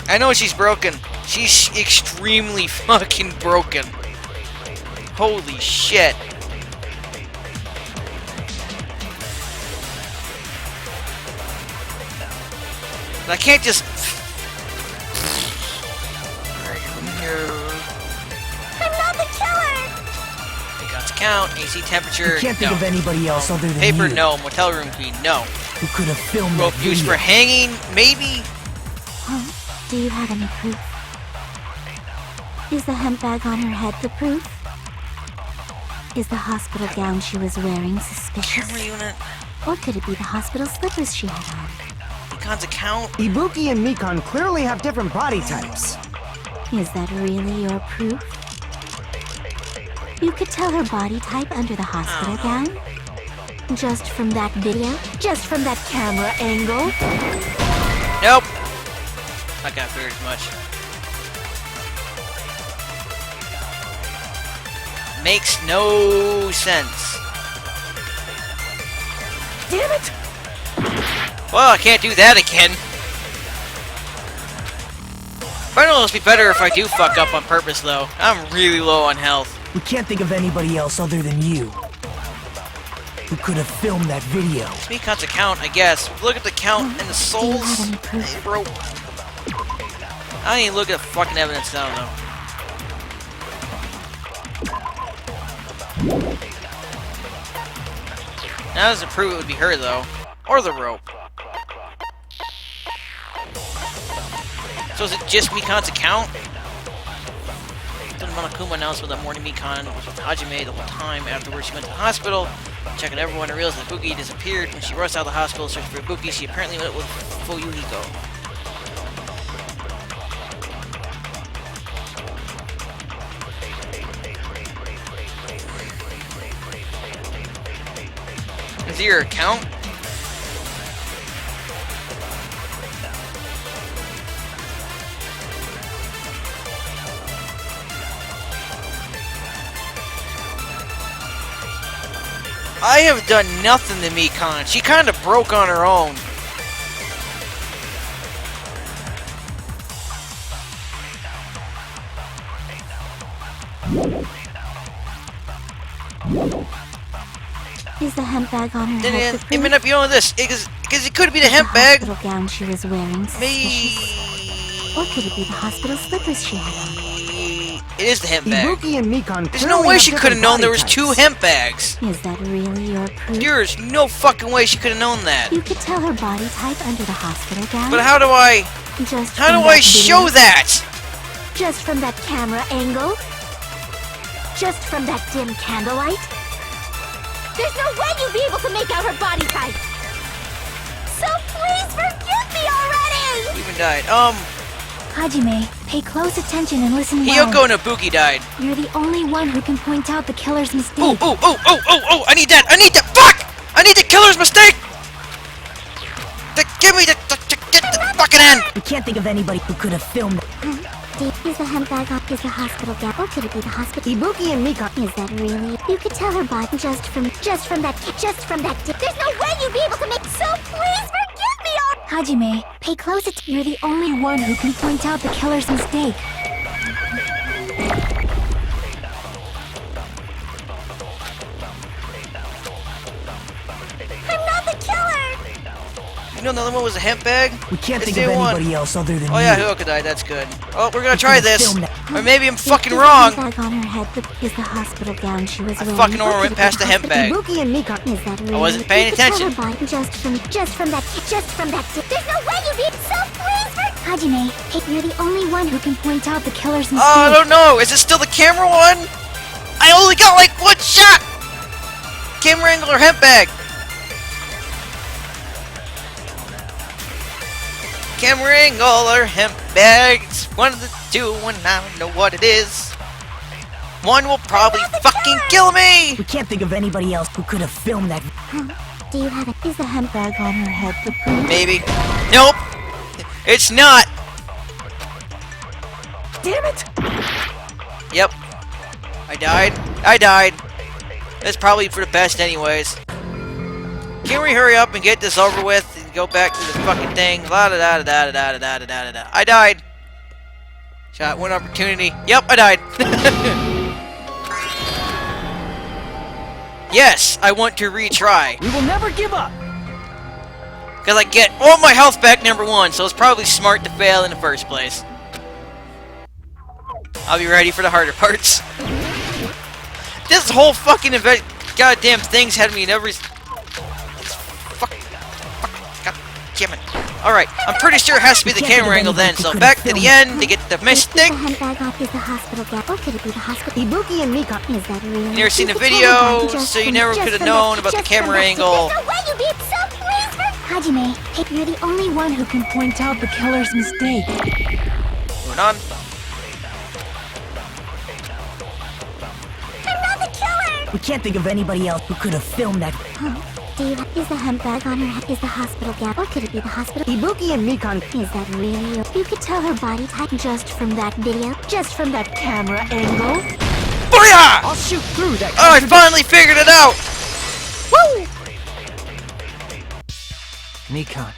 I know she's broken. She's extremely fucking broken. Holy shit. I can't just... I'm not the killer! Got to count, AC temperature, We can't think no. of anybody else other than Paper, you no. Motel room key, no. who could have filmed Rope that used video. for hanging, maybe? Huh? Do you have any proof? Is the hemp bag on her head the proof? Is the hospital gown she was wearing suspicious? Camera unit, Or could it be the hospital slippers she had on? Econ's account. Ibuki and Mikan clearly have different body types. Is that really your proof? You could tell her body type under the hospital gown? Just from that video? Just from that camera angle? Nope. I got figured as much. Makes no sense. Damn it! Well, I can't do that again. But it'll just be better if I do fuck up on purpose, though. I'm really low on health. We can't think of anybody else other than you who could have filmed that video. Econ's account, I guess. Look at the count and the souls. Do you have any proof? They broke. I don't even look at the fucking evidence now, though. That doesn't prove it would be her, though. Or the rope. So is it just Mikan's account? Monokuma announced with that morning Mikan was with Hajime the whole time. Afterwards, she went to the hospital, checking everyone, and realized that Ibuki disappeared. When she rushed out of the hospital searching for Ibuki, she apparently went with Fuyuhiko. Is it your account? I have done nothing to Mikan. She kind of broke on her own. Is the hemp bag on her head? It may not be all of this, because it could be the hemp bag. The hospital gown she was wearing. Me. Or could it be the hospital slippers she had on? It is the hemp bag. Ibuki and Mikan. There's no way she could have known there was two hemp bags. Is that really your proof? There's no fucking way she could have known that. You could tell her body type under the hospital gown. But how do I show that? Just from that camera angle? Just from that dim candlelight? There's no way you'd be able to make out her body type! So please forgive me already! Even died. Hajime, pay close attention and listen well. Hiyoko and Ibuki died. You're the only one who can point out the killer's mistake. Oh, I need that! Fuck! I need the killer's mistake! Give me the get the fucking end! We can't think of anybody who could have filmed it. Is the hemp bag on? Is the hospital gown? Or could it be the hospital? Ibuki and Mikan. Is that really? You could tell her body just from that. There's no way you'd be able to make. So please forgive me already! Hajime, pay close attention. You're the only one who can point out the killer's mistake. I'm not the killer! You know the other one was a hemp bag? We can't think of anybody else other than Oh yeah, you. Hiyoko died, that's good. Oh, we're gonna try this. Or maybe I'm Is fucking the wrong. hemp bag on her head is the hospital gown she was wearing. fucking Or went could it past be the hemp bag. Ibuki and Mikan. Is that really? I wasn't paying You could tell attention. her body just from that. There's no way you'd be. So please forgive. Hajime, you're the only one who can point out the killer's mistake. Oh, I don't know. Is it still the camera one? I only got like one shot! Camera angle or hemp bag? Camera angle or hemp bag? It's one of the two and I don't know what it is. One will probably fucking kill me! We can't think of anybody else who could have filmed that. Do you have it? Is the hemp bag on her head the proof? Maybe. Nope. It's not. Damn it! Yep. I died. That's probably for the best anyways. Can we hurry up and get this over with and go back to the fucking thing? La da da da da da da da da da. I died. Shot one opportunity. Yep, I died. Yes, I want to retry. We will never give up. Because I get all my health back, number one, so it's probably smart to fail in the first place. I'll be ready for the harder parts. This whole fucking event, goddamn thing's had me in every... Fuck, god damn it. Alright, I'm pretty sure it has to be the camera angle then, so back to the end to get the mystic. Is the hemp bag on? Is the hospital gown? Or could it be the hospital? Ibuki and Mikan. Is that really? Never seen the You could tell her video, body just so you from- never just could have from known that- about the just from camera that- angle. There's no way you'd be. So please forgive. Hajime, you're the only one who can point out the killer's mistake. Moving on. I'm not the killer! We can't think of anybody else who could have filmed that. Is the hemp bag on her head? Is the hospital gown? Or could it be the hospital? Ibuki and Mikan. Is that really? You could tell her body type just from that video. Just from that camera angle. Booyah! I'll shoot through that. Oh, I finally figured it out! Woo! Mikan,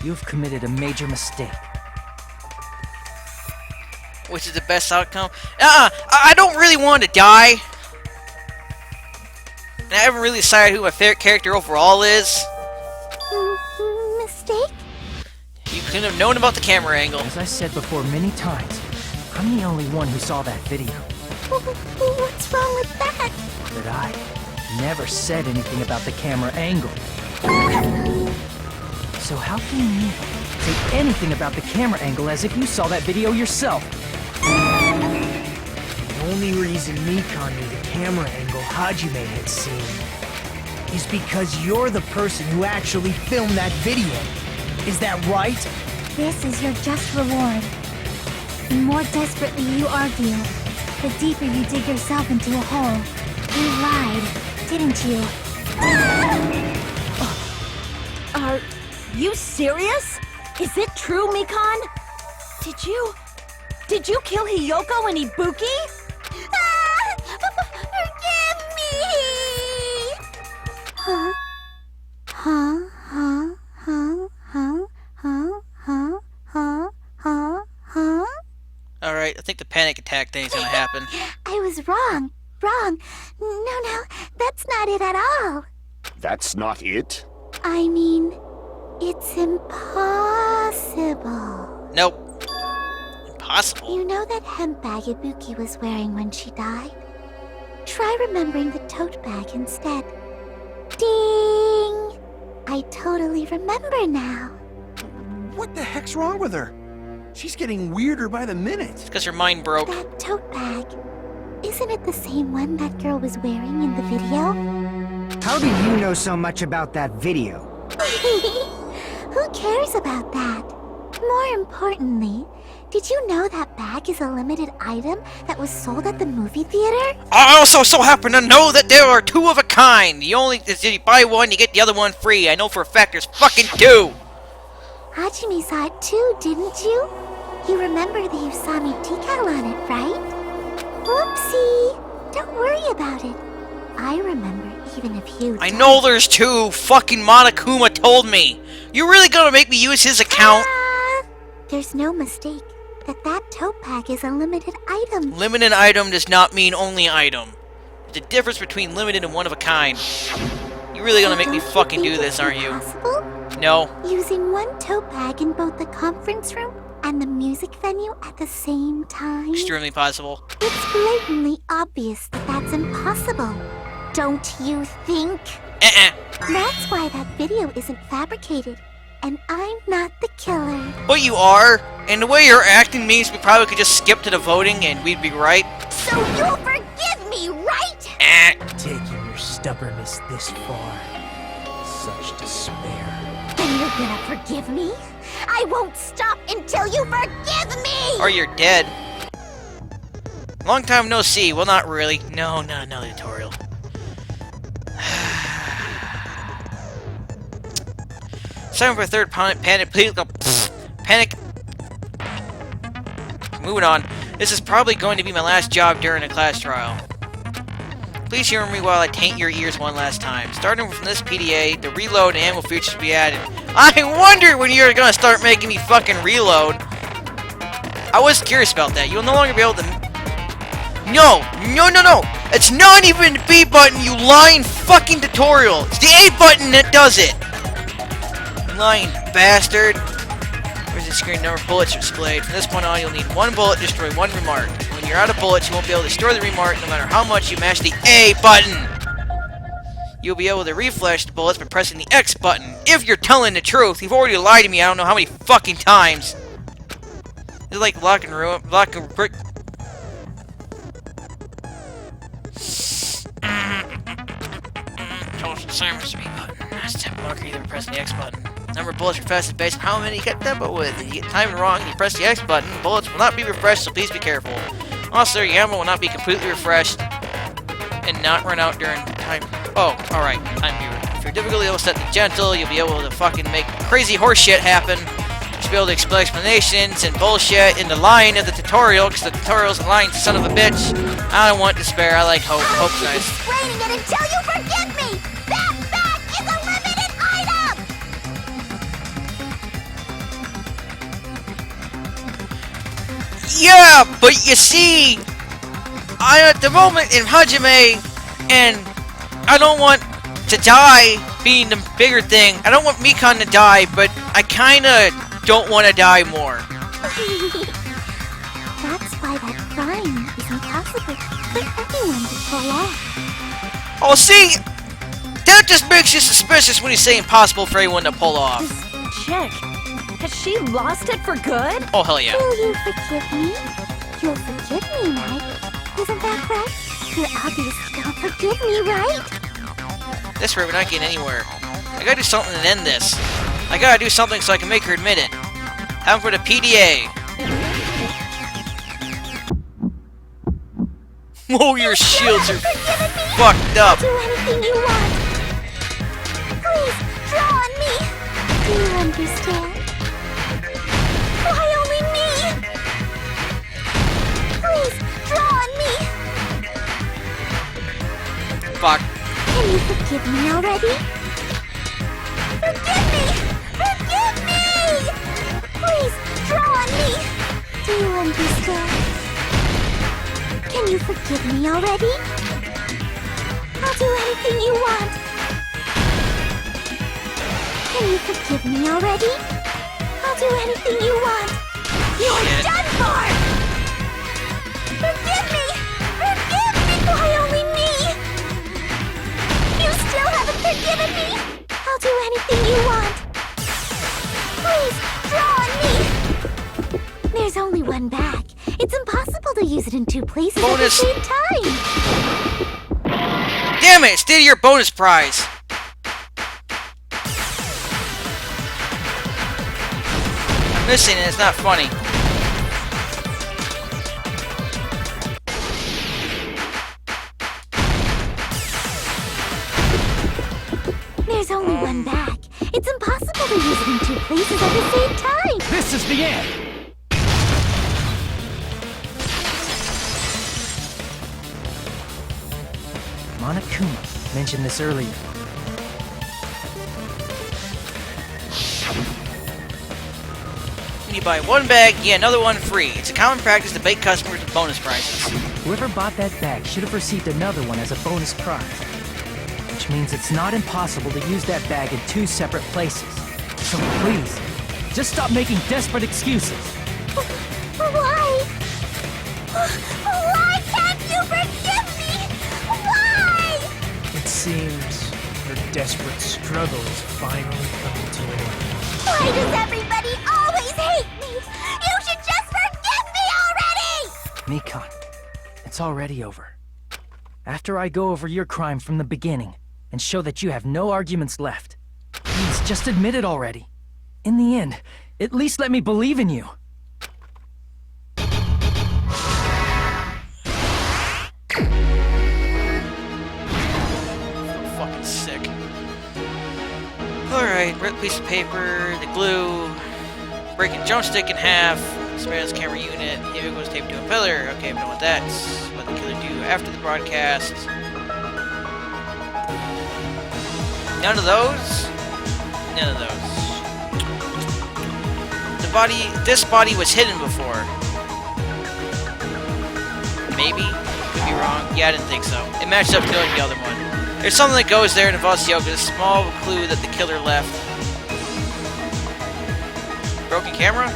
you've committed a major mistake. Which is the best outcome? I don't really want to die. And I haven't really decided who my favorite character overall is. Mistake? You couldn't have known about the camera angle. As I said before many times, I'm the only one who saw that video. What's wrong with that? But I never said anything about the camera angle. So how can you say anything about the camera angle as if you saw that video yourself? The only reason Mikan knew the camera angle Hajime had seen is because you're the person who actually filmed that video. Is that right? This is your just reward. The more desperately you argue, the deeper you dig yourself into a hole. You lied, didn't you? Are you serious? Is it true, Mikan? Did you kill Hiyoko and Ibuki? Forgive me! Huh? Huh? Huh? Huh? Huh? Huh? Huh? Huh? Huh? Huh? Alright, I think the panic attack thing's gonna happen. I was wrong. Wrong. No, that's not it at all. That's not it? I mean, it's impossible. Nope. Impossible. You know that hemp bag Ibuki was wearing when she died? Try remembering the tote bag instead. Ding! I totally remember now. What the heck's wrong with her? She's getting weirder by the minute. It's because her mind broke. That tote bag. Isn't it the same one that girl was wearing in the video? How do you know so much about that video? Who cares about that? More importantly, did you know that bag is a limited item that was sold at the movie theater? I also so happen to know that there are two of a kind. The only is you buy one, you get the other one free. I know for a fact there's fucking two. Hajime saw it too, didn't you? You remember the Usami decal on it, right? Whoopsie! Don't worry about it. I remember even if you I don't. know there's two. Fucking Monokuma told me. You really gonna make me use his account? There's no mistake that tote bag is a limited item. Limited item does not mean only item. There's a difference between limited and one of a kind. You really gonna make me Don't you fucking think do this, it's aren't you? impossible? No. Using one tote bag in both the conference room and the music venue at the same time? Extremely possible. It's blatantly obvious that that's impossible. Don't you think? That's why that video isn't fabricated. And I'm not the killer. But you are, and the way you're acting means we probably could just skip to the voting and we'd be right. So you'll forgive me, right? Taking your stubbornness this far. Such despair. Then you're gonna forgive me? I won't stop until you forgive me! Or you're dead. Long time no see. Well, not really. No, tutorial. Time for a third panic. Panic. Moving on. This is probably going to be my last job during a class trial. Please hear me while I taint your ears one last time. Starting from this PDA, the reload and ammo features will be added. I wonder when you're gonna start making me fucking reload. I was curious about that. You'll no longer be able to... No! It's not even the B button, you lying fucking tutorial! It's the A button that does it! Lying bastard. Where's the screen? Number of bullets displayed. From this point on, you'll need one bullet to destroy one remark. When you're out of bullets, you won't be able to destroy the remark no matter how much you mash the A button! You'll be able to refresh the bullets by pressing the X button. If you're telling the truth, you've already lied to me I don't know how many fucking times. It's like lock and brick. Total assignments to me button. That's tempo marker, either pressing the X button. Number of bullets refreshed based on how many you get tempo with. If you get timing wrong and you press the X button, the bullets will not be refreshed, so please be careful. Also, your ammo will not be completely refreshed and not run out during time. Oh, alright, time viewer. If your difficulty level set to gentle, you'll be able to fucking make crazy horse shit happen. You'll be able to explain explanations and bullshit in the line of the tutorial, because the tutorial's a lying son of a bitch. I don't want despair, I like hope. Hope's nice. Explaining it until you forgive me! That bag is a limited item! Yeah, but you see, I at the moment in Hajime, and I don't want to die being the bigger thing. I don't want Mikan to die, but I kinda don't want to die more. That's why that crime is impossible for anyone to pull off. Oh, see? That just makes you suspicious when you say impossible for anyone to pull off. This chick, has she lost it for good? Oh, hell yeah. Will you forgive me? You'll forgive me, right? Isn't that right? You obviously don't forgive me, right? This way, we're not getting anywhere. I gotta do something to end this. I gotta do something so I can make her admit it. Time for the PDA. Oh, your shields are fucked up. Do anything you want. Please, draw on me. Do you understand? Why only me? Please, draw on me. Fuck. Can you forgive me already? Forgive me! Forgive me! Please, draw on me. Do you understand? Can you forgive me already? I'll do anything you want. Can you forgive me already? I'll do anything you want. You're done for! Forgive me! Forgive me! Why only me? You still haven't forgiven me? I'll do anything you want. Please, draw on me! There's only one bag. It's impossible to use it in two places at the same time. Damn it! Stay to your bonus prize. I'm missing it. It's not funny. There's only one bag. It's impossible to use it in two places at the same time. This is the end! Monokuma mentioned this earlier. When you buy one bag, you get another one free. It's a common practice to bait customers with bonus prizes. Whoever bought that bag should have received another one as a bonus prize. Which means it's not impossible to use that bag in two separate places. So please, just stop making desperate excuses. Why? Why can't you forgive me? Why? It seems her desperate struggle is finally coming to an end. Why does everybody always hate me? You should just forgive me already! Mikon, it's already over. After I go over your crime from the beginning and show that you have no arguments left, please just admit it already. In the end, at least let me believe in you. Fucking sick. Alright, rip piece of paper, the glue, breaking joystick in half, Samantha's camera unit, here goes taped to a pillar. Okay, I'm done with that. What the killer do after the broadcast. None of those? None of those. This body was hidden before. Maybe? Could be wrong. Yeah, I didn't think so. It matched up to the other one. There's something that goes there in involves Yoko, a small clue that the killer left. Broken camera?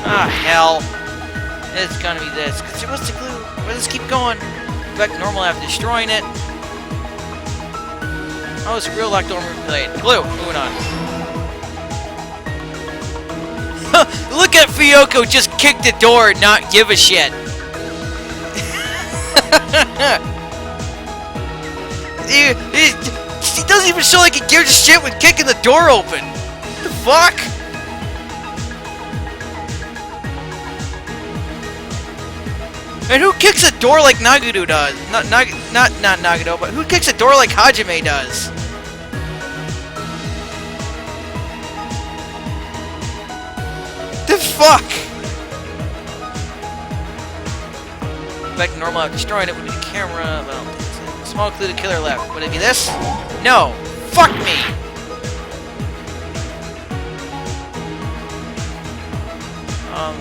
Ah, hell. It's gonna be this. What's the clue? Let's keep going. Go back to normal after destroying it. Oh, it's a real locked door replayed. Glue. Moving on. Look at Fuyoko just kick the door and not give a shit. He doesn't even show like he gives a shit when kicking the door open. What the fuck? And who kicks a door like Nagito does? Not Nagito, but who kicks a door like Hajime does? The fuck? Back to normal after destroying it would be the camera. Well, small clue the killer left. Would it be this? No. Fuck me.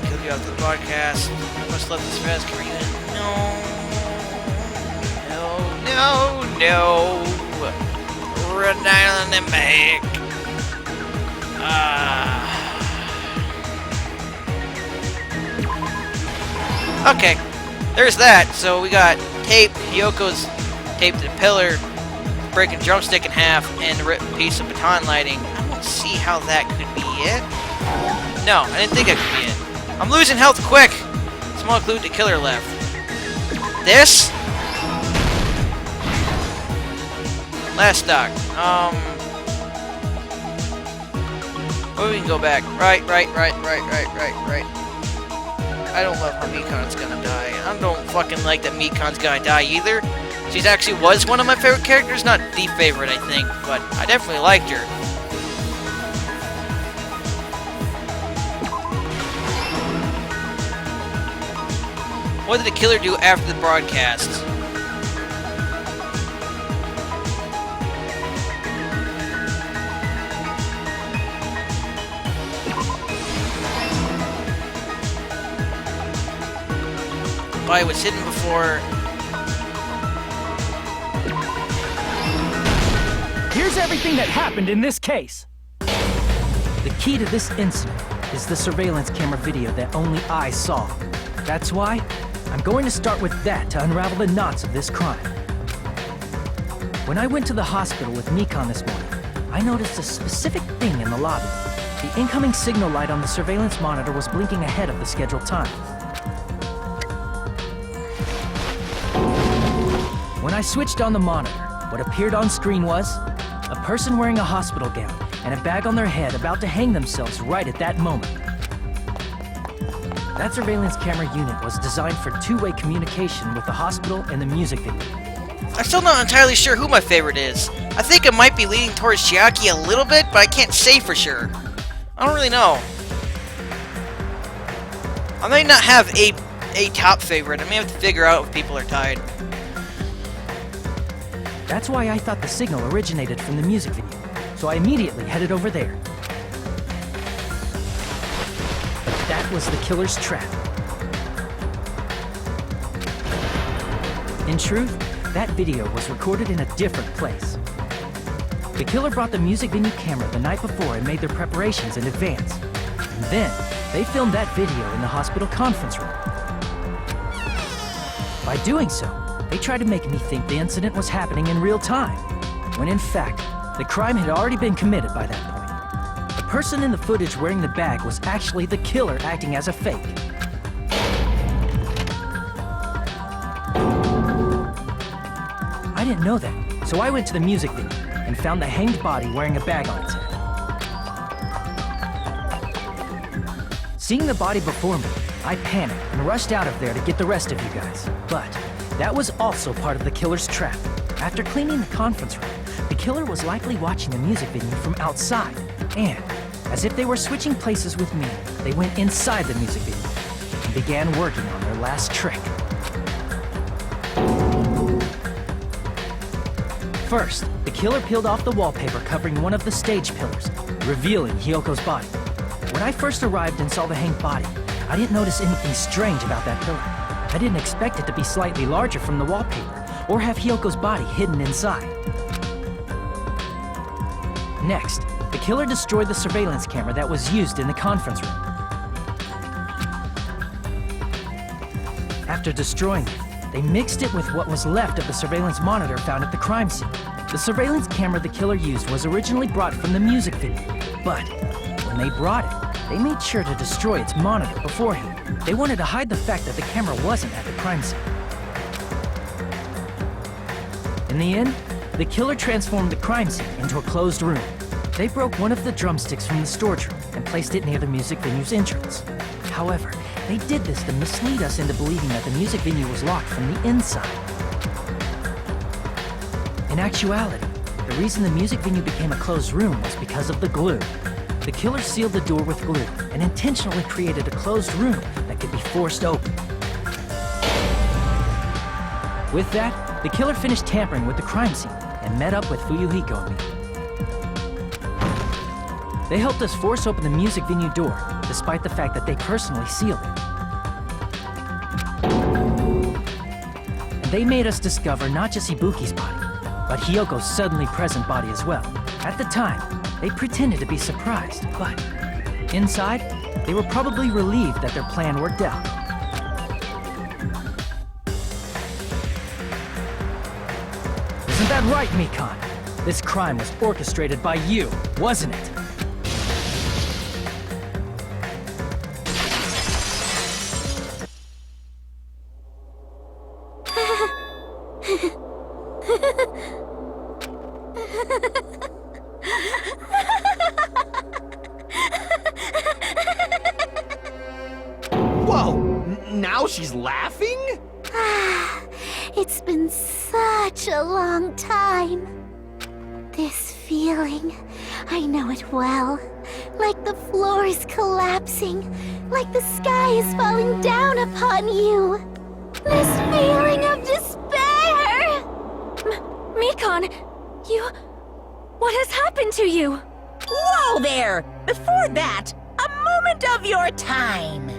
Kill you after the broadcast. Must let this fast career. No. Run down the back. Okay, there's that. So we got tape, Hyoko's taped to the pillar, breaking a drumstick in half, and a ripped piece of baton lighting. I don't see how that could be it. No, I didn't think it could be it. I'm losing health quick. Small clue the killer left. This? Last stock. Oh, we can go back. Right. I don't love how Mikan's gonna die. I don't fucking like that Mikan's gonna die either. She's actually was one of my favorite characters. Not the favorite, I think, but I definitely liked her. What did the killer do after the broadcast? Body was hidden before. Here's everything that happened in this case. The key to this incident is the surveillance camera video that only I saw. That's why I'm going to start with that to unravel the knots of this crime. When I went to the hospital with Mikan this morning, I noticed a specific thing in the lobby. The incoming signal light on the surveillance monitor was blinking ahead of the scheduled time. When I switched on the monitor, what appeared on screen was a person wearing a hospital gown and a bag on their head about to hang themselves right at that moment. That surveillance camera unit was designed for two-way communication with the hospital and the music venue. I'm still not entirely sure who my favorite is. I think it might be leaning towards Chiaki a little bit, but I can't say for sure. I don't really know. I may not have a top favorite. I may have to figure out if people are tied. That's why I thought the signal originated from the music venue, so I immediately headed over there. But that was the killer's trap. In truth, that video was recorded in a different place. The killer brought the music venue camera the night before and made their preparations in advance. And then, they filmed that video in the hospital conference room. By doing so, they tried to make me think the incident was happening in real time, when in fact, the crime had already been committed by that point. The person in the footage wearing the bag was actually the killer acting as a fake. I didn't know that, so I went to the music venue and found the hanged body wearing a bag on its head. Seeing the body before me, I panicked and rushed out of there to get the rest of you guys. But that was also part of the killer's trap. After cleaning the conference room, the killer was likely watching the music venue from outside. And, as if they were switching places with me, they went inside the music venue and began working on their last trick. First, the killer peeled off the wallpaper covering one of the stage pillars, revealing Hyoko's body. When I first arrived and saw the hanged body, I didn't notice anything strange about that pillar. I didn't expect it to be slightly larger from the wallpaper, or have Hyoko's body hidden inside. Next, the killer destroyed the surveillance camera that was used in the conference room. After destroying it, they mixed it with what was left of the surveillance monitor found at the crime scene. The surveillance camera the killer used was originally brought from the music venue, but when they brought it, they made sure to destroy its monitor beforehand. They wanted to hide the fact that the camera wasn't at the crime scene. In the end, the killer transformed the crime scene into a closed room. They broke one of the drumsticks from the storage room and placed it near the music venue's entrance. However, they did this to mislead us into believing that the music venue was locked from the inside. In actuality, the reason the music venue became a closed room was because of the glue. The killer sealed the door with glue and intentionally created a closed room that could be forced open. With that, the killer finished tampering with the crime scene and met up with Fuyuhiko and me. They helped us force open the music venue door, despite the fact that they personally sealed it. And they made us discover not just Ibuki's body, but Hyoko's suddenly present body as well. At the time, they pretended to be surprised, but inside, they were probably relieved that their plan worked out. that right, Mikan? This crime was orchestrated by you, wasn't it? Whoa! Now she's laughing? It's been such a long time. This feeling, I know it well. Like the floor is collapsing, like the sky is falling down upon you. This feeling of despair! Mikan, you... What has happened to you? Whoa there! Before that, a moment of your time.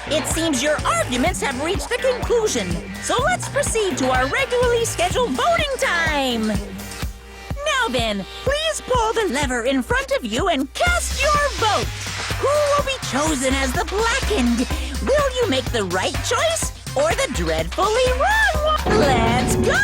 It seems your arguments have reached a conclusion, so let's proceed to our regularly scheduled voting time! Now then, please pull the lever in front of you and cast your vote! Who will be chosen as the blackened? Will you make the right choice or the dreadfully wrong one? Let's go!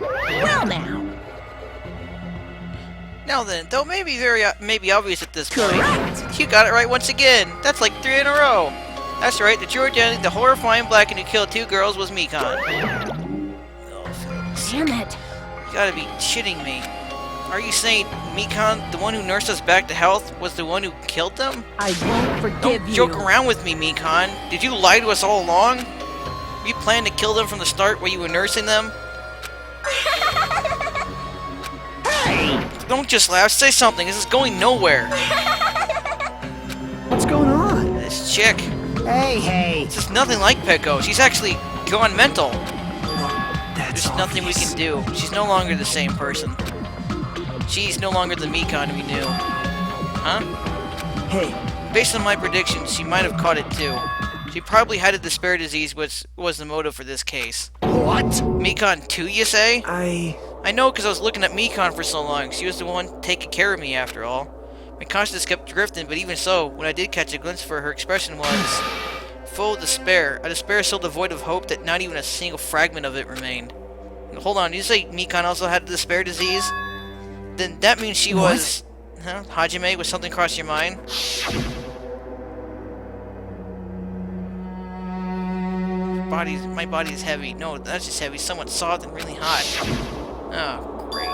Well now, Now then, though maybe obvious at this point, correct! you got it right once again. That's like 3 in a row. That's right, the true identity, the horrifying blackened who killed 2 girls was Mikan. Damn it. You gotta be shitting me. Are you saying Mikan, the one who nursed us back to health, was the one who killed them? I won't forgive Don't you. joke around with me, Mikan. Did you lie to us all along? You planned to kill them from the start while you were nursing them? Hey! Don't just laugh, say something. This is going nowhere. What's going on? This chick, Hey! this is nothing like Peko. She's actually gone mental. That's There's nothing we can do. She's no longer the same person. She's no longer the Mikan we knew. Huh? Hey, Based on my predictions, she might have caught it too. She probably had a despair disease, which was the motive for this case. What? Mikan 2, you say? I I know because I was looking at Mikan for so long. She was the one taking care of me after all. My consciousness kept drifting, but even so, when I did catch a glimpse of her, her expression was full of despair. A despair so devoid of hope that not even a single fragment of it remained. Hold on, did you say Mikan also had a despair disease? Then that means she was... Huh? Hajime, was something cross your mind? My body is heavy. No, that's just heavy. Somewhat soft and really hot. Oh, great.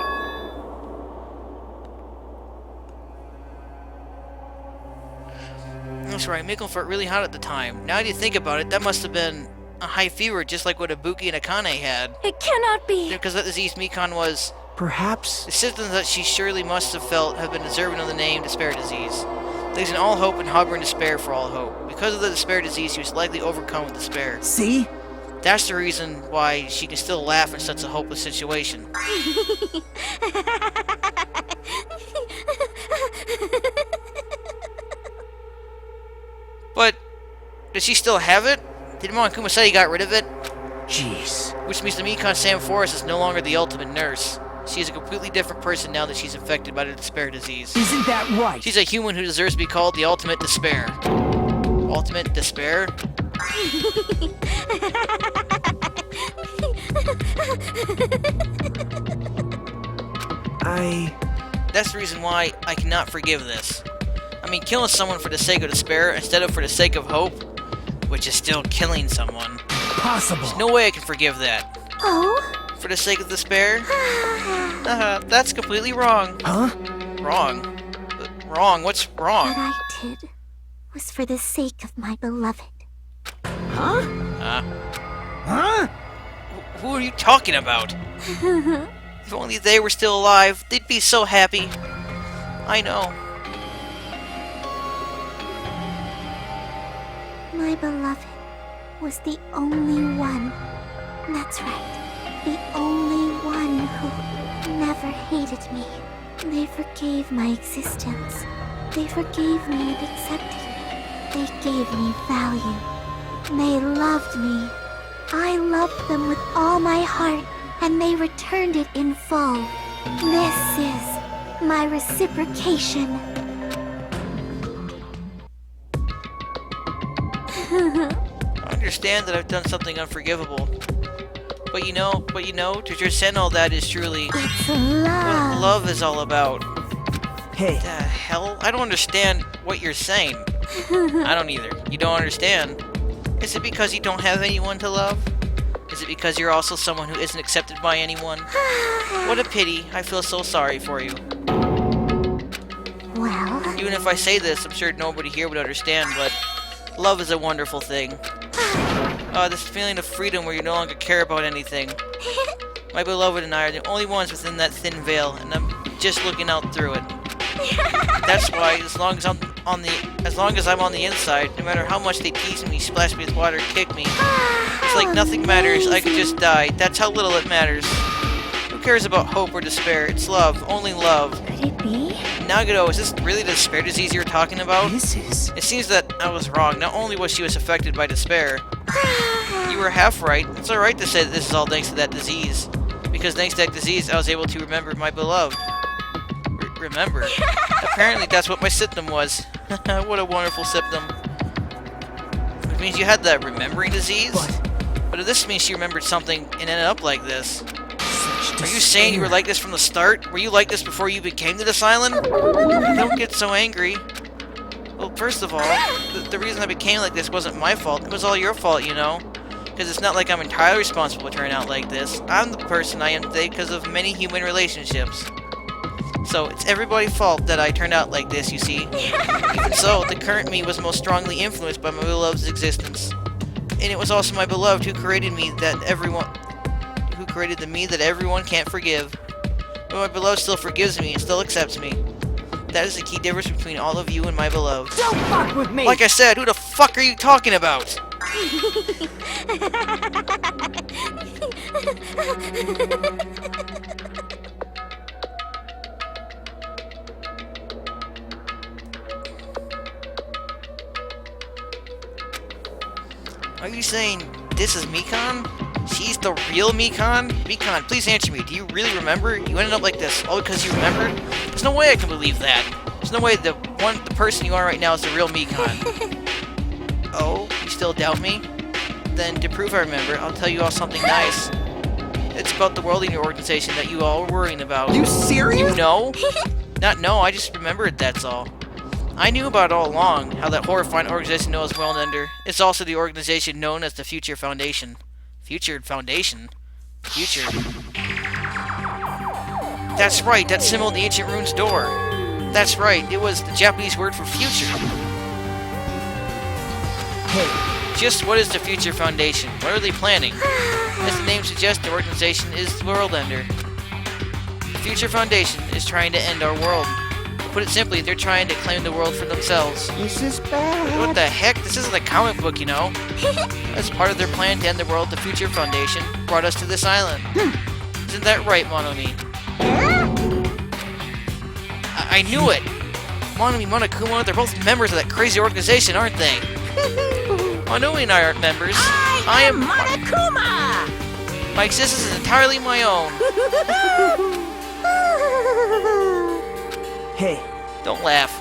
That's right, Mikkel felt really hot at the time. Now that you think about it, that must have been a high fever just like what Ibuki and Akane had. It cannot be. Because that disease Mikan was... perhaps. The symptoms that she surely must have felt have been deserving of the name despair disease. Losing all hope and harboring despair for all hope. Because of the despair disease, she was likely overcome with despair. See? That's the reason why she can still laugh in such a hopeless situation. But, does she still have it? Did Monokuma say he got rid of it? Jeez. Which means the Mikan Sam Forest is no longer the ultimate nurse. She is a completely different person now that she's infected by the despair disease. Isn't that right? She's a human who deserves to be called the ultimate despair. Ultimate despair? That's the reason why I cannot forgive this. I mean, killing someone for the sake of despair instead of for the sake of hope, which is still killing someone. Possible. There's no way I can forgive that. Oh? For the sake of despair? That's completely wrong. Huh? Wrong? Wrong? What's wrong? What I did was for the sake of my beloved. Huh? Huh? Huh? Who are you talking about? If only they were still alive, they'd be so happy. I know. My beloved was the only one. That's right. The only one who never hated me. They forgave my existence. They forgave me and accepted me. They gave me value. They loved me. I loved them with all my heart, and they returned it in full. This is my reciprocation. I understand that I've done something unforgivable. But you know, to transcend all that is truly It's what love. love is all about. Hey, The hell? I don't understand what you're saying. I don't either. You don't understand. Is it because you don't have anyone to love? Is it because you're also someone who isn't accepted by anyone? What a pity. I feel so sorry for you. Well, Even if I say this, I'm sure nobody here would understand, but love is a wonderful thing. This feeling of freedom where you no longer care about anything. My beloved and I are the only ones within that thin veil, and I'm just looking out through it. That's why, as long as I'm on the inside, no matter how much they tease me, splash me with water, kick me, it's like nothing matters. I could just die. That's how little it matters. Who cares about hope or despair? It's love, only love. Could it be? Nagito, is this really the despair disease you're talking about? this is... It seems that I was wrong. Not only was she affected by despair, you were half right. It's alright to say that this is all thanks to that disease. Because thanks to that disease, I was able to remember my beloved. Remember? Apparently that's what my symptom was. What a wonderful symptom. Which means you had that remembering disease? But if this means she remembered something and ended up like this. Are you saying you were like this from the start? Were you like this before you even came to this island? Don't get so angry. Well, first of all, the reason I became like this wasn't my fault. It was all your fault, you know? Because it's not like I'm entirely responsible for turning out like this. I'm the person I am today because of many human relationships. So, it's everybody's fault that I turned out like this, you see. Even so, the current me was most strongly influenced by my beloved's existence. And it was also my beloved who created me that everyone... who created the me that everyone can't forgive. But my beloved still forgives me and still accepts me. That is the key difference between all of you and my beloved. Don't fuck with me! Like I said, who the fuck are you talking about? Are you saying this is Mikan? She's the real Mikan? Mikan, please answer me. Do you really remember? You ended up like this all because you remembered? There's no way I can believe that. There's no way the person you are right now is the real Mikan. Oh, you still doubt me? Then, to prove I remember, I'll tell you all something nice. It's about the world in your organization that you all were worrying about. You serious? You know? Not know, I just remembered, that's all. I knew about it all along, how that horrifying organization known as World Ender. It's also the organization known as the Future Foundation. Future Foundation? Future. That's right, that symbol in the ancient rune's door. That's right, it was the Japanese word for future. Hey, Just what is the Future Foundation? What are they planning? As the name suggests, the organization is the World Ender. The Future Foundation is trying to end our world. To put it simply, they're trying to claim the world for themselves. this is bad. What the heck? This isn't a comic book, you know. As part of their plan to end the world, the Future Foundation brought us to this island. Isn't that right, Monomi? I knew it! Monomi, Monokuma, they're both members of that crazy organization, aren't they? Monomi and I aren't members. I am Monokuma! My existence is entirely my own. Hey, Don't laugh.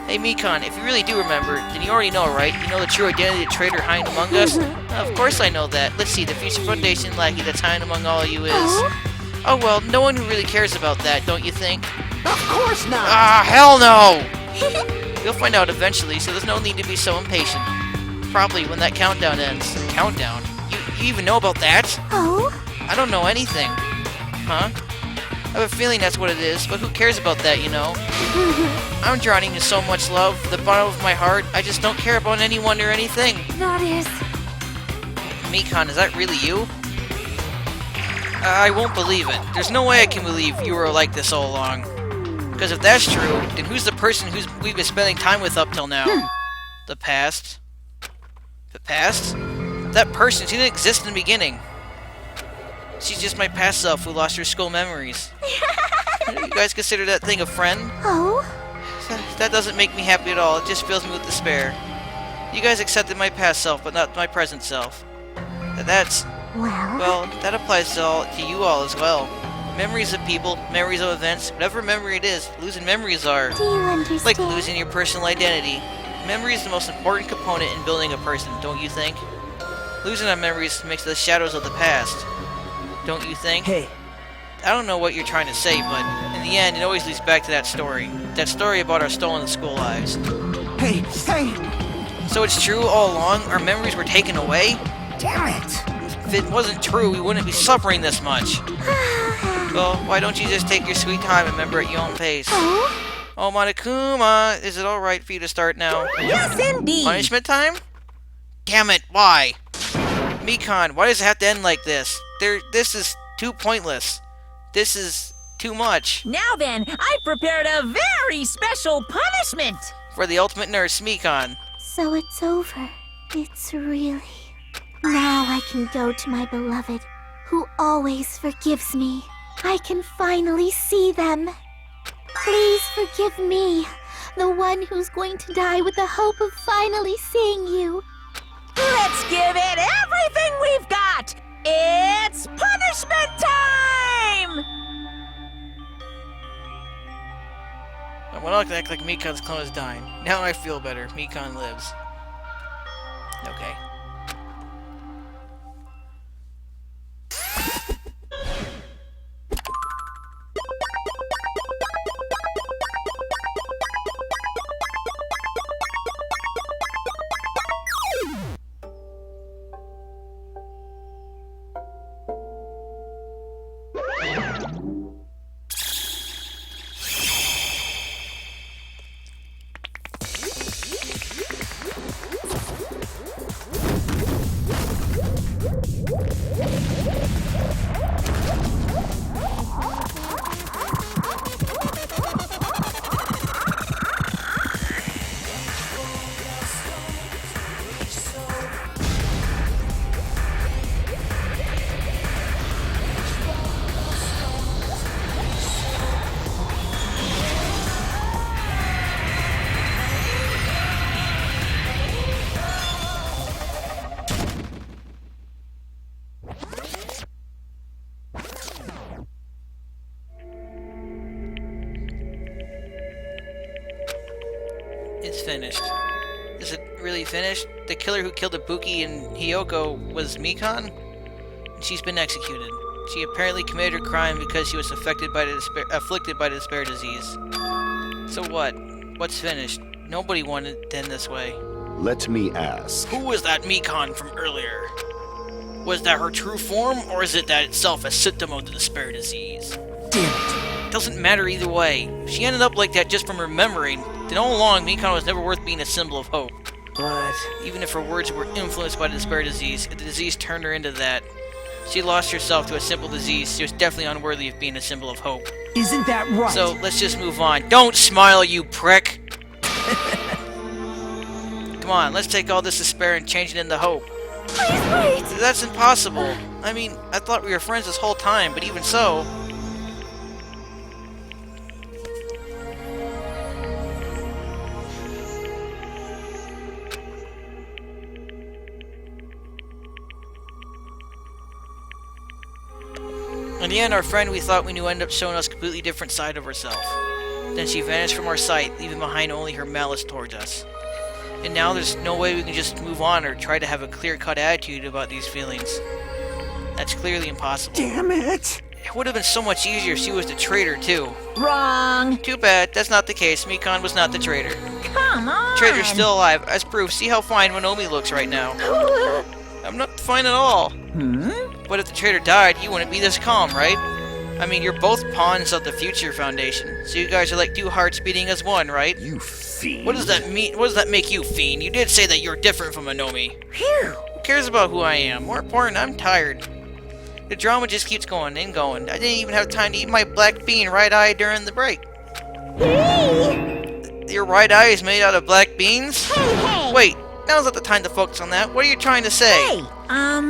Hey, Mikan, if you really do remember, then you already know, right? You know the true identity of the traitor hiding among us? Of course I know that. Let's see, the Future Foundation lackey that's hiding among all of you is... Oh well, no one who really cares about that, don't you think? of course not! Ah, hell no! You'll find out eventually, so there's no need to be so impatient. Probably when that countdown ends. Countdown? You even know about that? Oh? I don't know anything. Huh? I have a feeling that's what it is, but who cares about that, you know? I'm drowning in so much love, the bottom of my heart, I just don't care about anyone or anything. That is... Mikan, is that really you? I won't believe it. There's no way I can believe you were like this all along. Because if that's true, then who's the person we've been spending time with up till now? The past? The past? That person, she didn't exist in the beginning. She's just my past self who lost her school memories. You guys consider that thing a friend? Oh? That doesn't make me happy at all. It just fills me with despair. You guys accepted my past self, but not my present self. That's... Well, that applies to you all as well. Memories of people, memories of events, whatever memory it is, losing memories are... Do you understand? Like losing your personal identity. Memory is the most important component in building a person, don't you think? Losing our memories makes the shadows of the past. Don't you think? Hey. I don't know what you're trying to say, but in the end, it always leads back to that story. That story about our stolen school lives. Hey, hey! So it's true all along? Our memories were taken away? Damn it! If it wasn't true, we wouldn't be suffering this much. Well, why don't you just take your sweet time and remember at your own pace? Oh, Monokuma, is it alright for you to start now? Yes, indeed. Punishment time? Damn it, why? Mikan, why does it have to end like this? This is too pointless. This is too much. Now then, I prepared a very special punishment. For the ultimate nurse, Mikan. So it's over. It's really... Now I can go to my beloved, who always forgives me. I can finally see them. Please forgive me, the one who's going to die with the hope of finally seeing you. Let's give it everything we've got. It's punishment time! I'm not gonna act like Mikan's clone is dying. Now I feel better. Mikan lives. Okay. It's finished. Is it really finished? The killer who killed Ibuki and Hiyoko was Mikan? And she's been executed. She apparently committed her crime because she was afflicted by the despair disease. So what? What's finished? Nobody wanted it to end this way. Let me ask. Who was that Mikan from earlier? Was that her true form, or is it that itself a symptom of the despair disease? Damn it. Doesn't matter either way. If she ended up like that just from remembering, then all along Mikan was never worth being a symbol of hope. But... even if her words were influenced by the despair disease, if the disease turned her into that, she lost herself to a simple disease, she was definitely unworthy of being a symbol of hope. Isn't that right? So, let's just move on. Don't smile, you prick! Come on, let's take all this despair and change it into hope. Please wait! That's impossible. I mean, I thought we were friends this whole time, but even so... In the end, our friend we thought we knew ended up showing us a completely different side of herself. Then she vanished from our sight, leaving behind only her malice towards us. And now there's no way we can just move on or try to have a clear-cut attitude about these feelings. That's clearly impossible. Damn it! It would have been so much easier if she was the traitor, too. Wrong. Too bad, that's not the case. Mikan was not the traitor. Come on. The traitor's still alive. As proof, see how fine Monomi looks right now. I'm not fine at all. But if the traitor died, you wouldn't be this calm, right? I mean, you're both pawns of the Future Foundation, so you guys are like two hearts beating as one, right? You fiend. What does that mean? What does that make you, fiend? You did say that you're different from Monomi. Phew. Who cares about who I am? More important, I'm tired. The drama just keeps going and going. I didn't even have time to eat my black bean right eye during the break. Your right eye is made out of black beans? Hey! Wait, now's not the time to focus on that. What are you trying to say? Hey,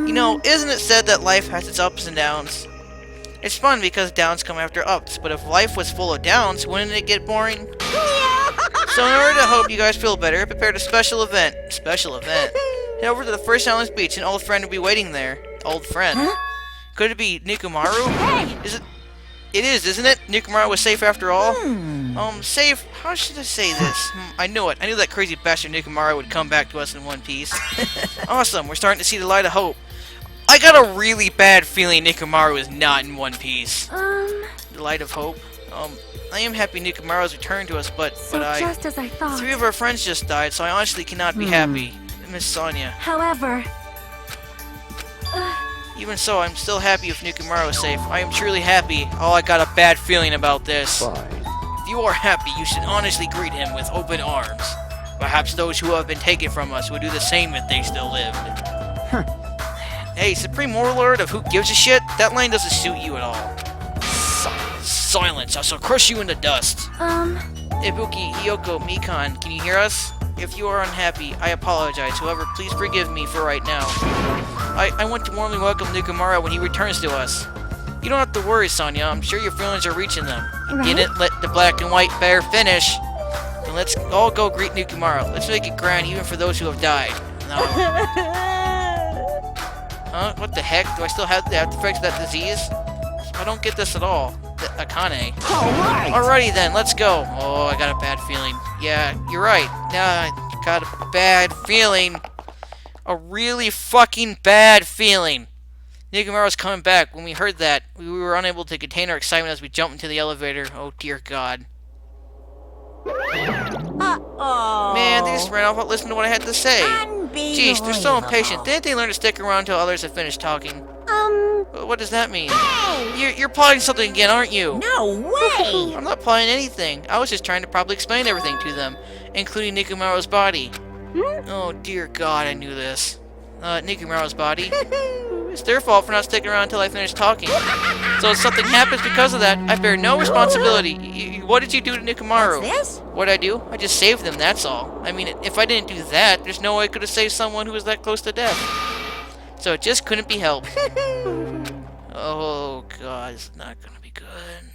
You know, isn't it said that life has its ups and downs? It's fun because downs come after ups, but if life was full of downs, wouldn't it get boring? So in order to help you guys feel better, I prepared a special event. Special event? Head over to the First Islands Beach, an old friend will be waiting there. Old friend? Huh? Could it be Nikumaru? Hey! Is it? It is, isn't it? Nikumaru was safe after all? Safe? How should I say this? I knew it. I knew that crazy bastard Nikumaru would come back to us in one piece. Awesome, we're starting to see the light of hope. I got a really bad feeling Nikumaru is not in One Piece. The light of hope? I am happy Nikumaru has returned to us, but just as I thought. 3 of our friends just died, so I honestly cannot be happy. Miss Sonia. However... Even so, I'm still happy if Nikumaru is safe. I am truly happy. Oh, I got a bad feeling about this. Fine. If you are happy, you should honestly greet him with open arms. Perhaps those who have been taken from us would do the same if they still lived. Hey, Supreme Warlord of Who Gives a Shit? That line doesn't suit you at all. Silence, I shall crush you into dust. Ibuki, Hiyoko, Mikan, can you hear us? If you are unhappy, I apologize. However, please forgive me for right now. I want to warmly welcome Nikumaru when he returns to us. You don't have to worry, Sonia. I'm sure your feelings are reaching them. Right. You didn't let the black and white bear finish. Then let's all go greet Nikumaru. Let's make it grand even for those who have died. No. Huh? What the heck? Do I still have the effects of that disease? I don't get this at all. Akane. Alright! Alrighty then, let's go. Oh, I got a bad feeling. Yeah, you're right. Yeah, I got a bad feeling. A really fucking bad feeling. Nikumaru's coming back. When we heard that, we were unable to contain our excitement as we jumped into the elevator. Oh dear God. Uh-oh. Man, they just ran off without listening to what I had to say. Jeez, they're so impatient. Didn't they learn to stick around until others have finished talking? What does that mean? Hey! You're plotting something again, aren't you? No way! I'm not plotting anything. I was just trying to probably explain everything to them, including Nikumaru's body. Oh dear God, I knew this. Nikumaru's body. It's their fault for not sticking around until I finish talking. So if something happens because of that, I bear no responsibility. What did you do to Nikumaru? What's this? What'd I do? I just saved them, that's all. I mean, if I didn't do that, there's no way I could have saved someone who was that close to death. So it just couldn't be helped. Oh God, it's not gonna be good.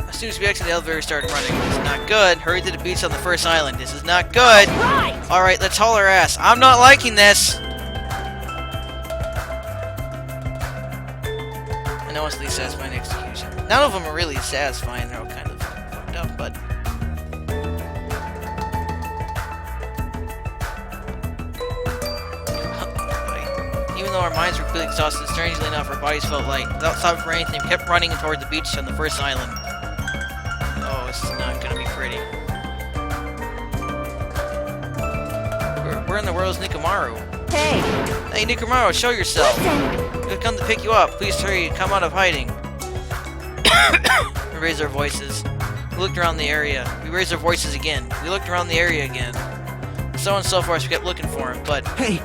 As soon as we exited the elevator, started running. This is not good. Hurry to the beach on the first island. This is not good. Right! Alright, let's haul our ass. I'm not liking this. I know it's the least satisfying execution. None of them are really satisfying. They're all kind of fucked up, but... Even though our minds were completely exhausted, strangely enough, our bodies felt light. Without stopping for anything, we kept running toward the beach on the first island. Oh, this is not gonna be pretty. Where in the world is Nikumaru? Hey! Hey, Nikumaru, show yourself! We've come to pick you up. Please hurry, come out of hiding. We raised our voices. We looked around the area. We raised our voices again. We looked around the area again. So on and so forth, we kept looking for him, but... Hey!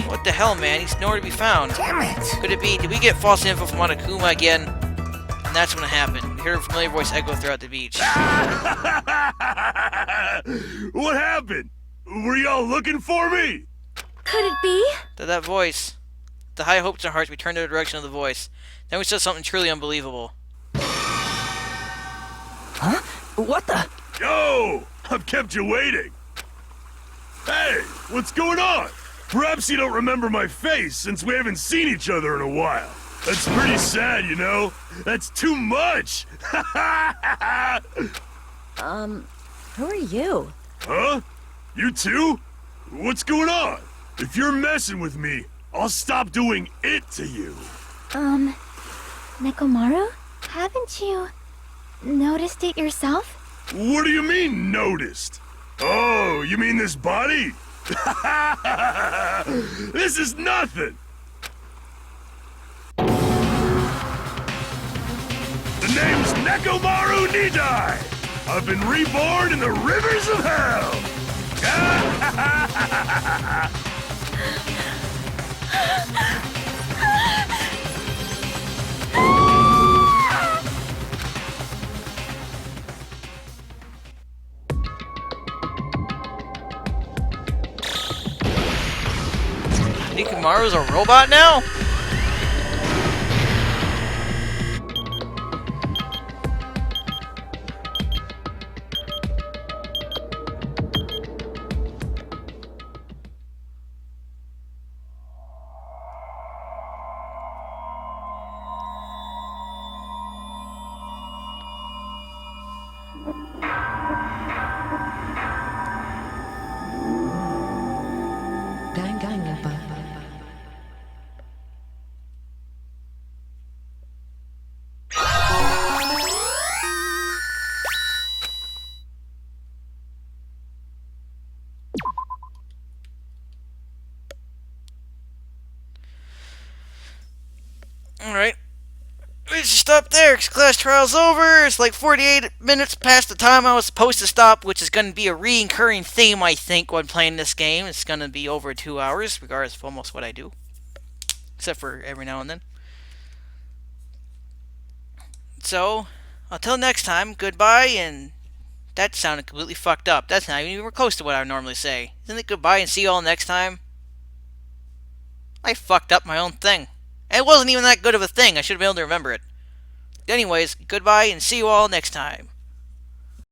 What the hell, man? He's nowhere to be found. Damn it! Could it be? Did we get false info from Monokuma again? And that's when it happened. We heard a familiar voice echo throughout the beach. What happened? Were y'all looking for me? Could it be? That voice. The high hopes in our hearts, we turned in the direction of the voice. Then we saw something truly unbelievable. Huh? What the? Yo! I've kept you waiting. Hey, what's going on? Perhaps you don't remember my face since we haven't seen each other in a while. That's pretty sad, you know? That's too much! Who are you? Huh? You too? What's going on? If you're messing with me, I'll stop doing it to you. Nekomaru? Haven't you noticed it yourself? What do you mean, noticed? Oh, you mean this body? This is nothing! The name's Nekomaru Nidai! I've been reborn in the rivers of hell! Nikimaru's a robot now? Danganronpa. Alright. We should stop there, 'cause class trial's over. It's like 48 minutes past the time I was supposed to stop, which is going to be a recurring theme, I think, when playing this game. It's going to be over 2 hours, regardless of almost what I do. Except for every now and then. So, until next time, goodbye, and that sounded completely fucked up. That's not even close to what I would normally say. Isn't it goodbye and see you all next time? I fucked up my own thing. And it wasn't even that good of a thing. I should have been able to remember it. Anyways, goodbye and see you all next time.